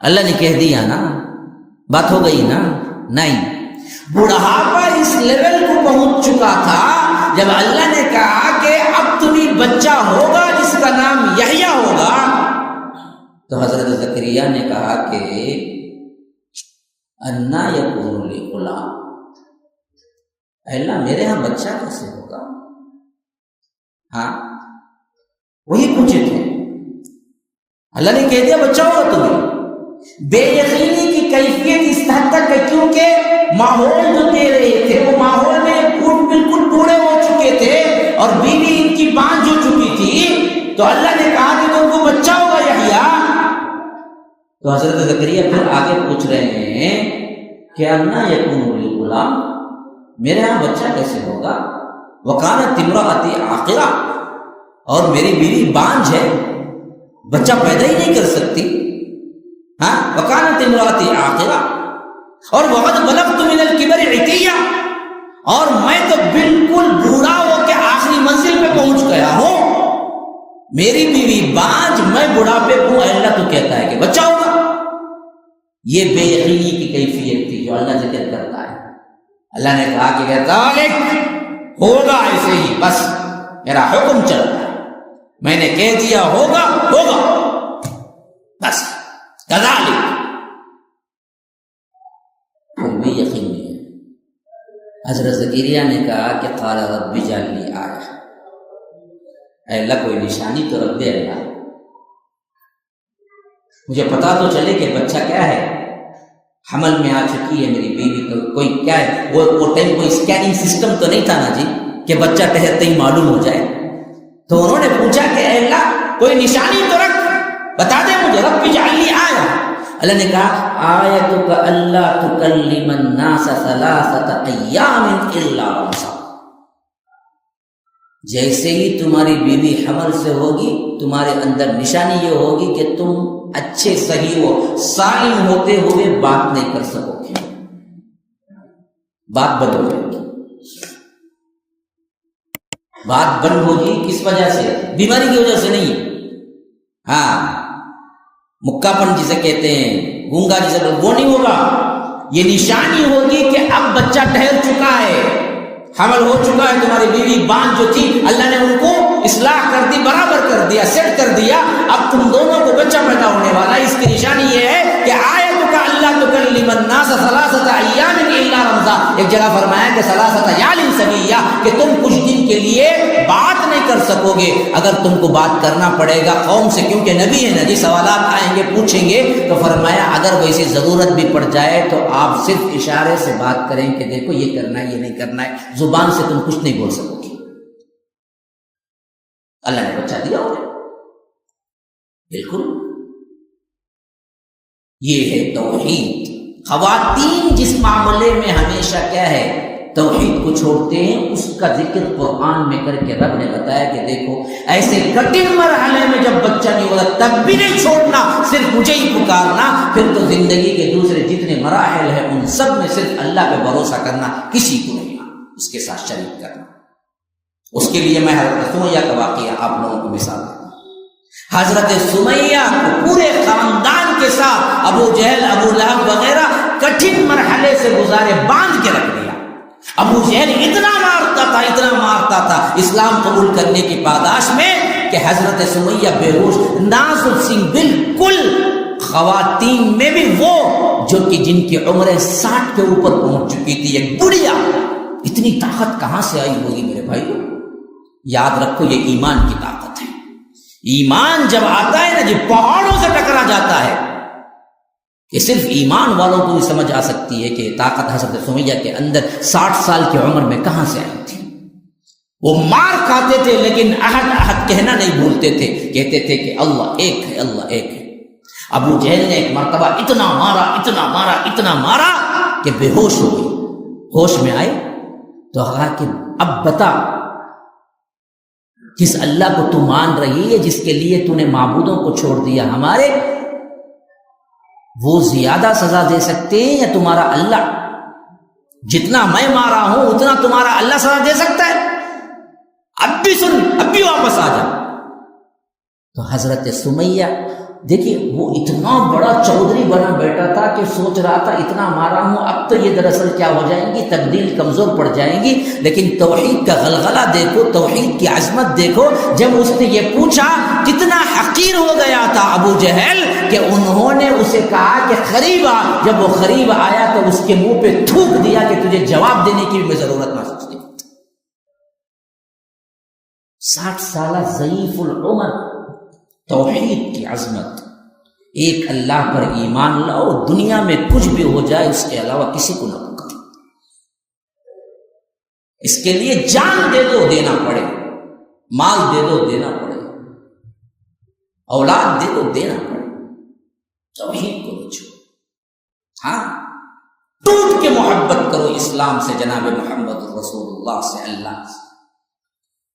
اللہ نے کہہ دیا نا، بات ہو گئی نا؟ نہیں، بڑھاپا اس لیول کو پہنچ چکا تھا جب اللہ نے کہا کہ اب تمہیں بچہ ہوگا جس کا نام یحییٰ ہوگا، تو حضرت زکریا نے کہا کہ انا یکون لی غلام، اے اللہ میرے ہاں بچہ کیسے ہوگا؟ ہاں وہی پوچھے تھے، اللہ نے کہہ دیا بچہ ہوگا تمہیں۔ بے یقینی کی کیفیت اس حد تک ہے کیونکہ ماحول جو دے رہے تھے وہ ماحول میں بالکل بوڑھے ہو چکے تھے اور بیوی ان کی بانجھ ہو چکی تھی، تو اللہ نے کہا کہ تم کو بچہ ہوگا یحییٰ۔ تو حضرت زکریا پھر آگے پوچھ رہے ہیں کہ انا یکون لی غلام، میرے ہاں بچہ کیسے ہوگا؟ وکانت امرأتی عاقرہ، اور میری بیوی بانجھ ہے، بچہ پیدا ہی نہیں کر سکتی۔ ہاں وکانت امرأتی عاقرہ، اور وقد بلغت من الکبر عتیہ، اور میں تو بالکل بوڑھا ہو کے آخری منزل پہ پہنچ گیا ہوں، میری بیوی بانجھ، میں بڑھاپے کو، اللہ تو کہتا ہے کہ بچہ ہوگا۔ یہ بے یقینی کی کیفیت تھی جو اللہ ذکر کرتا ہے۔ اللہ نے کہا کہ ذالک، ہوگا ایسے ہی، بس میرا حکم چلتا ہے، میں نے کہہ دیا ہوگا ہوگا، بس کذالک۔ کوئی بھی یقین نہیں ہے۔ حضرت زکریا نے کہا کہ قال رب اجعل لی آیہ، اے اللہ کوئی نشانی تو رکھ دے اللہ، مجھے پتا تو چلے کہ بچہ کیا ہے، حمل میں آ چکی ہے میری بیوی، تو کوئی کیا ہے، وہ ٹائم کوئی اسکیننگ سسٹم تو نہیں تھا نا جی کہ بچہ ٹہرتے ہی معلوم ہو جائے۔ تو انہوں نے پوچھا کہ اے اللہ کوئی نشانی تو رکھ، بتا دے مجھے، رب اجعل لی آیہ۔ اللہ نے کہا آیتک اللہ تکلم الناس ثلاثة ایام الا رمزا، جیسے ہی تمہاری بیوی حمل سے ہوگی تمہارے اندر نشانی یہ ہوگی کہ تم اچھے صحیح ہو، سالم ہوتے ہوئے بات نہیں کر سکو گے، بات بند ہو جائے گی۔ بات بند ہوگی کس وجہ سے؟ بیماری کی وجہ سے نہیں، ہاں مکہ پن جسے کہتے ہیں، گونگا جسے، وہ نہیں ہوگا، یہ نشانی ہوگی کہ اب بچہ ٹھہر چکا ہے، حمل ہو چکا ہے، تمہاری بیوی بانجھ جو تھی اللہ نے ان کو اصلاح کر دی، برابر کر دیا، سیٹ کر دیا، اب تم دونوں کو بچہ پیدا ہونے والا ہے۔ اس کی نشانی یہ ہے کہ آیتک اللہ تکلم الناس ثلاثة ایام الا رمزا، ایک جگہ فرمایا کہ ثلاثة لیال سویہ، کہ تم کچھ دن کے لیے بات نہیں کر سکو گے، اگر تم کو بات کرنا پڑے گا قوم سے، کیونکہ نبی ہے نا جی، سوالات آئیں گے پوچھیں گے، تو فرمایا اگر ویسی ضرورت بھی پڑ جائے تو آپ صرف اشارے سے بات کریں کہ دیکھو یہ کرنا ہے یہ نہیں کرنا ہے، زبان سے تم کچھ نہیں بول سکو گے۔ اللہ نے بچہ دیا ہوگا، بالکل، یہ ہے توحید۔ خواتین جس معاملے میں ہمیشہ کیا ہے، توحید کو چھوڑتے ہیں، اس کا ذکر قرآن میں کر کے رب نے بتایا کہ دیکھو ایسے کٹھن مرحلے میں جب بچہ نہیں ہوگا تب بھی نہیں چھوڑنا، صرف مجھے ہی پکارنا، پھر تو زندگی کے دوسرے جتنے مراحل ہیں ان سب میں صرف اللہ پہ بھروسہ کرنا، کسی کو نہیں اس کے ساتھ شریک کرنا۔ اس کے لیے میں حضرت سمیہ کا واقعہ آپ لوگوں کو مثال دیتا ہوں۔ حضرت سمیہ کو پورے خاندان کے ساتھ ابو جہل، ابو لہب وغیرہ کٹھن مرحلے سے گزارے، باندھ کے رکھ دیا۔ ابو جہل اتنا مارتا تھا اسلام قبول کرنے کی پاداش میں کہ حضرت سمیہ بے ہوش، نازک سی بالکل، خواتین میں بھی وہ جو کہ جن کی عمریں 60 کے اوپر پہنچ چکی تھی، ایک بڑھیا، اتنی طاقت کہاں سے آئی ہوگی میرے بھائیو؟ یاد رکھو یہ ایمان کی طاقت ہے۔ ایمان جب آتا ہے نا جی، پہاڑوں سے ٹکرا جاتا ہے، کہ صرف ایمان والوں کو سمجھ آ سکتی ہے کہ طاقت حضرت سمیہ کے اندر 60 سال کی عمر میں کہاں سے آئی تھی۔ وہ مار کھاتے تھے لیکن احد احد کہنا نہیں بھولتے تھے، کہتے تھے کہ اللہ ایک ہے، اللہ ایک ہے۔ ابو جہل نے ایک مرتبہ اتنا مارا کہ بے ہوش ہو گئی. ہوش میں آئے تو کہا کہ اب بتا جس اللہ کو تو مان رہی ہے، جس کے لیے تو نے معبودوں کو چھوڑ دیا ہمارے، وہ زیادہ سزا دے سکتے ہیں یا تمہارا اللہ؟ جتنا میں مارا ہوں اتنا تمہارا اللہ سزا دے سکتا ہے؟ اب بھی سن، اب بھی واپس آ جا. تو حضرت سمیہ دیکھیے، وہ اتنا بڑا چودھری بنا بیٹھا تھا کہ سوچ رہا تھا اتنا مارا ہوں اب تو یہ دراصل کیا ہو جائیں گی، تبدیل کمزور پڑ جائیں گی. لیکن توحید کا غلغلہ دیکھو، توحید کی عظمت دیکھو. جب اس نے یہ پوچھا کتنا حقیر ہو گیا تھا ابو جہل کہ انہوں نے اسے کہا کہ قریب آ. جب وہ قریب آیا تو اس کے منہ پہ تھوک دیا کہ تجھے جواب دینے کی بھی ضرورت محسوس نہیں. 60 سالہ ضعیف العمر، توحید کی عظمت. ایک اللہ پر ایمان لاؤ، دنیا میں کچھ بھی ہو جائے اس کے علاوہ کسی کو نہ پکارو. اس کے لیے جان دے دو دینا پڑے، مال دے دو دینا پڑے، اولاد دے دو دینا پڑے، توحید کو نہ چھوڑو. ہاں، ٹوٹ کے محبت کرو اسلام سے، جناب محمد رسول اللہ سے، اللہ سے.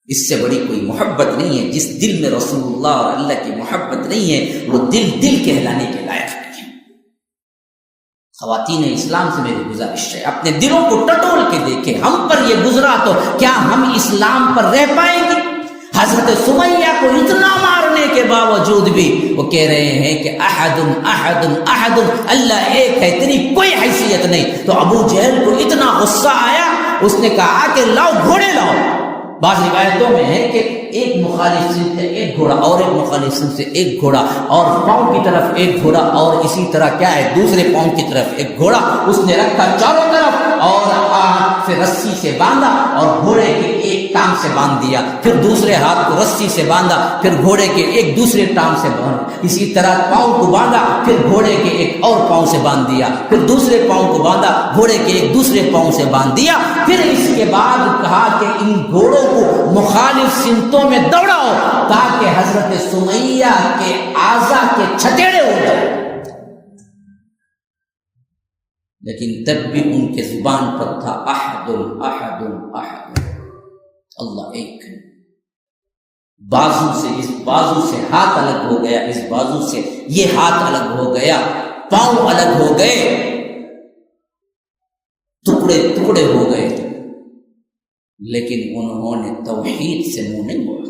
اس سے بڑی کوئی محبت نہیں ہے. جس دل میں رسول اللہ اور اللہ کی محبت نہیں ہے وہ دل کہلانے کے لائق نہیں ہے. خواتین اسلام سے میری گزارش ہے، اپنے دلوں کو ٹٹول کے دیکھیں. ہم پر یہ گزرا تو کیا ہم اسلام پر رہ پائیں گے؟ حضرت سمیہ کو اتنا مارنے کے باوجود بھی وہ کہہ رہے ہیں کہ احد احد احد، اللہ ایک ہے، تیری کوئی حیثیت نہیں. تو ابو جہل کو اتنا غصہ آیا، اس نے کہا کہ لاؤ گھوڑے لاؤ. بعض روایتوں میں ہے کہ ایک مخالف سن سے ایک گھوڑا اور ایک مخالف سن سے ایک گھوڑا اور پاؤں کی طرف ایک گھوڑا اور اسی طرح کیا ہے دوسرے پاؤں کی طرف ایک گھوڑا اس نے رکھا چاروں طرف اور ہاتھ سے رسی سے باندھا اور گھوڑے کے ایک ٹانگ سے باندھ دیا، پھر دوسرے ہاتھ کو رسی سے باندھا، پھر گھوڑے کے ایک دوسرے ٹانگ سے باندھا، اسی طرح پاؤں کو باندھا، پھر گھوڑے کے ایک اور پاؤں سے باندھ دیا، پھر دوسرے پاؤں کو باندھا، گھوڑے کے ایک دوسرے پاؤں سے باندھ دیا. پھر اس کے بعد کہا کہ ان گھوڑوں کو مخالف سمتوں میں دوڑاؤ تاکہ حضرت سمیہ کے اعضا کے چھتیڑے ہو جائے. لیکن تب بھی ان کے زبان پر تھا احد احد احد، اللہ ایک. بازو سے اس بازو سے ہاتھ الگ ہو گیا، اس بازو سے یہ ہاتھ الگ ہو گیا، پاؤں الگ ہو گئے، ٹکڑے ٹکڑے ہو گئے. لیکن انہوں نے توحید سے منہ نہیں موڑا.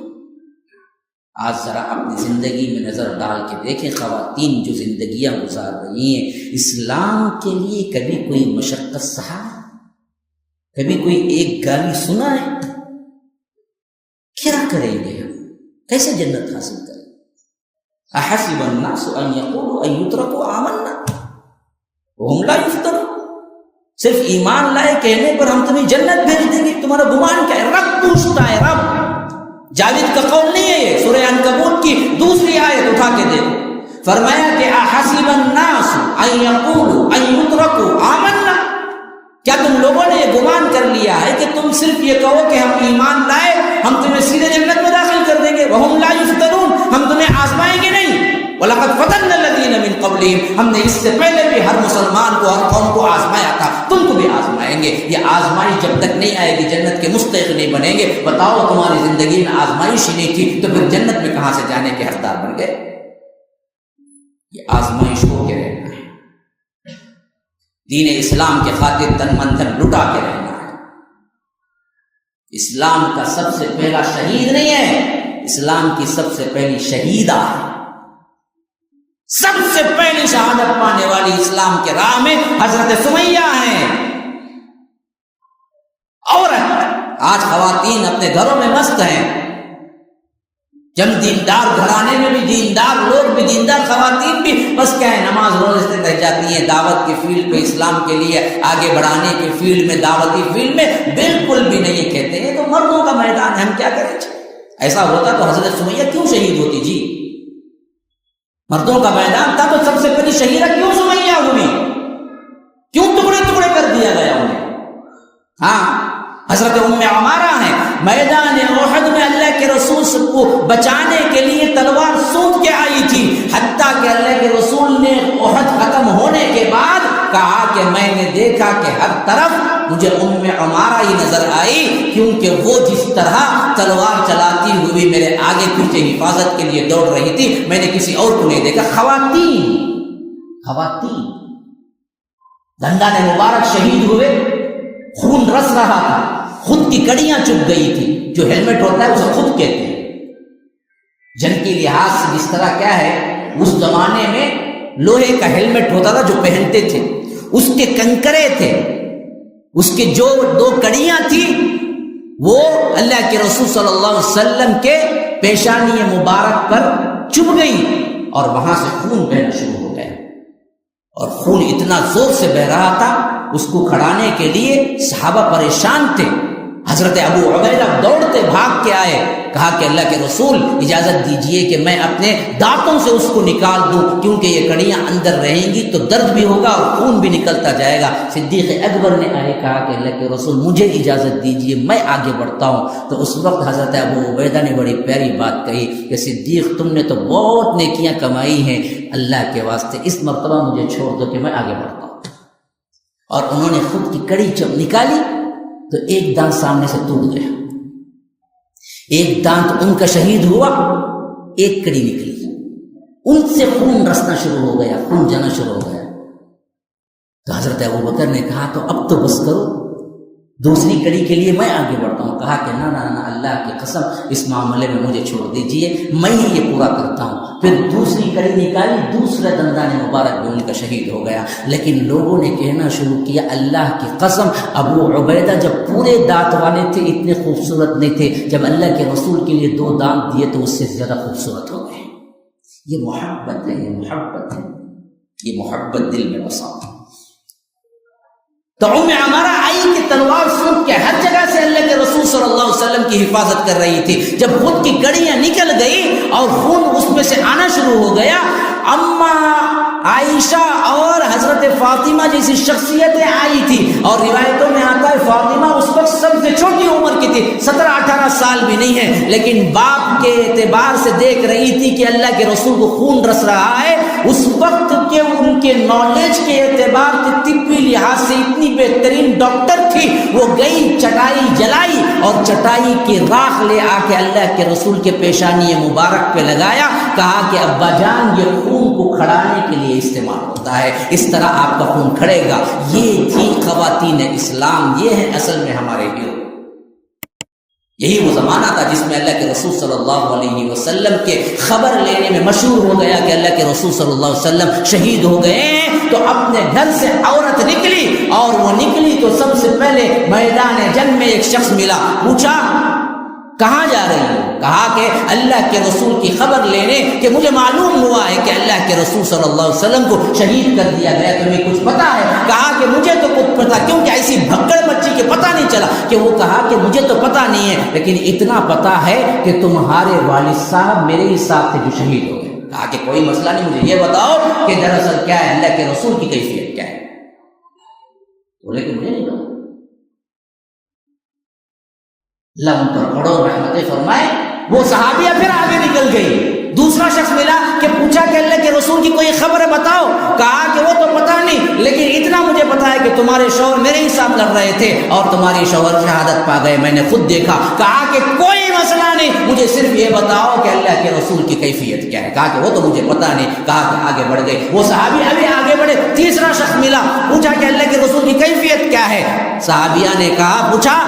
آج ذرا اپنی زندگی میں نظر ڈال کے دیکھیں، خواتین جو زندگیاں گزار رہی ہیں اسلام کے لیے کبھی کوئی مشقت سہا ہے؟ کبھی کوئی ایک گالی سنا ہے؟ کیا کریں گے ہم؟ کیسے جنت حاصل کریں؟ احسب الناس ان یقولوا ان یترکوا آمنا وهم لا یفتنون. صرف ایمان لائے کہنے پر ہم تمہیں جنت بھیج دیں گے، تمہارا گمان کیا ہے؟ رب پوچھتا ہے. رب جاوید کا قول نہیں ہے یہ، سورہ عنکبوت کی دوسری آیت اٹھا کے دیکھو. فرمایا کہ احسب الناس ان یقولوا ان یترکوا آمنا، کیا تم لوگوں نے یہ گمان کر لیا ہے کہ تم صرف یہ کہو کہ ہم ایمان لائے ہم تمہیں سیدھے جنت میں داخل کر دیں گے؟ وہم لا یفتنون، ہم تمہیں آزمائیں گے نہیں. وَلَقَدْ فَتَنَّا الَّذِينَ مِن قَبْلِهِمْ، ہم نے اس سے پہلے بھی ہر مسلمان کو ہر قوم کو آزمایا تھا، تم کو بھی آزمائیں گے. یہ آزمائش جب تک نہیں آئے گی جنت کے مستحق نہیں بنیں گے. بتاؤ تمہاری زندگی میں آزمائش ہی نہیں تھی تو پھر جنت میں کہاں سے جانے کے حقدار بن گئے؟ یہ آزمائش ہو کے رہنا ہے، دین اسلام کے خاطر تن من دھن لٹا کے رہنا ہے. اسلام کا سب سے پہلا شہید نہیں ہے، اسلام کی سب سے پہلی شہیدہ ہے. سب سے پہلی شہادت پانے والی اسلام کے راہ میں حضرت سمیہ ہیں. اور آج خواتین اپنے گھروں میں مست ہیں. جب دیندار گھرانے میں بھی دیندار لوگ بھی دیندار خواتین بھی بس کیا ہے، نماز روزے سے رہ جاتی ہیں. دعوت کی فیلڈ پہ اسلام کے لیے آگے بڑھانے کی فیلڈ میں، دعوتی فیلڈ میں بالکل بھی نہیں. کہتے ہیں تو مردوں کا میدان ہے، ہم کیا کریں. ایسا ہوتا تو حضرت سمیہ کیوں شہید ہوتی؟ جی مردوں کا میدان تھا تو سب سے پہلی شہیدہ کیوں سمیہ ہوئی؟ کیوں ٹکڑے ٹکڑے کر دیا گیا انہیں؟ ہاں، حضرت ام عمارہ ہیں، میدان احد میں اللہ کے رسول کو بچانے کے لیے تلوار سونت کے آئی تھی، حتیٰ کہ اللہ کے دیکھا کہ ہر طرف مجھے عمارہ ہی نظر آئی، کیونکہ وہ جس طرح تلوار چلاتی ہوئی میرے آگے پیچھے حفاظت کے لیے دوڑ رہی تھی، میں نے کسی اور کو نہیں دیکھا۔ خواتین دندان مبارک شہید ہوئے، خون رس رہا تھا، خود کی کڑیاں چپ گئی تھی۔ جو ہیلمٹ ہوتا ہے اسے خود کہتے ہیں۔ جنگ کے لحاظ سے جس طرح کیا ہے، اس زمانے میں لوہے کا ہیلمٹ ہوتا تھا جو پہنتے تھے، اس کے کنکرے تھے، اس کے جو 2 کڑیاں تھی وہ اللہ کے رسول صلی اللہ علیہ وسلم کے پیشانی مبارک پر چبھ گئی اور وہاں سے خون بہنا شروع ہو گیا، اور خون اتنا زور سے بہ رہا تھا، اس کو کھڑانے کے لیے صحابہ پریشان تھے۔ حضرت ابو عبیدہ دوڑتے بھاگ کے آئے، کہا کہ اللہ کے رسول اجازت دیجئے کہ میں اپنے دانتوں سے اس کو نکال دوں، کیونکہ یہ کڑیاں اندر رہیں گی تو درد بھی ہوگا اور خون بھی نکلتا جائے گا۔ صدیق اکبر نے آئے کہا کہ اللہ کے رسول مجھے اجازت دیجئے، میں آگے بڑھتا ہوں۔ تو اس وقت حضرت ابو عبیدہ نے بڑی پیاری بات کہی کہ صدیق تم نے تو بہت نیکیاں کمائی ہیں، اللہ کے واسطے اس مرتبہ مجھے چھوڑ دو کہ میں آگے بڑھتا ہوں۔ اور انہوں نے خود کی کڑی جب نکالی تو ایک دانت سامنے سے ٹوٹ گیا، ایک دانت ان کا شہید ہوا، ایک کڑی نکلی، ان سے خون رسنا شروع ہو گیا، خون جانا شروع ہو گیا۔ تو حضرت ابوبکر نے کہا تو اب تو بس کرو، دوسری کڑی کے لیے میں آگے بڑھتا ہوں۔ کہا کہ نہ اللہ کی قسم اس معاملے میں مجھے چھوڑ دیجئے، میں ہی یہ پورا کرتا ہوں۔ پھر دوسری کڑی نکالی، دوسرا دندان مبارک بھی ان کا شہید ہو گیا۔ لیکن لوگوں نے کہنا شروع کیا اللہ کی قسم ابو عبیدہ جب پورے دانت والے تھے اتنے خوبصورت نہیں تھے، جب اللہ کے رسول کے لیے 2 دانت دیے تو اس سے زیادہ خوبصورت ہو گئے۔ یہ محبت ہے، یہ محبت ہے، یہ محبت دل میں بسا۔ تو عمارہ آئی کہ تلوار سونپ کے ہر جگہ سے اللہ کے رسول صلی اللہ علیہ وسلم کی حفاظت کر رہی تھی۔ جب خود کی کڑیاں نکل گئی اور خون اس میں سے آنا شروع ہو گیا، اما عائشہ اور حضرت فاطمہ جیسی شخصیتیں آئی تھی، اور روایتوں میں آتا ہے فاطمہ اس وقت سب سے چھوٹی عمر کی تھی، 17-18 سال بھی نہیں ہے، لیکن باپ کے اعتبار سے دیکھ رہی تھی کہ اللہ کے رسول کو خون رس رہا ہے۔ اس وقت کے ان کے نالج کے اعتبار سے طبی لحاظ سے اتنی بہترین ڈاکٹر تھی، وہ گئی چٹائی جلائی اور چٹائی کی راکھ لے آ کے اللہ کے رسول کے پیشانی مبارک پہ لگایا، کہا کہ ابا جان یہ خون کو کھڑانے کے لیے استعمال ہوتا ہے، اس طرح آپ کا خون کھڑے گا۔ یہ تھی خواتین اسلام، یہ ہے اصل میں ہمارے ہیرو۔ یہی وہ زمانہ تھا جس میں اللہ کے رسول صلی اللہ علیہ وسلم کے خبر لینے میں مشہور ہو گیا کہ اللہ کے رسول صلی اللہ علیہ وسلم شہید ہو گئے ہیں۔ تو اپنے گھر سے عورت نکلی، اور وہ نکلی تو سب سے پہلے میدان جنگ میں ایک شخص ملا، پوچھا کہاں جا رہی ہو؟ کہا کہ اللہ کے رسول کی خبر لینے، کہ مجھے معلوم ہوا ہے کہ اللہ کے رسول صلی اللہ علیہ وسلم کو شہید کر دیا گیا، تمہیں کچھ پتا ہے؟ کہا کہ مجھے تو کچھ پتا، کیونکہ ایسی بھگڑ مچی کہ پتا نہیں چلا، کہ وہ کہا کہ مجھے تو پتا نہیں ہے، لیکن اتنا پتا ہے کہ تمہارے والد صاحب میرے ہی ساتھ تھے جو شہید ہو گئے۔ کہا کہ کوئی مسئلہ نہیں، مجھے یہ بتاؤ کہ دراصل کیا ہے، اللہ کے رسول کی کیفیت کیا ہے؟ بولے کہ مجھے نہیں پتا۔ اللہ ان پر کروڑوں رحمتیں فرمائے۔ وہ صحابیہ پھر آگے نکل گئی، دوسرا شخص ملا کہ پوچھا کہ اللہ کے رسول کی کوئی خبر ہے بتاؤ؟ کہا کہ وہ تو پتا نہیں، لیکن اتنا مجھے پتا ہے کہ تمہارے شوہر میرے ہی ساتھ لڑ رہے تھے اور تمہاری شوہر شہادت پا گئے، میں نے خود دیکھا۔ کہا کہ کوئی مسئلہ نہیں، مجھے صرف یہ بتاؤ کہ اللہ کے رسول کی کیفیت کیا ہے؟ کہا کہ وہ تو مجھے پتا نہیں۔ کہا کہ آگے بڑھ گئے، وہ صحابی ابھی آگے بڑھے، تیسرا شخص ملا، پوچھا کہ اللہ کے رسول کی کیفیت کیا ہے؟ صحابیہ نے کہا، پوچھا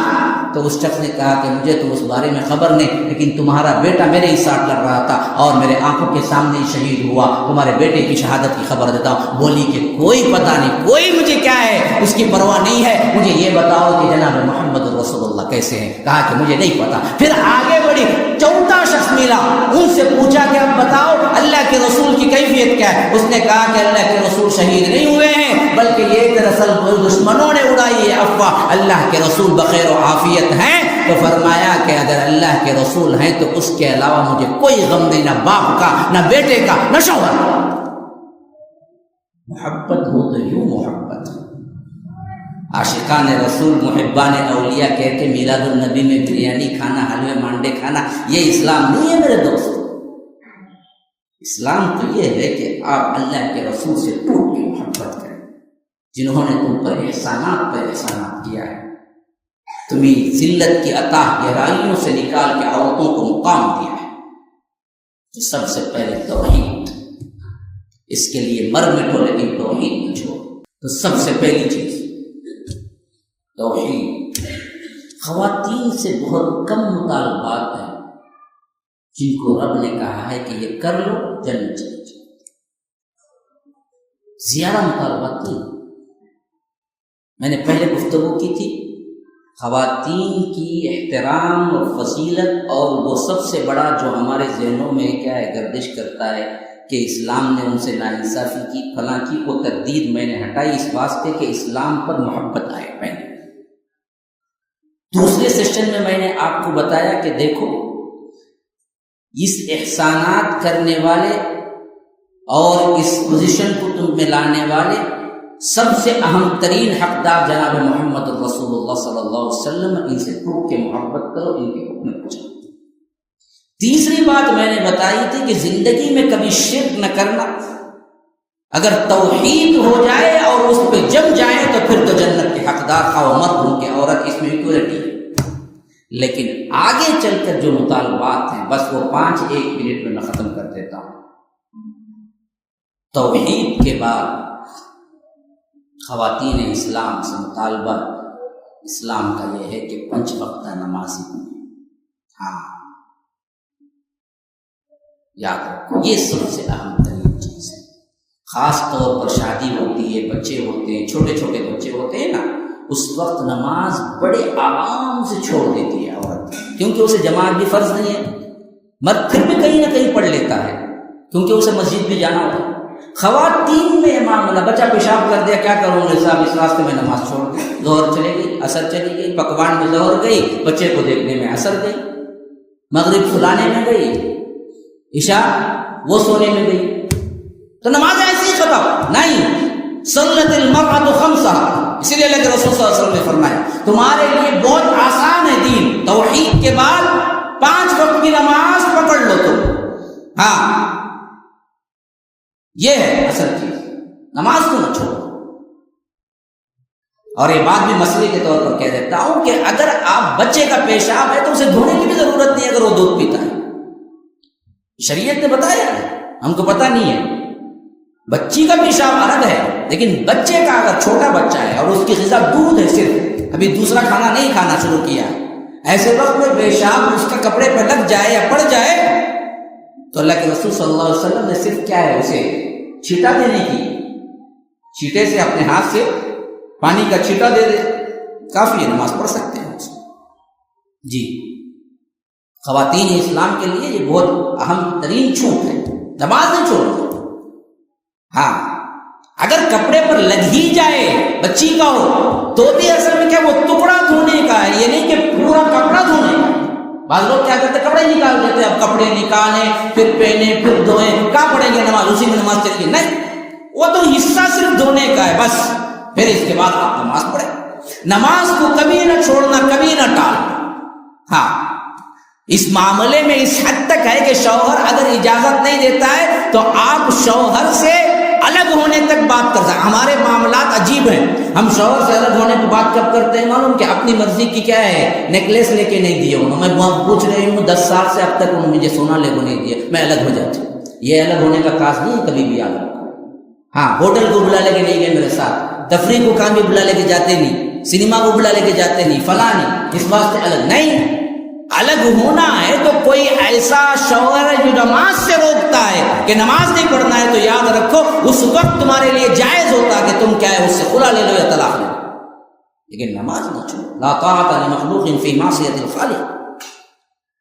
تو اس شخص نے کہا کہ مجھے تو اس بارے میں خبر نہیں، لیکن تمہارا بیٹا میرے ہی ساتھ لڑ رہا تھا اور میرے آنکھوں کے سامنے ہی شہید ہوا، تمہارے بیٹے کی شہادت کی خبر دیتا ہوں۔ بولی کہ کوئی پتہ نہیں، کوئی مجھے کیا ہے اس کی پرواہ نہیں ہے، مجھے یہ بتاؤ کہ جناب محمد رسول اللہ کیسے ہیں؟ کہا کہ مجھے نہیں پتا۔ پھر آگے بڑھی، چوتھا شخص ملا، ان سے پوچھا کہ اب بتاؤ اللہ کے رسول کی کیفیت کیا ہے؟ اس نے کہا کہ اللہ کے رسول شہید نہیں ہوئے ہیں، بلکہ یہ دراصل دشمنوں نے اڑائی ہے افواہ، اللہ کے رسول بخیر و عافیت ہیں۔ تو فرمایا کہ اگر اللہ کے رسول ہیں تو اس کے علاوہ مجھے کوئی غم نہیں، نہ باپ کا، نہ بیٹے کا، نہ شوہر کا۔ محبت ہو تو یوں محبت۔ عاشقان رسول محبان اولیاء کہہ کے میلاد النبی میں بریانی کھانا، حلوے مانڈے کھانا، یہ اسلام نہیں ہے میرے دوست۔ اسلام تو یہ ہے کہ آپ اللہ کے رسول سے ٹوٹ کے محبت کریں۔ جنہوں نے تم پر احسانات کیا ہے، تمہیں ذلت کی عطا گہرائیوں سے نکال کے عورتوں کو مقام دیا ہے، تو سب سے پہلے توحید، اس کے لیے مر مٹو لیکن توحید نہ چھوڑو۔ تو سب سے پہلی چیز توحید۔ خواتین سے بہت کم مطالبات ہیں جن کو رب نے کہا ہے کہ یہ کر لو جنت چلے جاؤ، زیادہ مطالبات نہیں۔ میں نے پہلے گفتگو کی تھی خواتین کی احترام اور فضیلت، اور وہ سب سے بڑا جو ہمارے ذہنوں میں کیا ہے گردش کرتا ہے کہ اسلام نے ان سے ناانصافی کی، فلاں کی، وہ تردید میں نے ہٹائی اس واسطے کہ اسلام پر محبت آئے۔ پہلے دوسرے سیشن میں نے آپ کو بتایا کہ دیکھو اس احسانات کرنے والے اور اس پوزیشن کو تم میں لانے والے سب سے اہم ترین حقدار جناب محمد رسول اللہ صلی اللہ علیہ وسلم، ان سے ٹوٹ کے محبت کرو، ان کے حکم کو چلو۔ تیسری بات میں نے بتائی تھی کہ زندگی میں کبھی شرک نہ کرنا، اگر توحید ہو جائے اور اس پہ جم جائے تو پھر تو جنت کے حقدار خواہ مرد ہوں کہ عورت، اس میں ایکولیٹی ہے۔ لیکن آگے چل کر جو مطالبات ہیں بس وہ 5-1 منٹ میں ختم کر دیتا ہوں۔ توحید کے بعد خواتین اسلام سے مطالبہ اسلام کا یہ ہے کہ 5 وقتہ نمازی ہوں۔ ہاں یاد رکھو، یہ سب سے اہم ترین چیز ہے۔ خاص طور پر شادی ہوتی ہے، بچے ہوتے ہیں، چھوٹے چھوٹے بچے ہوتے ہیں نا، اس وقت نماز بڑے آرام سے چھوڑ دیتی ہے عورت، کیونکہ اسے جماعت بھی فرض نہیں ہے، مرد پھر بھی کہیں نہ کہیں پڑھ لیتا ہے کیونکہ اسے مسجد بھی جانا ہوتا ہے۔ خواتین میں معاملہ، بچہ پیشاب کر دیا، کیا کروں گے صاحب، اس راستے میں نماز چھوڑ دی، ظہر چلے گئی، عصر چلی گئی، پکوان میں ظہر گئی، بچے کو دیکھنے میں عصر گئی، مغرب سلانے میں گئی، عشاء وہ سونے میں گئی، تو نماز ایسی ختم نہیں۔ صلت المرأۃ خمسہ، اسی لیے اللہ کے رسول صلی اللہ علیہ وسلم نے فرمایا تمہارے لیے بہت آسان ہے دین، توحید کے بعد 5 وقت کی نماز پکڑ لو تم۔ ہاں یہ ہے اصل چیز، نماز کو نہ چھوڑو۔ اور یہ بات بھی مسئلے کے طور پر کہہ دیتا ہوں کہ اگر آپ بچے کا پیشاب ہے تو اسے دھونے کی بھی ضرورت نہیں اگر وہ دودھ پیتا ہے، شریعت نے بتایا ہے، ہم کو پتہ نہیں ہے۔ بچی کا پیشاب الگ ہے، لیکن بچے کا اگر چھوٹا بچہ ہے اور اس کی غذا دودھ ہے، صرف ابھی دوسرا کھانا نہیں کھانا شروع کیا، ایسے وقت میں پیشاب اس کا کپڑے پہ لگ جائے یا پڑ جائے تو اللہ کے رسول صلی اللہ علیہ وسلم نے صرف کیا ہے اسے چھیٹا دینے کی، چھیٹے سے اپنے ہاتھ سے پانی کا چھیٹا دے دے، کافی ہے، نماز پڑھ سکتے ہیں اس میں۔ جی خواتین اسلام کے لیے یہ بہت اہم ترین چھوٹ ہے، نماز نہیں چھوڑو۔ ہاں اگر کپڑے پر لگ ہی جائے بچی کا ہو تو بھی اصل میں کیا وہ ٹکڑا دھونے کا ہے، یہ نہیں کہ پورا کپڑا دھونے کا۔ بعض لوگ کیا کرتے کپڑے نکال دیتے، اب کپڑے نکالیں پھر پہنے پھر دھوئیں، کہاں پڑھیں گے نماز، اسی میں نماز چلے گی؟ نہیں، وہ تو حصہ صرف دھونے کا ہے بس، پھر اس کے بعد آپ نماز پڑھیں۔ نماز کو کبھی نہ چھوڑنا، کبھی نہ ٹالنا۔ ہاں اس معاملے میں اس حد تک ہے کہ شوہر اگر اجازت نہیں دیتا ہے تو آپ شوہر سے الگ ہونے تک بات کر سکتے۔ ہمارے معاملات عجیب ہیں، ہم شوہر سے الگ ہونے کی بات کب کرتے ہیں معلوم کہ اپنی مرضی کی کیا ہے نیکلیس لے کے نہیں دیے انہوں، میں پوچھ رہی ہوں 10 سال سے اب تک انہوں نے مجھے سونا لے کو نہیں دیا، میں الگ ہو جاتی ہوں۔ یہ الگ ہونے کا کاز نہیں، کبھی بھی یاد رکھو۔ ہاں ہوٹل کو بلا لے کے نہیں گئے میرے ساتھ، تفریح کو کام بھی بلا لے کے جاتے نہیں، سنیما کو بلا لے کے جاتے نہیں، فلاں نہیں، اس واسطے الگ نہیں۔ الگ ہونا ہے تو کوئی ایسا شوہر ہے جو نماز سے روکتا ہے کہ نماز نہیں پڑھنا ہے تو یاد رکھو اس وقت تمہارے لیے جائز ہوتا کہ تم کیا ہے اس سے خلا لے لو یا طلاق لے لو، لیکن نماز نہ چھوڑو۔ لا طاعت لمخلوق فی معصیۃ الخالق،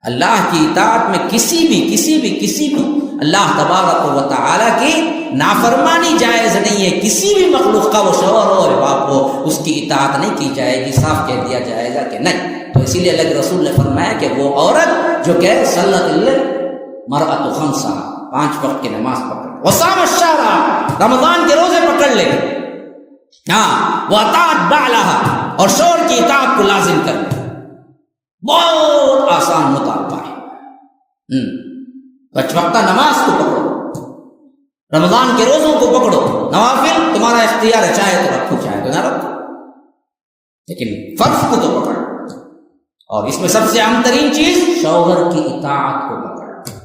اللہ کی اطاعت میں کسی بھی اللہ تبارک و تعالی کی نافرمانی جائز نہیں ہے، کسی بھی مخلوق کا وہ شوہر ہو اور باپ ہو اس کی اطاعت نہیں کی جائے گی، صاف کہہ دیا جائے گا کہ نہیں۔ تو اسی لیے اللہ کے رسول نے فرمایا کہ وہ عورت جو کہ صلت المرأۃ خمسہ 5 وقت کی نماز پکڑ، وصام الشہر رمضان کے روزے پکڑ لے، ہاں واطاعت بعلها اور شوہر کی اطاعت کو لازم کر لے، بہت آسان مطالبہ ہے۔ 5 وقتہ نماز کو پکڑو، رمضان کے روزوں کو پکڑو، نوافل تمہارا اختیار ہے، چاہے تو رکھو چاہے تو نہ رکھو، لیکن فرض کو تو پکڑو۔ اور اس میں سب سے اہم ترین چیز شوہر کی اطاعت کو پکڑو۔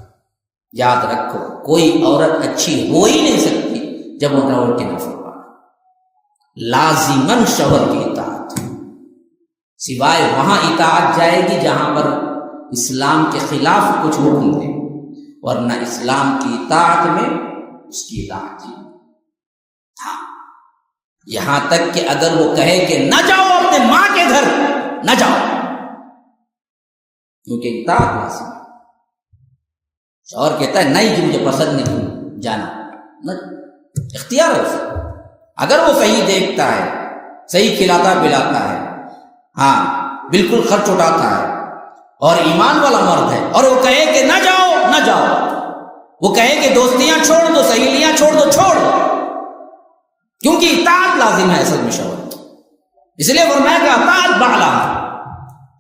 یاد رکھو کوئی عورت اچھی ہو ہی نہیں سکتی جب وہ شوہر کی نافرمان، لازماً شوہر کی اطاعت، سوائے وہاں اطاعت جائے گی جہاں پر اسلام کے خلاف کچھ حکم دے، ورنہ اسلام کی اطاعت میں اس کی اطاعت جی۔ ہاں، یہاں تک کہ اگر وہ کہے کہ نہ جاؤ اپنے ماں کے گھر، نہ جاؤ، کیونکہ اطاعت لازم ہے۔ شوہر کہتا ہے نہیں جی مجھے پسند نہیں جانا، نہ، اختیار ہے اسے۔ اگر وہ صحیح دیکھتا ہے، صحیح کھلاتا پلاتا ہے، ہاں بالکل خرچ اٹھاتا ہے اور ایمان والا مرد ہے، اور وہ کہے کہ نہ جاؤ نہ جاؤ، وہ کہے کہ دوستیاں چھوڑ دو، سہیلیاں چھوڑ دو، چھوڑ دو، کیونکہ اطاعت لازم ہے اصل میں شوہر کی۔ اس لیے فرمایا کہ اطاعت بعلا،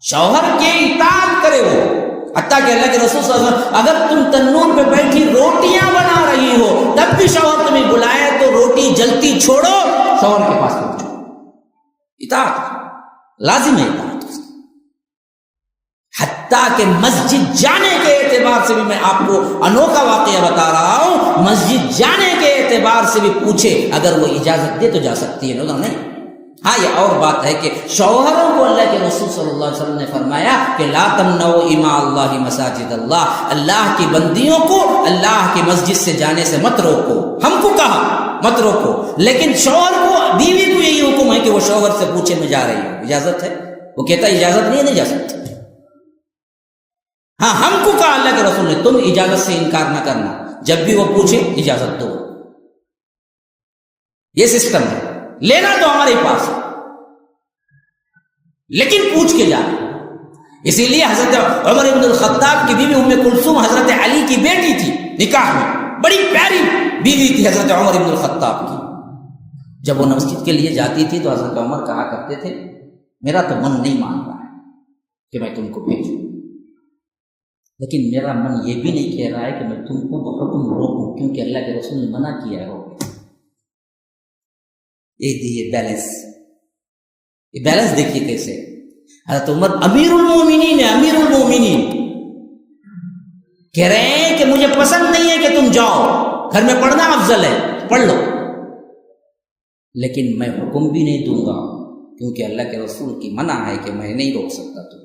شوہر کی اطاعت کرے وہ، حتیٰ کہ اللہ کے رسول صلی اللہ علیہ وسلم اگر تم تنور پہ بیٹھی روٹیاں بنا رہی ہو تب بھی شوہر تمہیں بلائے تو روٹی جلتی چھوڑو، شوہر کے پاس پہنچو۔ اطاعت لازم ہے، اطاعت۔ حتیٰ کہ مسجد جانے کے اعتبار سے بھی میں آپ کو انوکھا واقعہ بتا رہا ہوں، مسجد جانے کے اعتبار سے بھی پوچھے، اگر وہ اجازت دے تو جا سکتی ہے، نہیں۔ ہاں یہ اور بات ہے کہ شوہروں کو اللہ کے رسول صلی اللہ علیہ وسلم نے فرمایا کہ لا تمنعوا اماء اللہ مساجد اللہ، اللہ کی بندیوں کو اللہ کی مسجد سے جانے سے مت روکو۔ ہم کو کہا مت روکو، لیکن شوہر کو، بیوی کو یہی حکم ہے کہ وہ شوہر سے پوچھے میں جا رہی ہوں، اجازت ہے؟ وہ کہتا ہے اجازت نہیں جا سکتی۔ ہاں ہم کو کہا اللہ کے رسول نے تم اجازت سے انکار نہ کرنا، جب بھی وہ پوچھے اجازت دو۔ یہ سسٹم ہے، لینا تو ہمارے پاس ہے لیکن پوچھ کے جانا۔ اسی لیے حضرت عمر بن الخطاب کی بیوی ام کلثوم حضرت علی کی بیٹی تھی، نکاح میں بڑی پیاری بیوی تھی حضرت عمر بن الخطاب کی۔ جب وہ مسجد کے لیے جاتی تھی تو حضرت عمر کہا کرتے تھے میرا تو من نہیں مان رہا ہے کہ میں تم کو بھیجوں، لیکن میرا من یہ بھی نہیں کہہ رہا ہے کہ میں تم کو بحکم روکوں، کیونکہ اللہ کے رسول نے منع کیا ہے روکنے۔ یہ بیلنس دیکھیے کیسے حضرت عمر امیر المومنین ہے، امیر المومنین کہہ رہے ہیں کہ مجھے پسند نہیں ہے کہ تم جاؤ، گھر میں پڑھنا افضل ہے، پڑھ لو، لیکن میں حکم بھی نہیں دوں گا کیونکہ اللہ کے رسول کی منع ہے کہ میں نہیں روک سکتا تم۔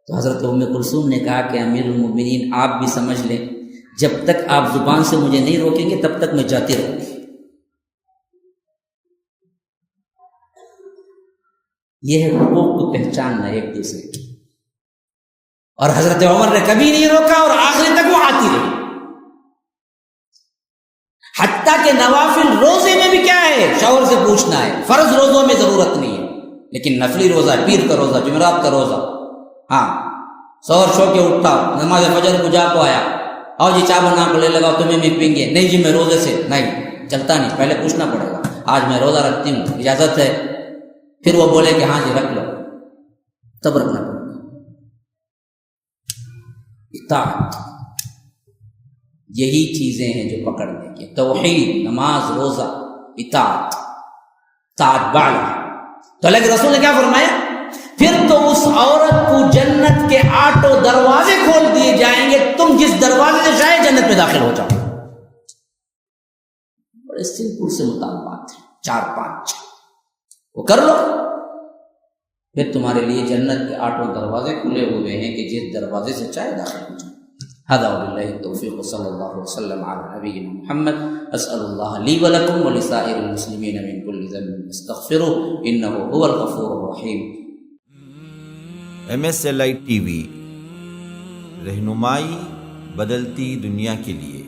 تو حضرت ام کلثوم نے کہا کہ امیر المومنین آپ بھی سمجھ لیں، جب تک آپ زبان سے مجھے نہیں روکیں گے تب تک میں جاتی رہوں گی۔ یہ ہے حقوق کو پہچاننا ایک دوسرے کی، اور حضرت عمر نے کبھی نہیں روکا اور آخری تک وہ آتی رہی۔ حتیٰ کہ نوافل روزے میں بھی کیا ہے، شوہر سے پوچھنا ہے، فرض روزوں میں ضرورت نہیں ہے، لیکن نفلی روزہ، پیر کا روزہ، جمعرات کا روزہ، ہاں شوہر سو کے اٹھا، نماز فجر کو جا کو آیا، آؤ جی چائے بنا کو لے لگاؤ، تمہیں بھی پئیں گے، نہیں جی میں روزے سے، نہیں چلتا نہیں، پہلے پوچھنا پڑے گا آج میں روزہ رکھتی ہوں، اجازت ہے؟ پھر وہ بولے کہ ہاں جی رکھ لو، تب رکھنا پڑے گا۔ اطاعت، یہی چیزیں ہیں جو پکڑنے کی، توحید، نماز، روزہ، اطاعت، اطاعت بعلا۔ تو اللہ کے رسول نے کیا فرمایا؟ پھر تو اس عورت کو جنت کے 8 دروازے کھول دیے جائیں گے، تم جس دروازے سے چاہے جنت میں داخل ہو جاؤ۔ بڑے سمپل سے مطالبات ہیں، 4-5 وہ کر لو، پھر تمہارے لیے جنت کے 8 دروازے کھلے ہوئے ہیں کہ جس دروازے سے چاہے داخل ہو جائے۔ هذا وبالله التوفيق صلى الله وسلم على نبينا محمد، اسال الله لي ولكم ولسائر المسلمين من كل ذنب استغفروه انه هو الغفور الرحيم۔ MSLI TV، رہنمائی بدلتی دنیا کے لیے۔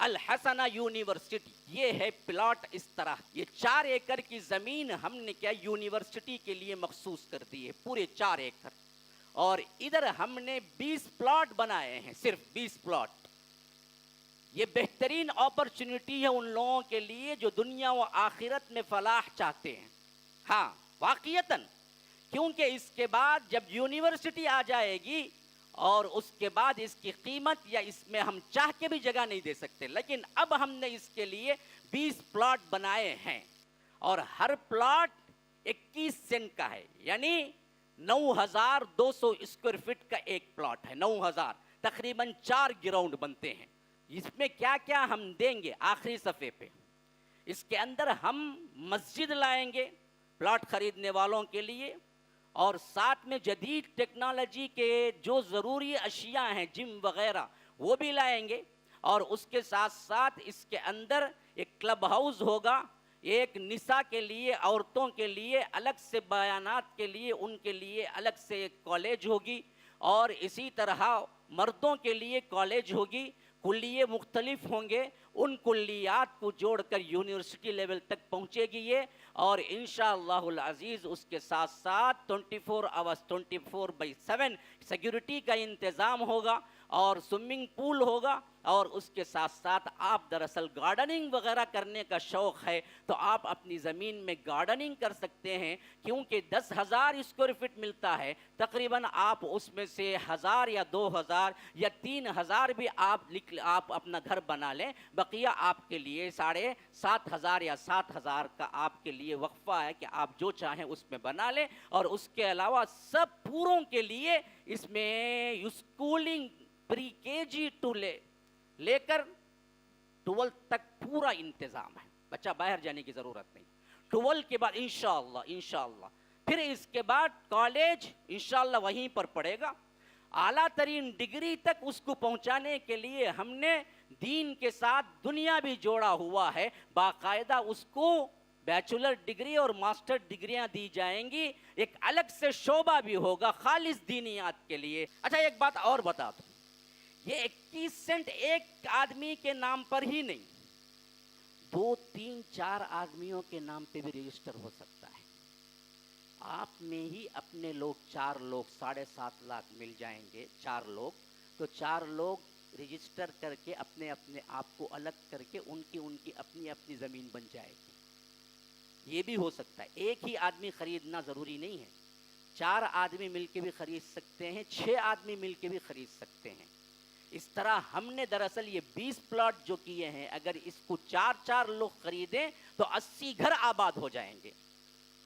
الحسنہ یونیورسٹی، یہ ہے پلاٹ اس طرح، یہ 4 ایکڑ کی زمین ہم نے کیا یونیورسٹی کے لیے مخصوص کر دی ہے، پورے 4 ایکڑ، اور ادھر ہم نے 20 پلاٹ بنائے ہیں، صرف 20 پلاٹ۔ یہ بہترین اپرچونٹی ہے ان لوگوں کے لیے جو دنیا و آخرت میں فلاح چاہتے ہیں، ہاں واقعتاً، کیونکہ اس کے بعد جب یونیورسٹی آ جائے گی اور اس کے بعد اس کی قیمت یا اس میں ہم چاہ کے بھی جگہ نہیں دے سکتے، لیکن اب ہم نے اس کے لیے 20 پلاٹ بنائے ہیں اور ہر پلاٹ 21 سینٹ کا ہے، یعنی 9,200 اسکوائر فٹ کا ایک پلاٹ ہے، 9,000 تقریباً 4 گراؤنڈ بنتے ہیں۔ اس میں کیا کیا ہم دیں گے آخری صفحے پہ، اس کے اندر ہم مسجد لائیں گے پلاٹ خریدنے والوں کے لیے، اور ساتھ میں جدید ٹیکنالوجی کے جو ضروری اشیاء ہیں جم وغیرہ وہ بھی لائیں گے، اور اس کے ساتھ ساتھ اس کے اندر ایک کلب ہاؤس ہوگا، ایک نساء کے لیے، عورتوں کے لیے الگ سے بیانات کے لیے ان کے لیے الگ سے ایک کالج ہوگی، اور اسی طرح مردوں کے لیے کالج ہوگی، کلیے مختلف ہوں گے، ان کلیات کو جوڑ کر یونیورسٹی لیول تک پہنچے گی یہ، اور انشاءاللہ العزیز اس کے ساتھ ساتھ 24 آورس 24/7 سیکیورٹی کا انتظام ہوگا، اور سوئمنگ پول ہوگا، اور اس کے ساتھ ساتھ آپ دراصل گارڈننگ وغیرہ کرنے کا شوق ہے تو آپ اپنی زمین میں گارڈننگ کر سکتے ہیں، کیونکہ 10,000 اسکوائر فٹ ملتا ہے، تقریباً آپ اس میں سے 1,000 یا 2,000 یا 3,000 بھی آپ اپنا گھر بنا لیں، بقیہ آپ کے لیے 7,500 یا 7,000 کا آپ کے لیے وقفہ ہے کہ آپ جو چاہیں اس میں بنا لیں، اور اس کے علاوہ سب پوروں کے لیے اس میں اسکولنگ پری کے جی ٹو لے کر 12 تک پورا انتظام ہے، بچہ باہر جانے کی ضرورت نہیں، 12 کے بعد انشاءاللہ پھر اس کے بعد کالج انشاءاللہ وہیں پر پڑھے گا، اعلیٰ ترین ڈگری تک اس کو پہنچانے کے لیے ہم نے دین کے ساتھ دنیا بھی جوڑا ہوا ہے، باقاعدہ اس کو بیچلر ڈگری اور ماسٹر ڈگریاں دی جائیں گی، ایک الگ سے شعبہ بھی ہوگا خالص دینیات کے لیے۔ اچھا ایک بات اور بتا دوں، یہ 21 سینٹ ایک آدمی کے نام پر ہی نہیں، 2 3 4 آدمیوں کے نام پہ بھی رجسٹر ہو سکتا ہے، آپ میں ہی اپنے لوگ 4 لوگ 7.5 لاکھ مل جائیں گے، 4 لوگ تو 4 لوگ رجسٹر کر کے اپنے آپ کو الگ کر کے ان کی اپنی زمین بن جائے گی، یہ بھی ہو سکتا ہے، ایک ہی آدمی خریدنا ضروری نہیں ہے، 4 آدمی مل کے بھی خرید سکتے ہیں، 6 آدمی مل کے بھی خرید سکتے ہیں، اس طرح ہم نے دراصل یہ 20 پلاٹ جو کیے ہیں، اگر اس کو 4 لوگ خریدیں تو 80 گھر آباد ہو جائیں گے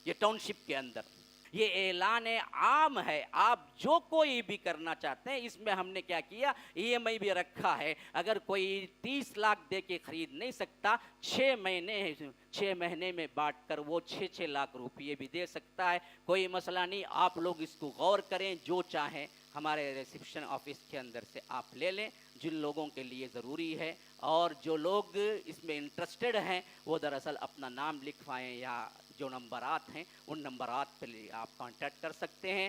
یہ ٹاؤن شپ کے اندر۔ یہ اعلان عام ہے، آپ جو کوئی بھی کرنا چاہتے ہیں، اس میں ہم نے کیا کیا، EMI بھی رکھا ہے، اگر کوئی 30 لاکھ دے کے خرید نہیں سکتا، 6 مہینے میں بانٹ کر وہ 6 لاکھ روپئے بھی دے سکتا ہے، کوئی مسئلہ نہیں، آپ لوگ اس کو غور کریں، جو چاہیں ہمارے ریسیپشن آفس کے اندر سے آپ لے لیں، جن لوگوں کے لیے ضروری ہے، اور جو لوگ اس میں انٹرسٹڈ ہیں وہ دراصل اپنا نام لکھوائیں، یا جو نمبرات ہیں ان نمبرات پہ آپ کانٹیکٹ کر سکتے ہیں۔